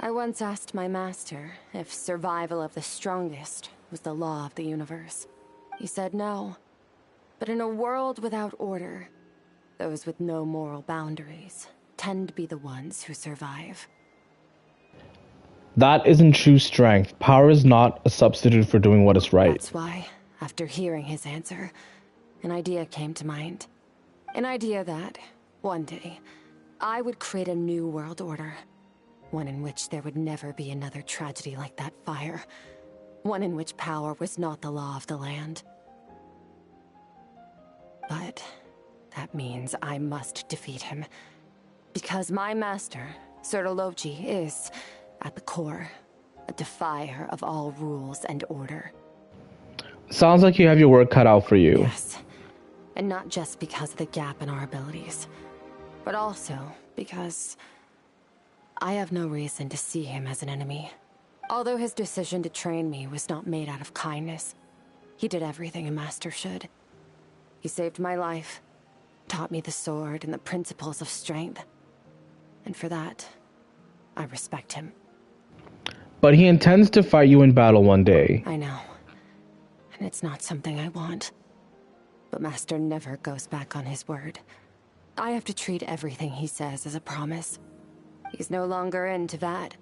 I once asked my master if survival of the strongest was the law of the universe. He said no. But in a world without order, those with no moral boundaries tend to be the ones who survive. That isn't true strength. Power is not a substitute for doing what is right. That's why, after hearing his answer, an idea came to mind. An idea that, one day, I would create a new world order. One in which there would never be another tragedy like that fire. One in which power was not the law of the land. But that means I must defeat him. Because my master, Sertologi, is, at the core, a defier of all rules and order. Sounds like you have your work cut out for you. Yes. And not just because of the gap in our abilities, but also because I have no reason to see him as an enemy. Although his decision to train me was not made out of kindness, he did everything a master should. He saved my life, taught me the sword and the principles of strength. And for that, I respect him. But he intends to fight you in battle one day. I know. And it's not something I want. But Master never goes back on his word. I have to treat everything he says as a promise. He's no longer into that.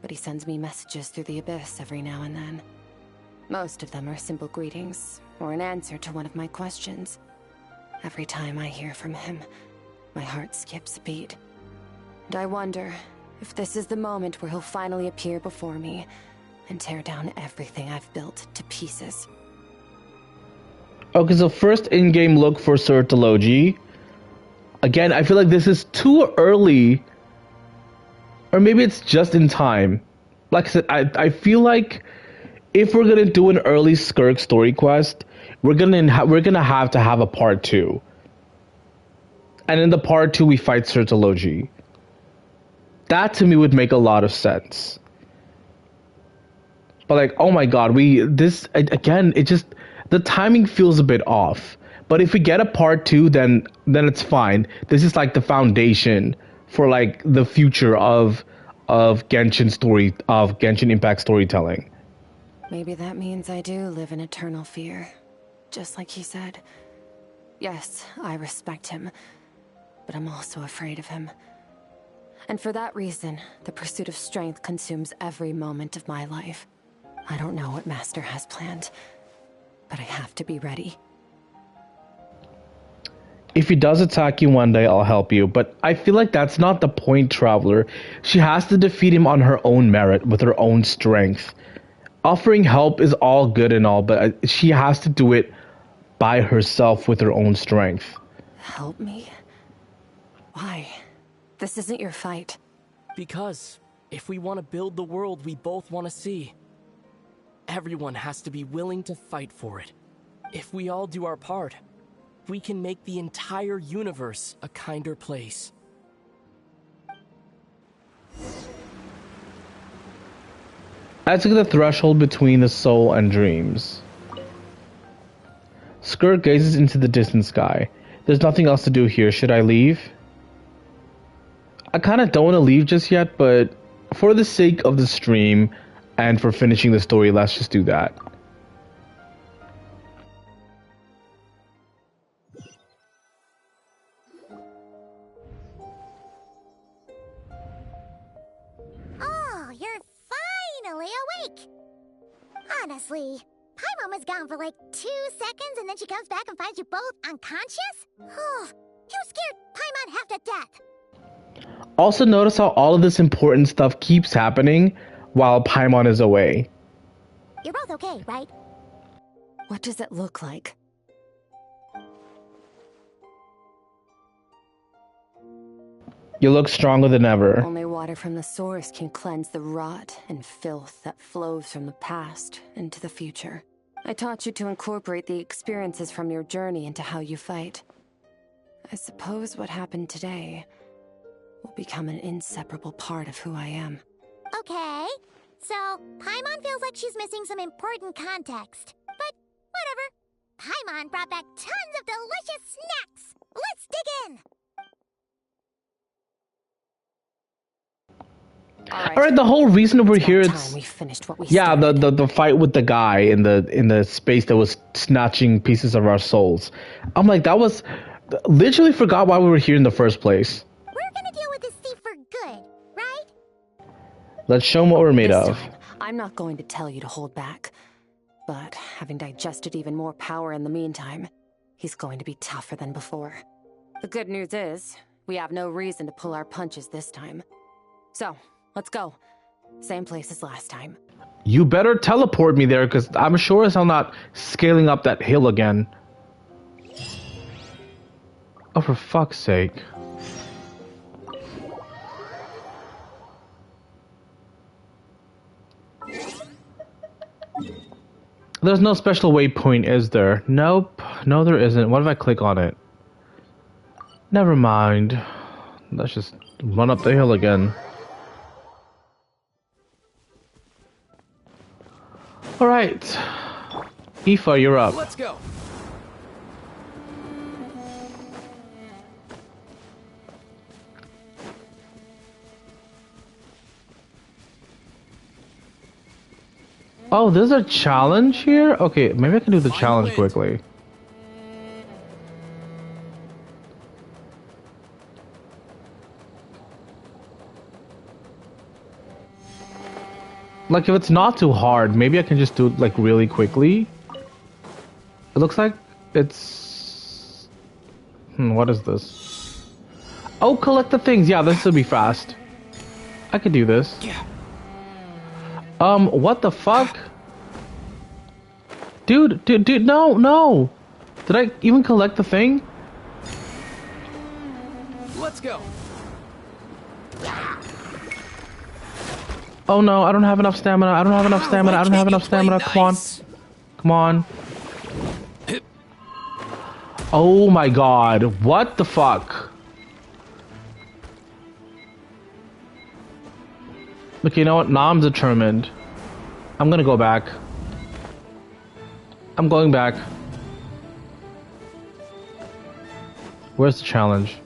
But he sends me messages through the abyss every now and then. Most of them are simple greetings, or an answer to one of my questions. Every time I hear from him, my heart skips a beat. And I wonder if this is the moment where he'll finally appear before me and tear down everything I've built to pieces. Okay, so first in-game look for Sertologi. Again, I feel like this is too early. Or maybe it's just in time. Like I said, I feel like if we're gonna do an early Skirk story quest, we're gonna have to have a part 2. And in the part 2, we fight Sertologi. That to me would make a lot of sense. But like, oh my god, the timing feels a bit off. But if we get a part 2, then it's fine. This is like the foundation for like the future of Genshin Impact storytelling. Maybe that means I do live in eternal fear. Just like he said. Yes, I respect him, but I'm also afraid of him. And for that reason, the pursuit of strength consumes every moment of my life. I don't know what Master has planned, but I have to be ready. If he does attack you one day, I'll help you. But I feel like that's not the point, Traveler. She has to defeat him on her own merit, with her own strength. Offering help is all good and all, but she has to do it by herself with her own strength. Help me? Why? This isn't your fight. Because if we want to build the world we both want to see, everyone has to be willing to fight for it. If we all do our part, we can make the entire universe a kinder place. Let's look at the threshold between the soul and dreams. Skirk gazes into the distant sky. There's nothing else to do here. Should I leave? I kind of don't want to leave just yet, but for the sake of the stream and for finishing the story, let's just do that. Oh, you're finally awake! Honestly, Paimon was gone for like 2 seconds and then she comes back and finds you both unconscious? Oh, you scared Paimon half to death! Also notice how all of this important stuff keeps happening while Paimon is away. You're both okay, right? What does it look like? You look stronger than ever. Only water from the source can cleanse the rot and filth that flows from the past into the future. I taught you to incorporate the experiences from your journey into how you fight. I suppose what happened today will become an inseparable part of who I am. Okay, so Paimon feels like she's missing some important context. But whatever. Paimon brought back tons of delicious snacks. Let's dig in. All right, the whole reason we're here is we finished what we yeah, the fight with the guy in the space that was snatching pieces of our souls. I'm like, that was literally forgot why we were here in the first place. We're gonna deal with this thief for good, right? Let's show him what we're made This of. time, I'm not going to tell you to hold back. But having digested even more power in the meantime, he's going to be tougher than before. The good news is, we have no reason to pull our punches this time. So, let's go. Same place as last time. You better teleport me there, because I'm sure as hell not scaling up that hill again. Oh, for fuck's sake. There's no special waypoint, is there? Nope. No, there isn't. What if I click on it? Never mind. Let's just run up the hill again. Alright. Aoife, you're up. Let's go. Oh, there's a challenge here? Okay, maybe I can do the challenge quickly. Like, if it's not too hard, maybe I can just do it, like, really quickly. It looks like it's... what is this? Oh, collect the things. Yeah, this will be fast. I could do this. Yeah. What the fuck? Dude, no. Did I even collect the thing? Let's go. Oh no, I don't have enough stamina. I don't have enough stamina. Come on. Oh my god. What the fuck? Okay, you know what? Now I'm determined. I'm gonna go back. I'm going back. Where's the challenge?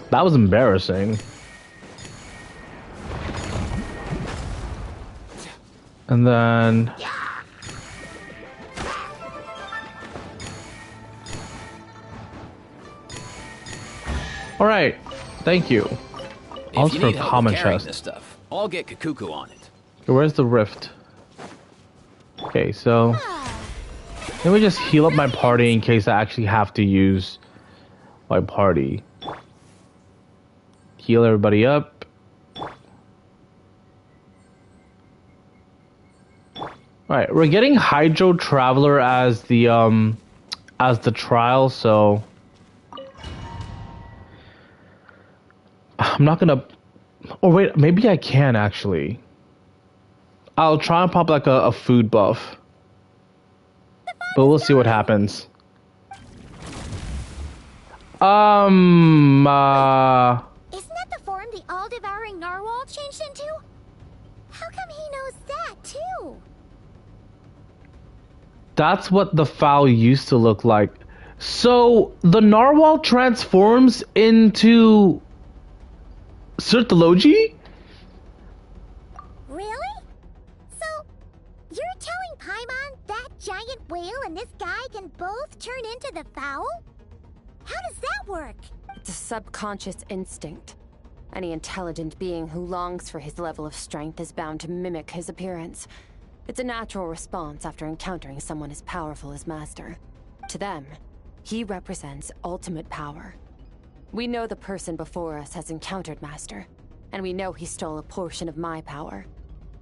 That was embarrassing. And then... Alright, thank you. If you Also need for help common carrying chest. this stuff, I'll get Kakuku on it. Where's the rift? Okay, so... Let me just heal up my party in case I actually have to use my party. Heal everybody up. Alright, we're getting Hydro Traveler as the trial, so I'm not gonna... Oh wait, maybe I can actually. I'll try and pop like a food buff. But we'll see what happens. Isn't that the form the all-devouring narwhal changed into? How come he knows that, too? That's what the fowl used to look like. So, the narwhal transforms into... Sirtology? Really? So, you're telling Paimon that giant whale and this guy can both turn into the fowl? How does that work? It's a subconscious instinct. Any intelligent being who longs for his level of strength is bound to mimic his appearance. It's a natural response after encountering someone as powerful as Master. To them, he represents ultimate power. We know the person before us has encountered Master, and we know he stole a portion of my power.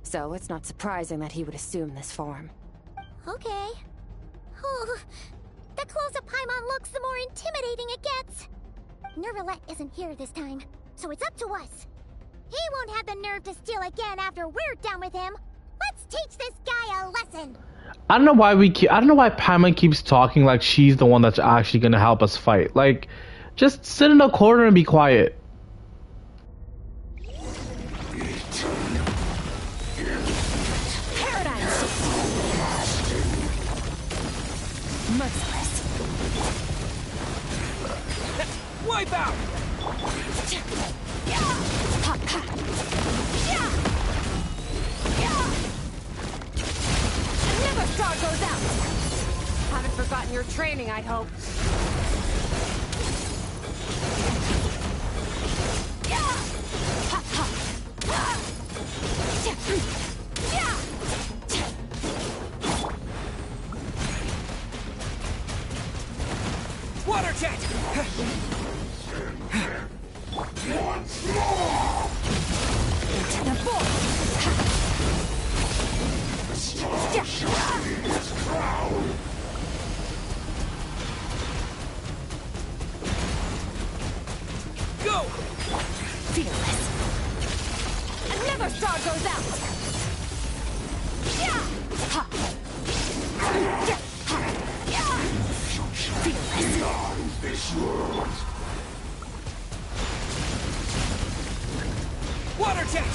So it's not surprising that he would assume this form. Okay. Oh, the closer Paimon looks, the more intimidating it gets. Nervalette isn't here this time, so it's up to us. He won't have the nerve to steal again after we're done with him. Let's teach this guy a lesson. I don't know why Paimon keeps talking like she's the one that's actually gonna help us fight. Like, just sit in a corner and be quiet. Merciless. Wipe out! Never star goes out! Haven't forgotten your training, I hope. Water jet! Once more! Into the void! The star shining its crown! Go! Fearless. Another star goes out! Beyond this world. Water jet!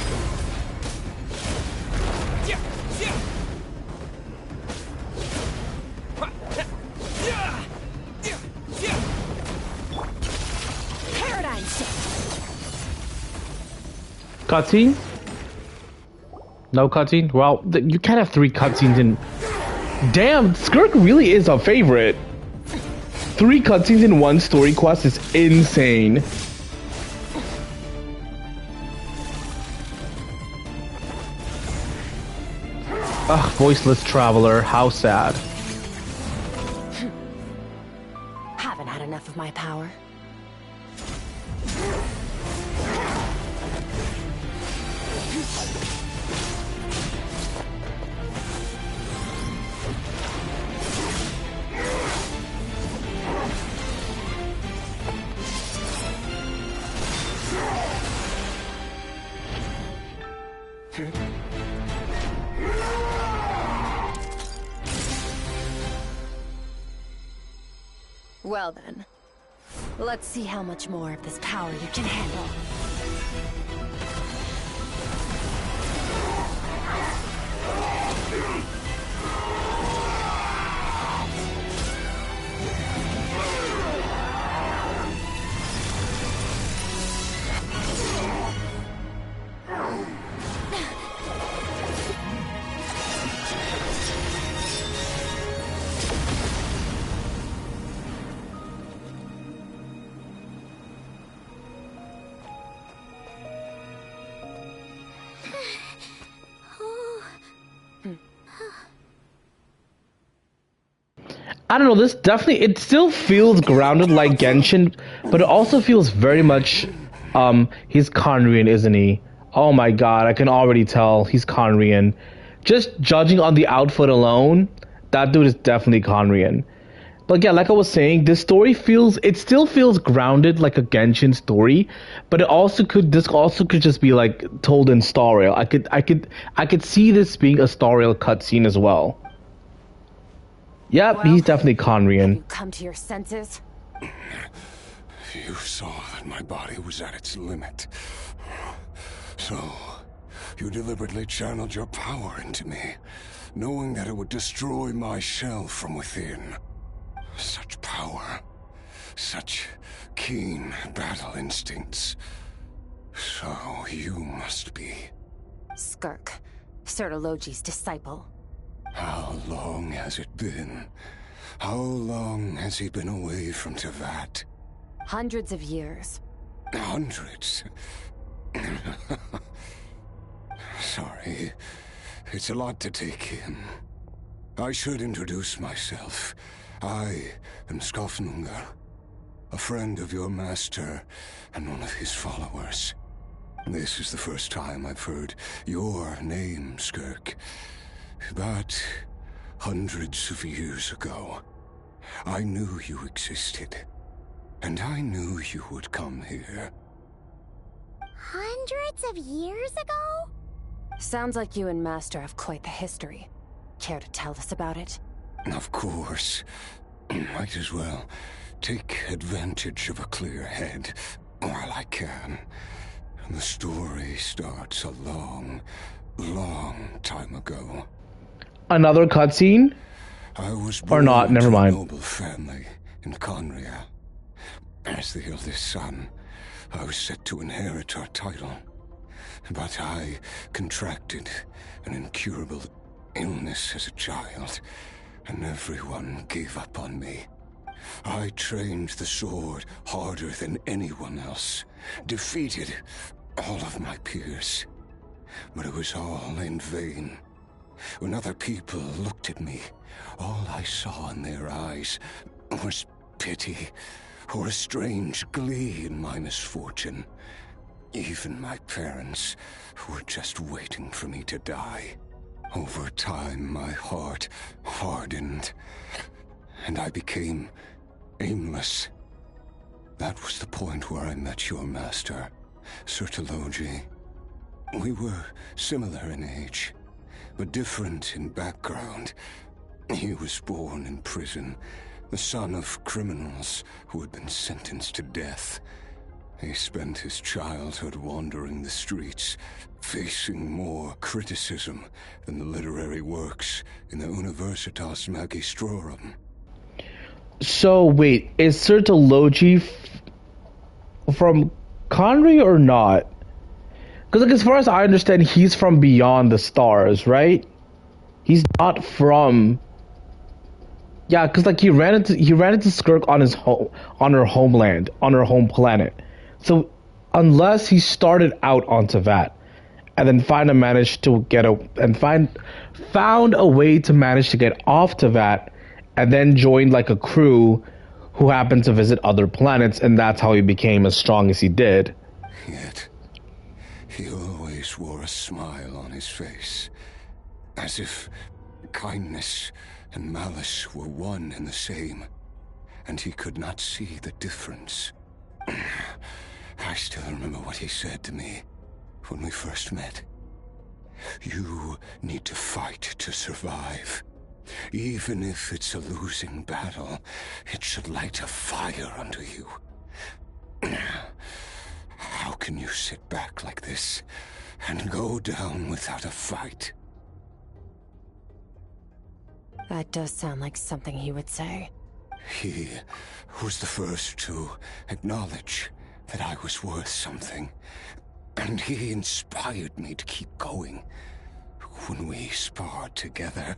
Paradigm shift! Cutscene? No cutscene? Well, you can't have 3 cutscenes in... Damn, Skirk really is a favorite. 3 cutscenes in 1 story quest is insane. Ugh, voiceless traveler, how sad. Haven't had enough of my power. Well then, let's see how much more of this power you can handle. I don't know, this definitely, it still feels grounded like Genshin, but it also feels very much, he's Conrian, isn't he? Oh my god, I can already tell he's Conrian. Just judging on the outfit alone, that dude is definitely Conrian. But yeah, like I was saying, this story it still feels grounded like a Genshin story, but this also could just be like told in Star I could see this being a Star Rail cutscene as well. Yep, he's definitely Conrian. You come to your senses? You saw that my body was at its limit. So, you deliberately channeled your power into me, knowing that it would destroy my shell from within. Such power, such keen battle instincts. So you must be... Skirk, Sertologi's disciple. How long has it been? How long has he been away from Teyvat? Hundreds of years. Hundreds? Sorry, it's a lot to take in. I should introduce myself. I am Skafnungar, a friend of your master and one of his followers. This is the first time I've heard your name, Skirk. But hundreds of years ago, I knew you existed, and I knew you would come here. Hundreds of years ago? Sounds like you and Master have quite the history. Care to tell us about it? Of course. Might as well take advantage of a clear head while I can. The story starts a long, long time ago. Another cutscene? I was or not? Never mind. A noble family in Conria. As the eldest son, I was set to inherit our title, but I contracted an incurable illness as a child, and everyone gave up on me. I trained the sword harder than anyone else, defeated all of my peers, but it was all in vain. When other people looked at me, all I saw in their eyes was pity or a strange glee in my misfortune. Even my parents were just waiting for me to die. Over time, my heart hardened, and I became aimless. That was the point where I met your master, Sertologi. We were similar in age, but different in background. He was born in prison, the son of criminals who had been sentenced to death. He spent his childhood wandering the streets, facing more criticism than the literary works in the Universitas Magistrorum. So wait, is Sertologi from Conry or not? Because like, as far as I understand, he's from beyond the stars, right? He's not from. Yeah, because like he ran into Skirk on her homeland, on her home planet. So unless he started out on Teyvat, and then found a way to manage to get off Teyvat, and then joined like a crew who happened to visit other planets, and that's how he became as strong as he did. Yet, he always wore a smile on his face, as if kindness and malice were one and the same, and he could not see the difference. I still remember what he said to me when we first met. You need to fight to survive. Even if it's a losing battle, it should light a fire under you. How can you sit back like this and go down without a fight? That does sound like something he would say. He was the first to acknowledge that I was worth something, and he inspired me to keep going. When we sparred together,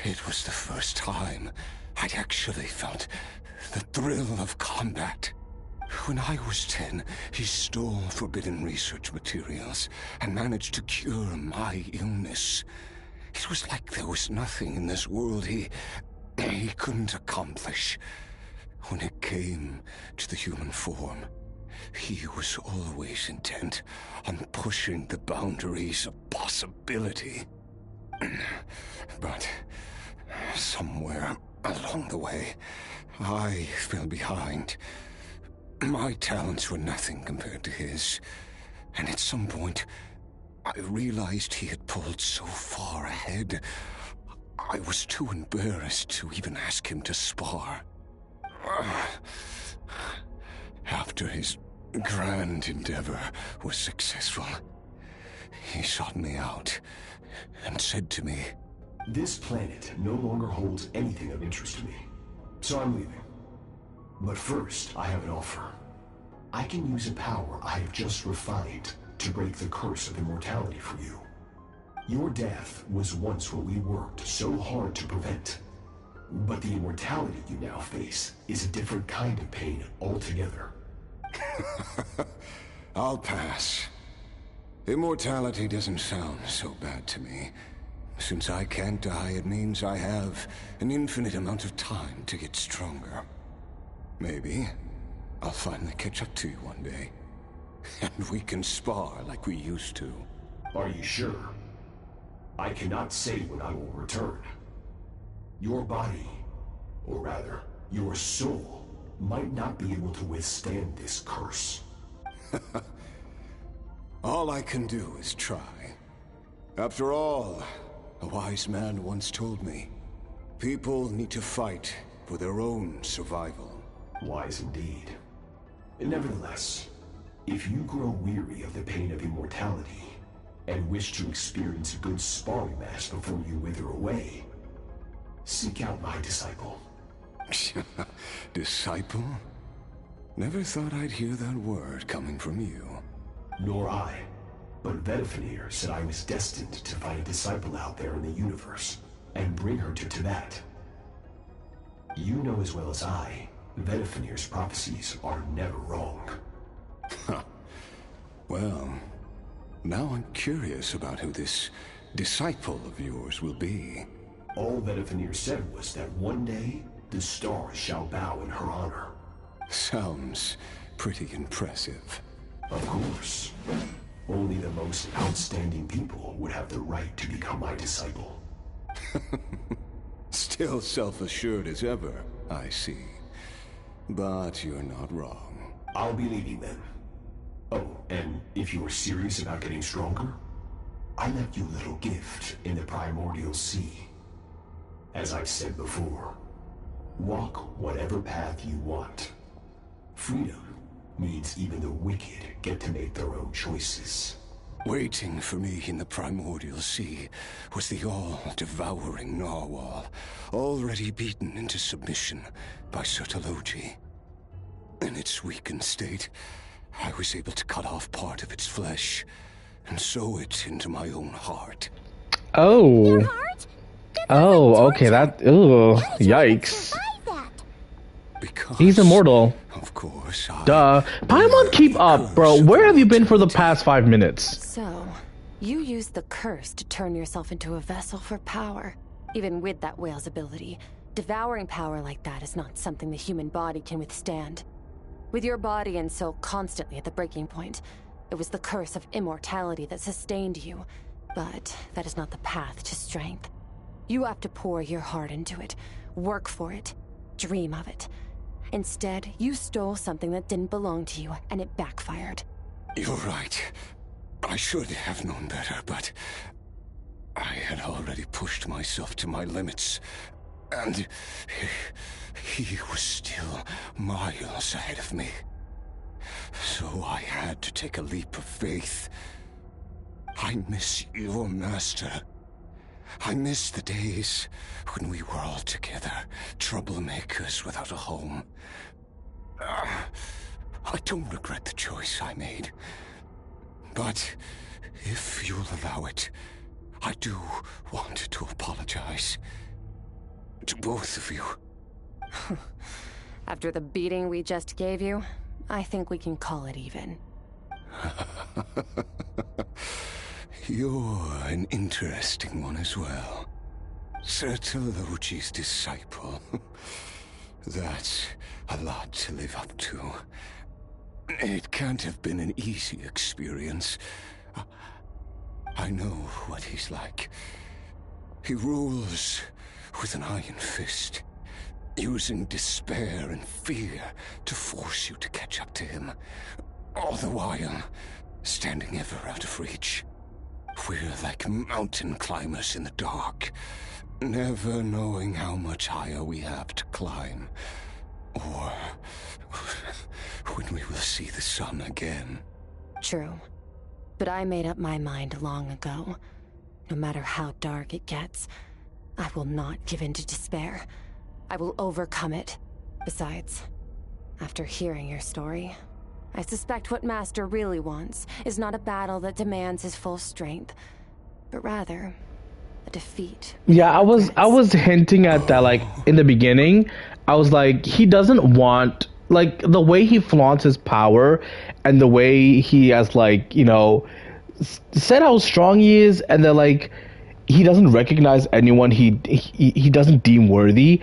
it was the first time I'd actually felt the thrill of combat. When I was 10, he stole forbidden research materials and managed to cure my illness. It was like there was nothing in this world he he couldn't accomplish. When it came to the human form, he was always intent on pushing the boundaries of possibility. But somewhere along the way, I fell behind. My talents were nothing compared to his, and at some point, I realized he had pulled so far ahead, I was too embarrassed to even ask him to spar. After his grand endeavor was successful, he sought me out and said to me, "This planet no longer holds anything of interest to me, so I'm leaving. But first, I have an offer. I can use a power I have just refined to break the curse of immortality for you. Your death was once what we worked so hard to prevent. But the immortality you now face is a different kind of pain altogether." I'll pass. Immortality doesn't sound so bad to me. Since I can't die, it means I have an infinite amount of time to get stronger. Maybe I'll finally catch up to you one day, and we can spar like we used to. Are you sure? I cannot say when I will return. Your body, or rather, your soul, might not be able to withstand this curse. All I can do is try. After all, a wise man once told me, people need to fight for their own survival. Wise indeed. Nevertheless, if you grow weary of the pain of immortality, and wish to experience a good sparring match before you wither away, seek out my disciple. Disciple? Never thought I'd hear that word coming from you. Nor I. But Vedifenir said I was destined to find a disciple out there in the universe, and bring her to Tibet. You know as well as I, Vedifenir's prophecies are never wrong. Well, now I'm curious about who this disciple of yours will be. All Vedifenir said was that one day, the stars shall bow in her honor. Sounds pretty impressive. Of course. Only the most outstanding people would have the right to become my disciple. Still self-assured as ever, I see. But you're not wrong. I'll be leaving then. Oh, and if you are serious about getting stronger, I left you a little gift in the primordial sea. As I've said before, walk whatever path you want. Freedom means even the wicked get to make their own choices. Waiting for me in the primordial sea was the all-devouring narwhal, already beaten into submission by Sertologi. In its weakened state, I was able to cut off part of its flesh and sew it into my own heart. Oh. Oh, okay, that... Ugh, yikes. He's immortal. Of course, Duh. Paimon, keep up, bro. Where have you been for the past 5 minutes? So, you used the curse to turn yourself into a vessel for power. Even with that whale's ability, devouring power like that is not something the human body can withstand. With your body and soul constantly at the breaking point, it was the curse of immortality that sustained you. But that is not the path to strength. You have to pour your heart into it, work for it, dream of it. Instead, you stole something that didn't belong to you, and it backfired. You're right. I should have known better, but I had already pushed myself to my limits, and he was still miles ahead of me. So I had to take a leap of faith. I miss your master. I miss the days when we were all together, troublemakers without a home. I don't regret the choice I made. But if you'll allow it, I do want to apologize. To both of you. After the beating we just gave you, I think we can call it even. You're an interesting one as well. Sertologi's disciple. That's a lot to live up to. It can't have been an easy experience. I know what he's like. He rules with an iron fist, using despair and fear to force you to catch up to him, all the while standing ever out of reach. We're like mountain climbers in the dark, never knowing how much higher we have to climb, or when we will see the sun again. True. But I made up my mind long ago. No matter how dark it gets, I will not give in to despair. I will overcome it. Besides, after hearing your story, I suspect what Master really wants is not a battle that demands his full strength, but rather a defeat. Yeah, I was hinting at that, like, in the beginning. I was like, he doesn't want, like, the way he flaunts his power and the way he has, like, you know, said how strong he is, and then, like, he doesn't recognize anyone he doesn't deem worthy.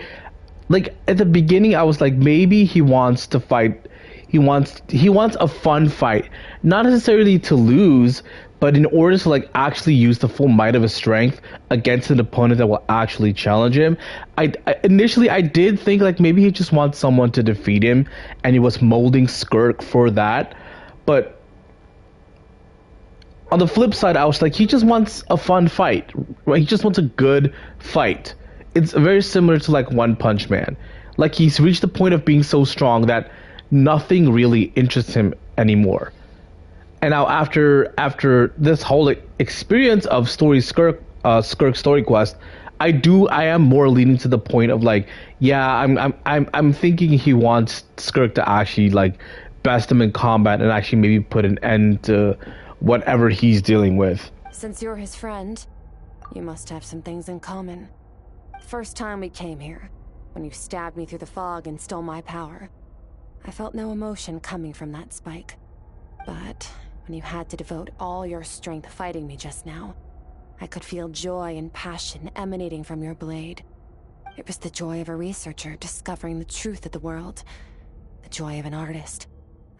Like, at the beginning, I was like, maybe he wants to fight. He wants a fun fight, not necessarily to lose, but in order to, like, actually use the full might of his strength against an opponent that will actually challenge him. I initially did think, like, maybe he just wants someone to defeat him, and he was molding Skirk for that. But on the flip side, I was like, he just wants a fun fight, right? He just wants a good fight. It's very similar to, like, One Punch Man. Like, he's reached the point of being so strong that nothing really interests him anymore. And now after this whole experience of Skirk story quest, I am more leaning to the point of, like, yeah, I'm thinking he wants Skirk to actually, like, best him in combat and actually maybe put an end to whatever he's dealing with. Since you're his friend, you must have some things in common. First time we came here, when you stabbed me through the fog and stole my power, I felt no emotion coming from that spike. But when you had to devote all your strength fighting me just now, I could feel joy and passion emanating from your blade. It was the joy of a researcher discovering the truth of the world, the joy of an artist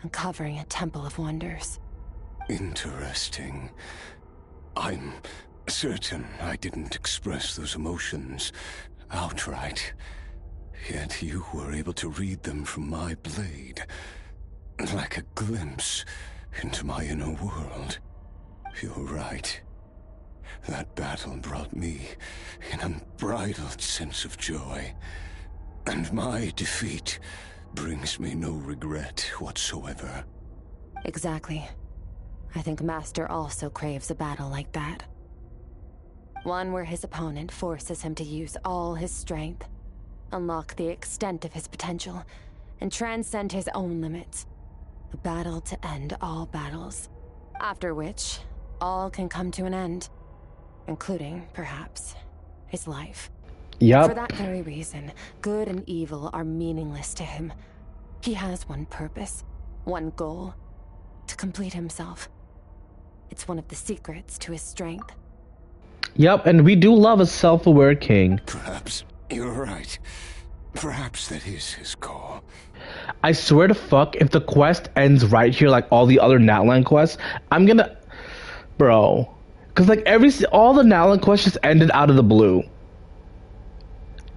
uncovering a temple of wonders. Interesting. I'm certain I didn't express those emotions outright. Yet you were able to read them from my blade, like a glimpse into my inner world. You're right. That battle brought me an unbridled sense of joy, and my defeat brings me no regret whatsoever. Exactly. I think Master also craves a battle like that. One where his opponent forces him to use all his strength, unlock the extent of his potential, and transcend his own limits. A battle to end all battles. After which, all can come to an end. Including, perhaps, his life. Yep. For that very reason, good and evil are meaningless to him. He has one purpose, one goal. To complete himself. It's one of the secrets to his strength. Yep, and we do love a self-aware king. Perhaps you're right. Perhaps that is his goal. I swear to fuck, if the quest ends right here like all the other Natlan quests, I'm gonna... Bro. Because, like, all the Natlan quests just ended out of the blue.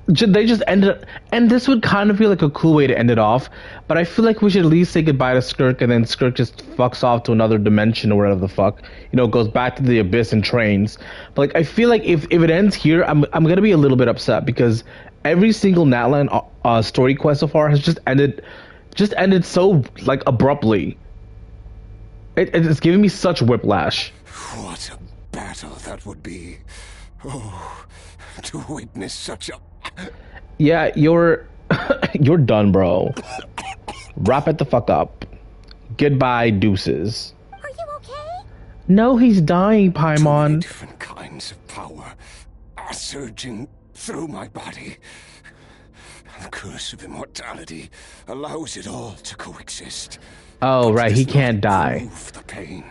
They just ended... And this would kind of be like a cool way to end it off, but I feel like we should at least say goodbye to Skirk, and then Skirk just fucks off to another dimension or whatever the fuck. You know, goes back to the abyss and trains. But, like, I feel like if it ends here, I'm gonna be a little bit upset, because every single Natlan story quest so far has just ended so, like, abruptly. It's giving me such whiplash. What a battle that would be. Oh, to witness such a... Yeah, you're done, bro. Wrap it the fuck up. Goodbye, deuces. Are you okay? No, he's dying, Paimon. Different kinds of power are surging through my body. The curse of immortality allows it all to coexist. Oh, right, he can't die. The pain.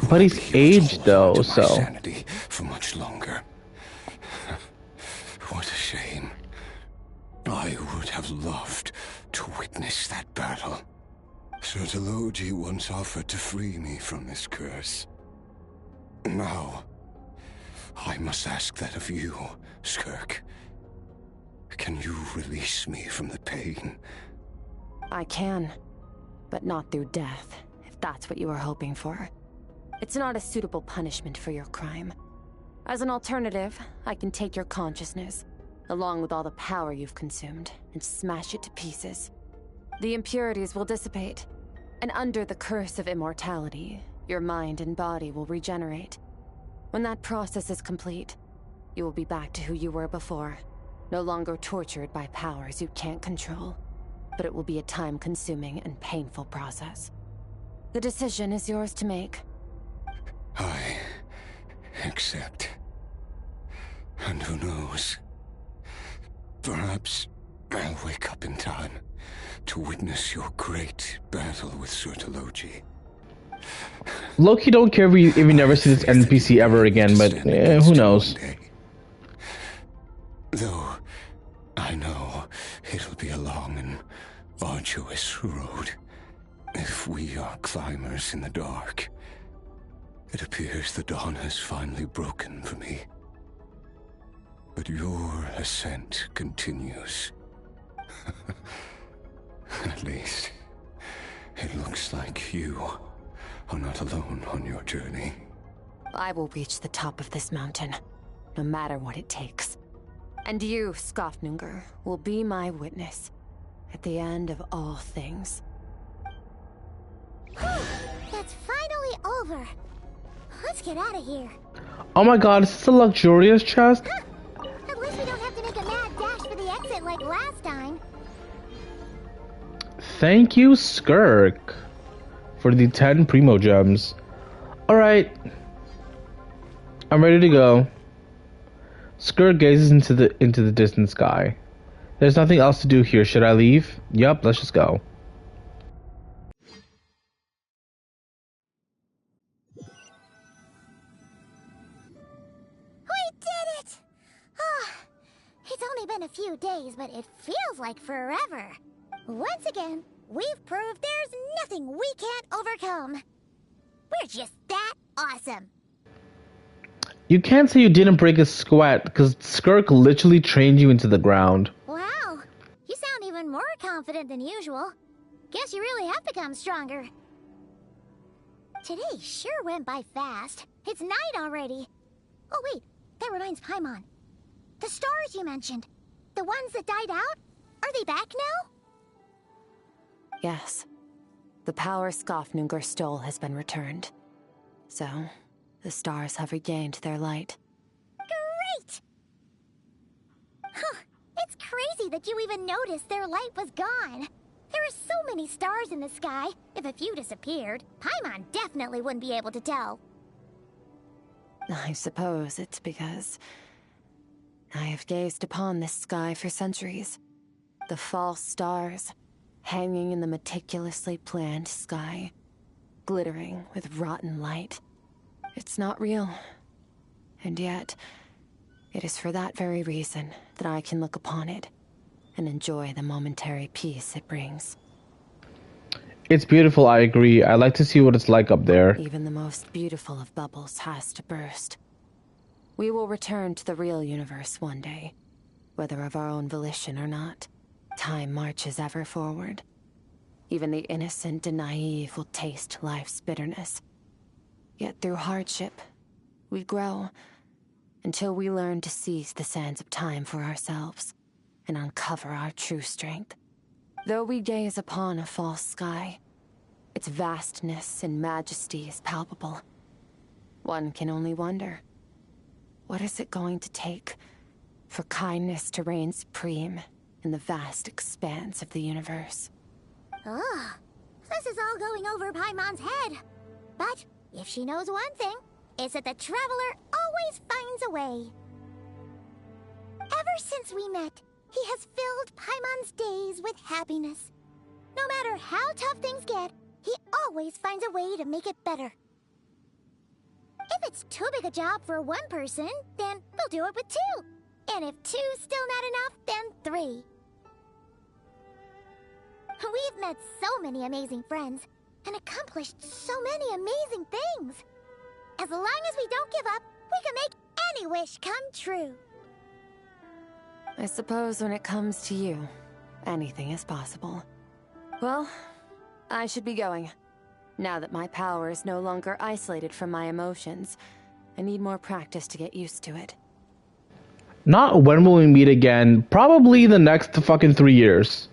But he's aged, though, so... sanity for much longer. What a shame. I would have loved to witness that battle. Sertologi once offered to free me from this curse. Now, I must ask that of you, Skirk. Can you release me from the pain? I can, but not through death, if that's what you were hoping for. It's not a suitable punishment for your crime. As an alternative, I can take your consciousness, along with all the power you've consumed, and smash it to pieces. The impurities will dissipate, and under the curse of immortality, your mind and body will regenerate. When that process is complete, you will be back to who you were before, no longer tortured by powers you can't control. But it will be a time-consuming and painful process. The decision is yours to make. I accept. And who knows? Perhaps I'll wake up in time to witness your great battle with Sertologi. Loki don't care if you never see this NPC ever again, but who knows? Though I know it'll be a long and arduous road. If we are climbers in the dark, it appears the dawn has finally broken for me. But your ascent continues. At least, it looks like you are not alone on your journey. I will reach the top of this mountain, no matter what it takes. And you, Skofnunger, will be my witness at the end of all things. That's finally over. Let's get out of here. Oh my god, is this a luxurious chest? At least we don't have to make a mad dash for the exit like last time. Thank you, Skirk, for the 10 Primo Gems. Alright. I'm ready to go. Skirk gazes into the distant sky. There's nothing else to do here. Should I leave? Yup, let's just go. We did it! It's only been a few days, but it feels like forever. Once again, we've proved there's nothing we can't overcome. We're just that awesome. You can't say you didn't break a sweat, because Skirk literally trained you into the ground. Wow, you sound even more confident than usual. Guess you really have become stronger. Today sure went by fast. It's night already. Oh wait, that reminds Paimon. The stars you mentioned, the ones that died out, are they back now? Yes. The power Skofnunger stole has been returned. So, the stars have regained their light. Great! Huh, it's crazy that you even noticed their light was gone. There are so many stars in the sky. If a few disappeared, Paimon definitely wouldn't be able to tell. I suppose it's because I have gazed upon this sky for centuries. The false stars, hanging in the meticulously planned sky, glittering with rotten light. It's not real. And yet, it is for that very reason that I can look upon it and enjoy the momentary peace it brings. It's beautiful, I agree. I like to see what it's like up there. Even the most beautiful of bubbles has to burst. We will return to the real universe one day, whether of our own volition or not. Time marches ever forward. Even the innocent and naive will taste life's bitterness. Yet through hardship, we grow, until we learn to seize the sands of time for ourselves, and uncover our true strength. Though we gaze upon a false sky, its vastness and majesty is palpable. One can only wonder, what is it going to take for kindness to reign supreme in the vast expanse of the universe? Ugh, this is all going over Paimon's head. But if she knows one thing, it's that the Traveler always finds a way. Ever since we met, he has filled Paimon's days with happiness. No matter how tough things get, he always finds a way to make it better. If it's too big a job for one person, then we'll do it with two. And if 2's still not enough, then 3. We've met so many amazing friends and accomplished so many amazing things. As long as we don't give up, we can make any wish come true. I suppose when it comes to you, anything is possible. Well, I should be going. Now that my power is no longer isolated from my emotions, I need more practice to get used to it. Not when will we meet again? Probably the next fucking 3 years.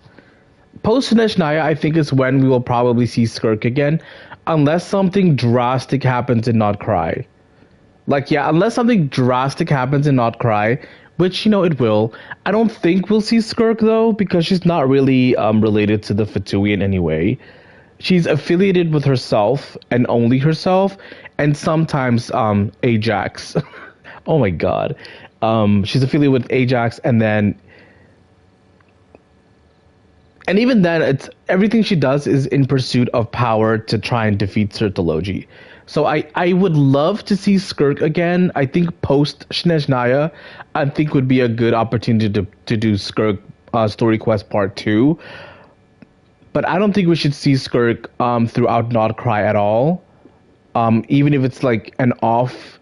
Post Neshnaya, I think is when we will probably see Skirk again, unless something drastic happens in Not Krai. Like, yeah, unless something drastic happens in Not Krai, which, you know, it will. I don't think we'll see Skirk, though, because she's not really related to the Fatui in any way. She's affiliated with herself, and only herself, and sometimes Ajax. Oh my god. She's affiliated with Ajax, and then... And even then, it's everything she does is in pursuit of power to try and defeat Sirtology. So I would love to see Skirk again. I think post Snezhnaya, I think would be a good opportunity to do Skirk Story Quest Part 2. But I don't think we should see Skirk throughout Not Krai at all. Even if it's like an off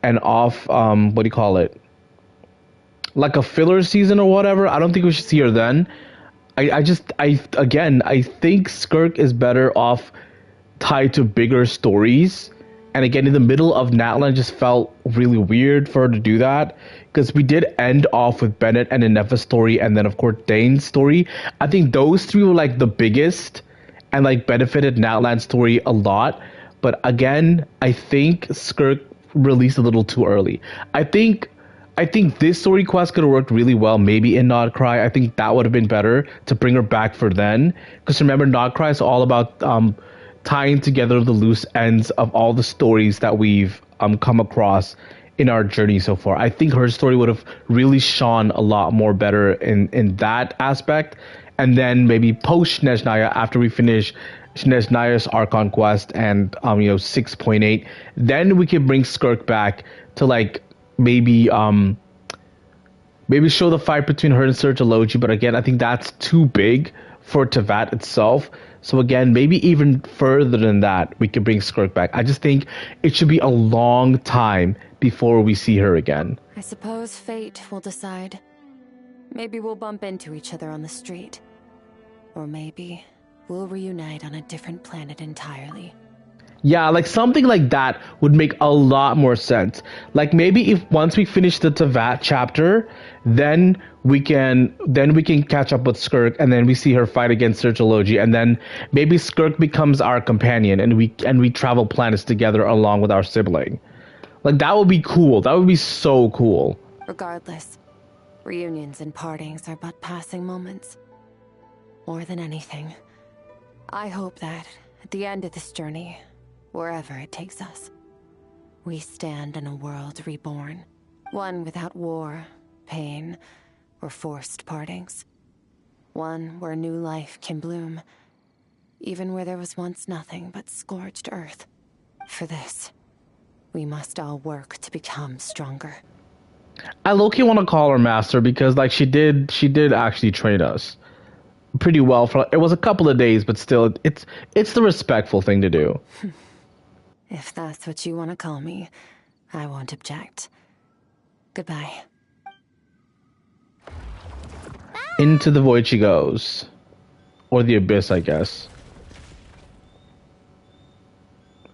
what do you call it? Like a filler season or whatever. I don't think we should see her then. I think Skirk is better off tied to bigger stories. And again, in the middle of Natlan just felt really weird for her to do that. Because we did end off with Bennett and Inefa's story, and then of course Dane's story. I think those 3 were like the biggest and like benefited Natlan's story a lot. But again, I think Skirk released a little too early. I think this story quest could have worked really well, maybe in Not Krai. I think that would have been better to bring her back for then. Because remember, Not Krai is all about tying together the loose ends of all the stories that we've come across in our journey so far. I think her story would have really shone a lot more better in that aspect. And then maybe post Snezhnaya, after we finish Snezhnaya's Archon quest and 6.8, then we can bring Skirk back to like maybe show the fight between her and Sirtology, but again, I think that's too big for Tevat itself. So again, maybe even further than that, we could bring Skirk back. I just think it should be a long time before we see her again. I suppose fate will decide. Maybe we'll bump into each other on the street. Or maybe we'll reunite on a different planet entirely. Yeah, like something like that would make a lot more sense. Like maybe if once we finish the Tevat chapter, then we can catch up with Skirk, and then we see her fight against Sirtology, and then maybe Skirk becomes our companion, and we travel planets together along with our sibling. Like that would be cool. That would be so cool. Regardless, reunions and partings are but passing moments. More than anything, I hope that at the end of this journey, wherever it takes us, we stand in a world reborn. One without war, pain, or forced partings. One where new life can bloom, even where there was once nothing but scorched earth. For this, we must all work to become stronger. I low-key want to call her master because like she did actually train us pretty well. It was a couple of days, but still, it's the respectful thing to do. If that's what you want to call me, I won't object. Goodbye. Into the void she goes. Or the abyss, I guess.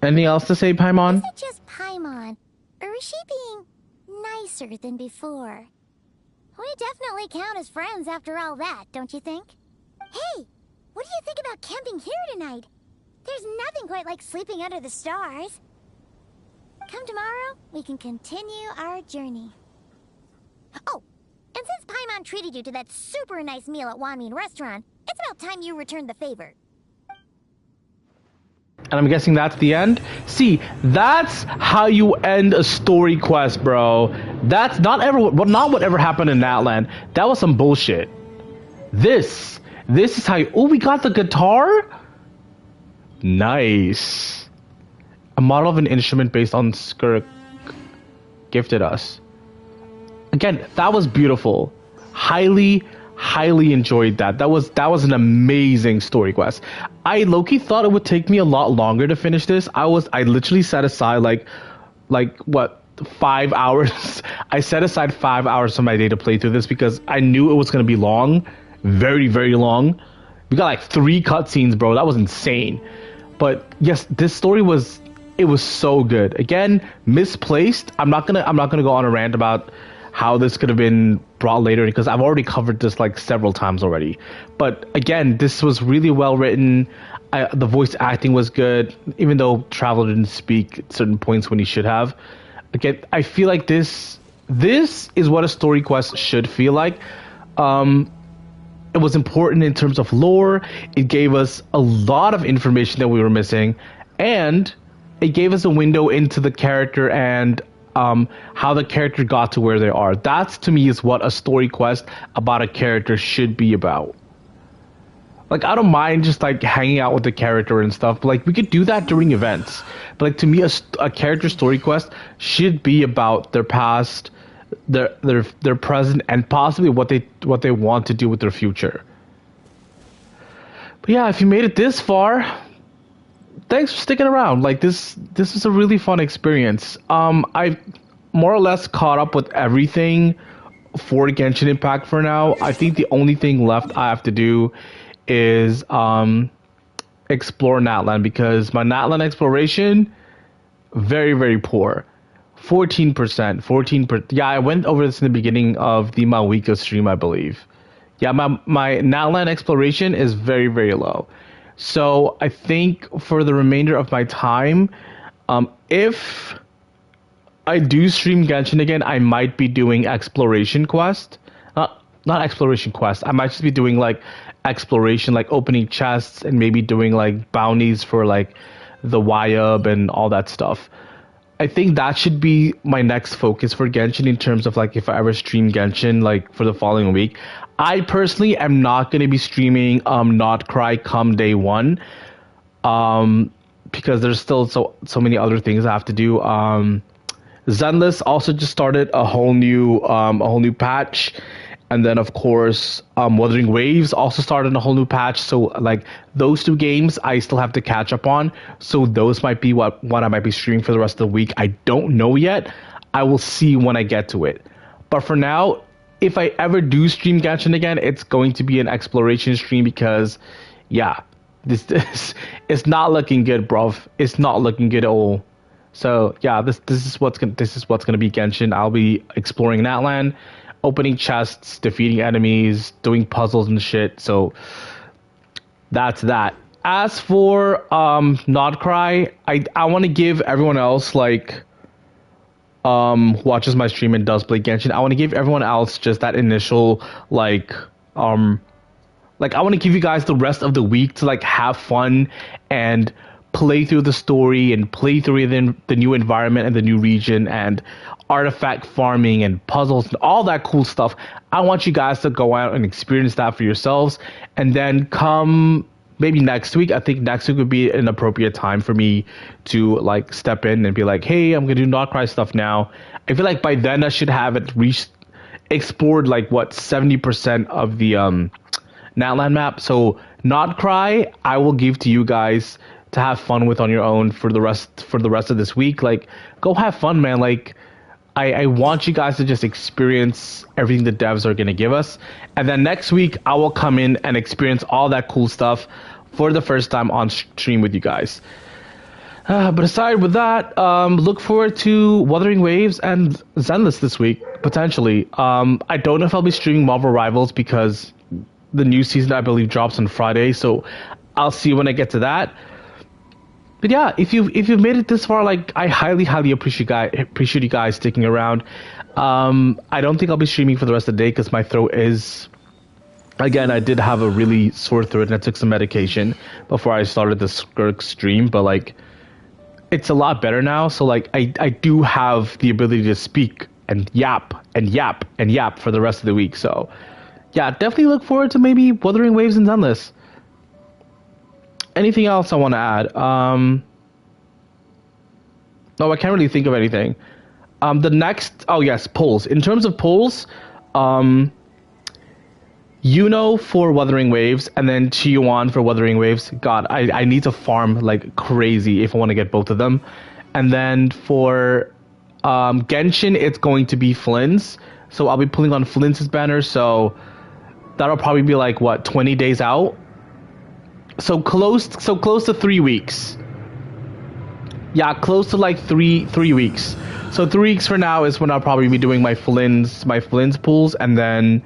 Anything else to say, Paimon? Is it just Paimon? Or is she being nicer than before? We definitely count as friends after all that, don't you think? Hey, what do you think about camping here tonight? There's nothing quite like sleeping under the stars. Come tomorrow, we can continue our journey. Oh, and since Paimon treated you to that super nice meal at Wanmin Restaurant, it's about time you returned the favor. And I'm guessing that's the end? See, that's how you end a story quest, bro. That's not whatever happened in Natlan. That was some bullshit. This is how you... Oh, we got the guitar? Nice. A model of an instrument based on Skirk gifted us. again, that was beautiful. Highly enjoyed that. That was an amazing story quest. I low-key thought it would take me a lot longer to finish this. I literally set aside like what, 5 hours. I set aside 5 hours of my day to play through this because I knew it was going to be long, very long. We got like 3 cutscenes, bro. That was insane. But yes, this story was so good. Again, misplaced. I'm not gonna go on a rant about how this could have been brought later because I've already covered this like several times already. But again, this was really well written. The voice acting was good, even though Traveler didn't speak at certain points when he should have. Again, I feel like this is what a story quest should feel like. It was important in terms of lore. It gave us a lot of information that we were missing, and it gave us a window into the character and how the character got to where they are. That's, to me, is what a story quest about a character should be about. Like, I don't mind just like hanging out with the character and stuff, but like we could do that during events. But like, to me, a character story quest should be about their past, their present, and possibly what they want to do with their future. But yeah, if you made it this far, thanks for sticking around. Like, this is a really fun experience. I've more or less caught up with everything for Genshin Impact for now. I think the only thing left I have to do is explore Natlan, because my Natlan exploration, very poor. 14%. Yeah, I went over this in the beginning of the Malwika stream, I believe. Yeah, my Natlan exploration is very low. So I think for the remainder of my time, if I do stream Genshin again, I might be doing exploration quest. Not exploration quest. I might just be doing like exploration, like opening chests and maybe doing like bounties for like the YUB and all that stuff. I think that should be my next focus for Genshin in terms of like if I ever stream Genshin like for the following week. I personally am not going to be streaming Not Krai come day one, because there's still so many other things I have to do. Zenless also just started a whole new patch. And then, of course, Wuthering Waves also started a whole new patch. So, like, those 2 games I still have to catch up on. So those might be what I might be streaming for the rest of the week. I don't know yet. I will see when I get to it. But for now, if I ever do stream Genshin again, it's going to be an exploration stream because, yeah, this it's not looking good, bruv. It's not looking good at all. So, yeah, this is what's gonna be Genshin. I'll be exploring Natlan, opening chests, defeating enemies, doing puzzles and shit. So that's that. As for Not Krai, I want to give everyone else like watches my stream and does play Genshin. I want to give everyone else just that initial like I want to give you guys the rest of the week to like have fun and play through the story and play through the new environment and the new region and artifact farming and puzzles and all that cool stuff. I want you guys to go out and experience that for yourselves, and then come maybe next week. I think next week would be an appropriate time for me to like step in and be like, hey, I'm gonna do Not Cry stuff now. I feel like by then I should have it explored like what 70% of the Natlan map. So Not Cry I will give to you guys to have fun with on your own for the rest of this week. Like, go have fun, man. Like, I want you guys to just experience everything the devs are going to give us. And then next week, I will come in and experience all that cool stuff for the first time on stream with you guys. But aside with that, look forward to Wuthering Waves and Zenless this week, potentially. I don't know if I'll be streaming Marvel Rivals because the new season, I believe, drops on Friday. So I'll see when I get to that. But yeah, if you've made it this far, like, I highly appreciate you guys sticking around. I don't think I'll be streaming for the rest of the day because my throat is, again, I did have a really sore throat and I took some medication before I started the Skirk stream, but like, it's a lot better now. So like, I do have the ability to speak and yap for the rest of the week. So yeah, definitely look forward to maybe Wuthering Waves and Zenless. Anything else I want to add? No, I can't really think of anything. The next, oh yes, polls. In terms of polls, for Wuthering Waves, and then Chiyuan for Wuthering Waves. God, I need to farm like crazy if I want to get both of them. And then for Genshin, it's going to be Flynn's. So I'll be pulling on Flynn's banner. So that'll probably be like, what, 20 days out? So close to 3 weeks. Yeah, close to like three weeks. So 3 weeks from now is when I'll probably be doing my Flynn's pools, and then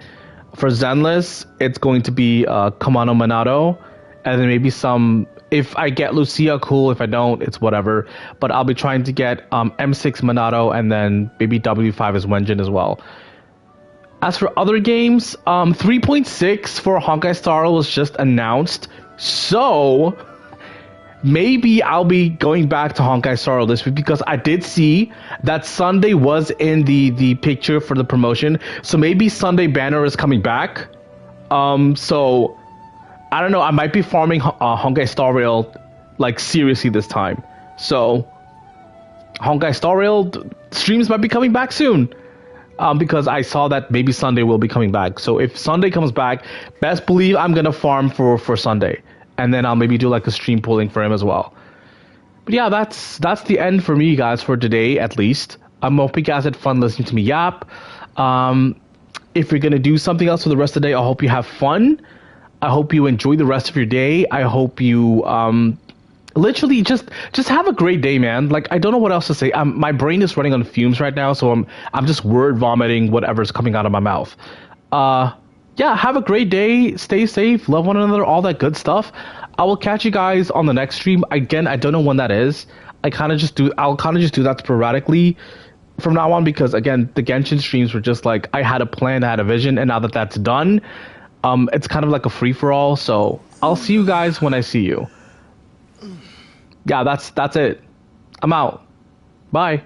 for Zenless, it's going to be Kamano Minato, and then maybe some. If I get Lucia, cool. If I don't, it's whatever. But I'll be trying to get M6 Minato, and then maybe W5 as Wenjin as well. As for other games, 3.6 for Honkai Star Rail was just announced, so maybe I'll be going back to Honkai Star Rail this week, because I did see that Sunday was in the picture for the promotion. So maybe Sunday banner is coming back. So I don't know. I might be farming Honkai Star Rail like seriously this time. So Honkai Star Rail streams might be coming back soon. Because I saw that maybe Sunday will be coming back. So if Sunday comes back, best believe I'm gonna farm for Sunday. And then I'll maybe do like a stream pulling for him as well. But yeah, that's the end for me, guys, for today at least. I'm hoping you guys had fun listening to me yap. If you're gonna do something else for the rest of the day, I hope you have fun. I hope you enjoy the rest of your day. I hope you literally just have a great day, man. Like, I don't know what else to say. My brain is running on fumes right now, so I'm just word vomiting whatever's coming out of my mouth. Yeah, have a great day. Stay safe. Love one another. All that good stuff. I will catch you guys on the next stream. Again, I don't know when that is. I'll kind of just do that sporadically from now on, because again, the Genshin streams were just like, I had a plan, I had a vision, and now that that's done, it's kind of like a free for all. So I'll see you guys when I see you. Yeah, that's it. I'm out. Bye.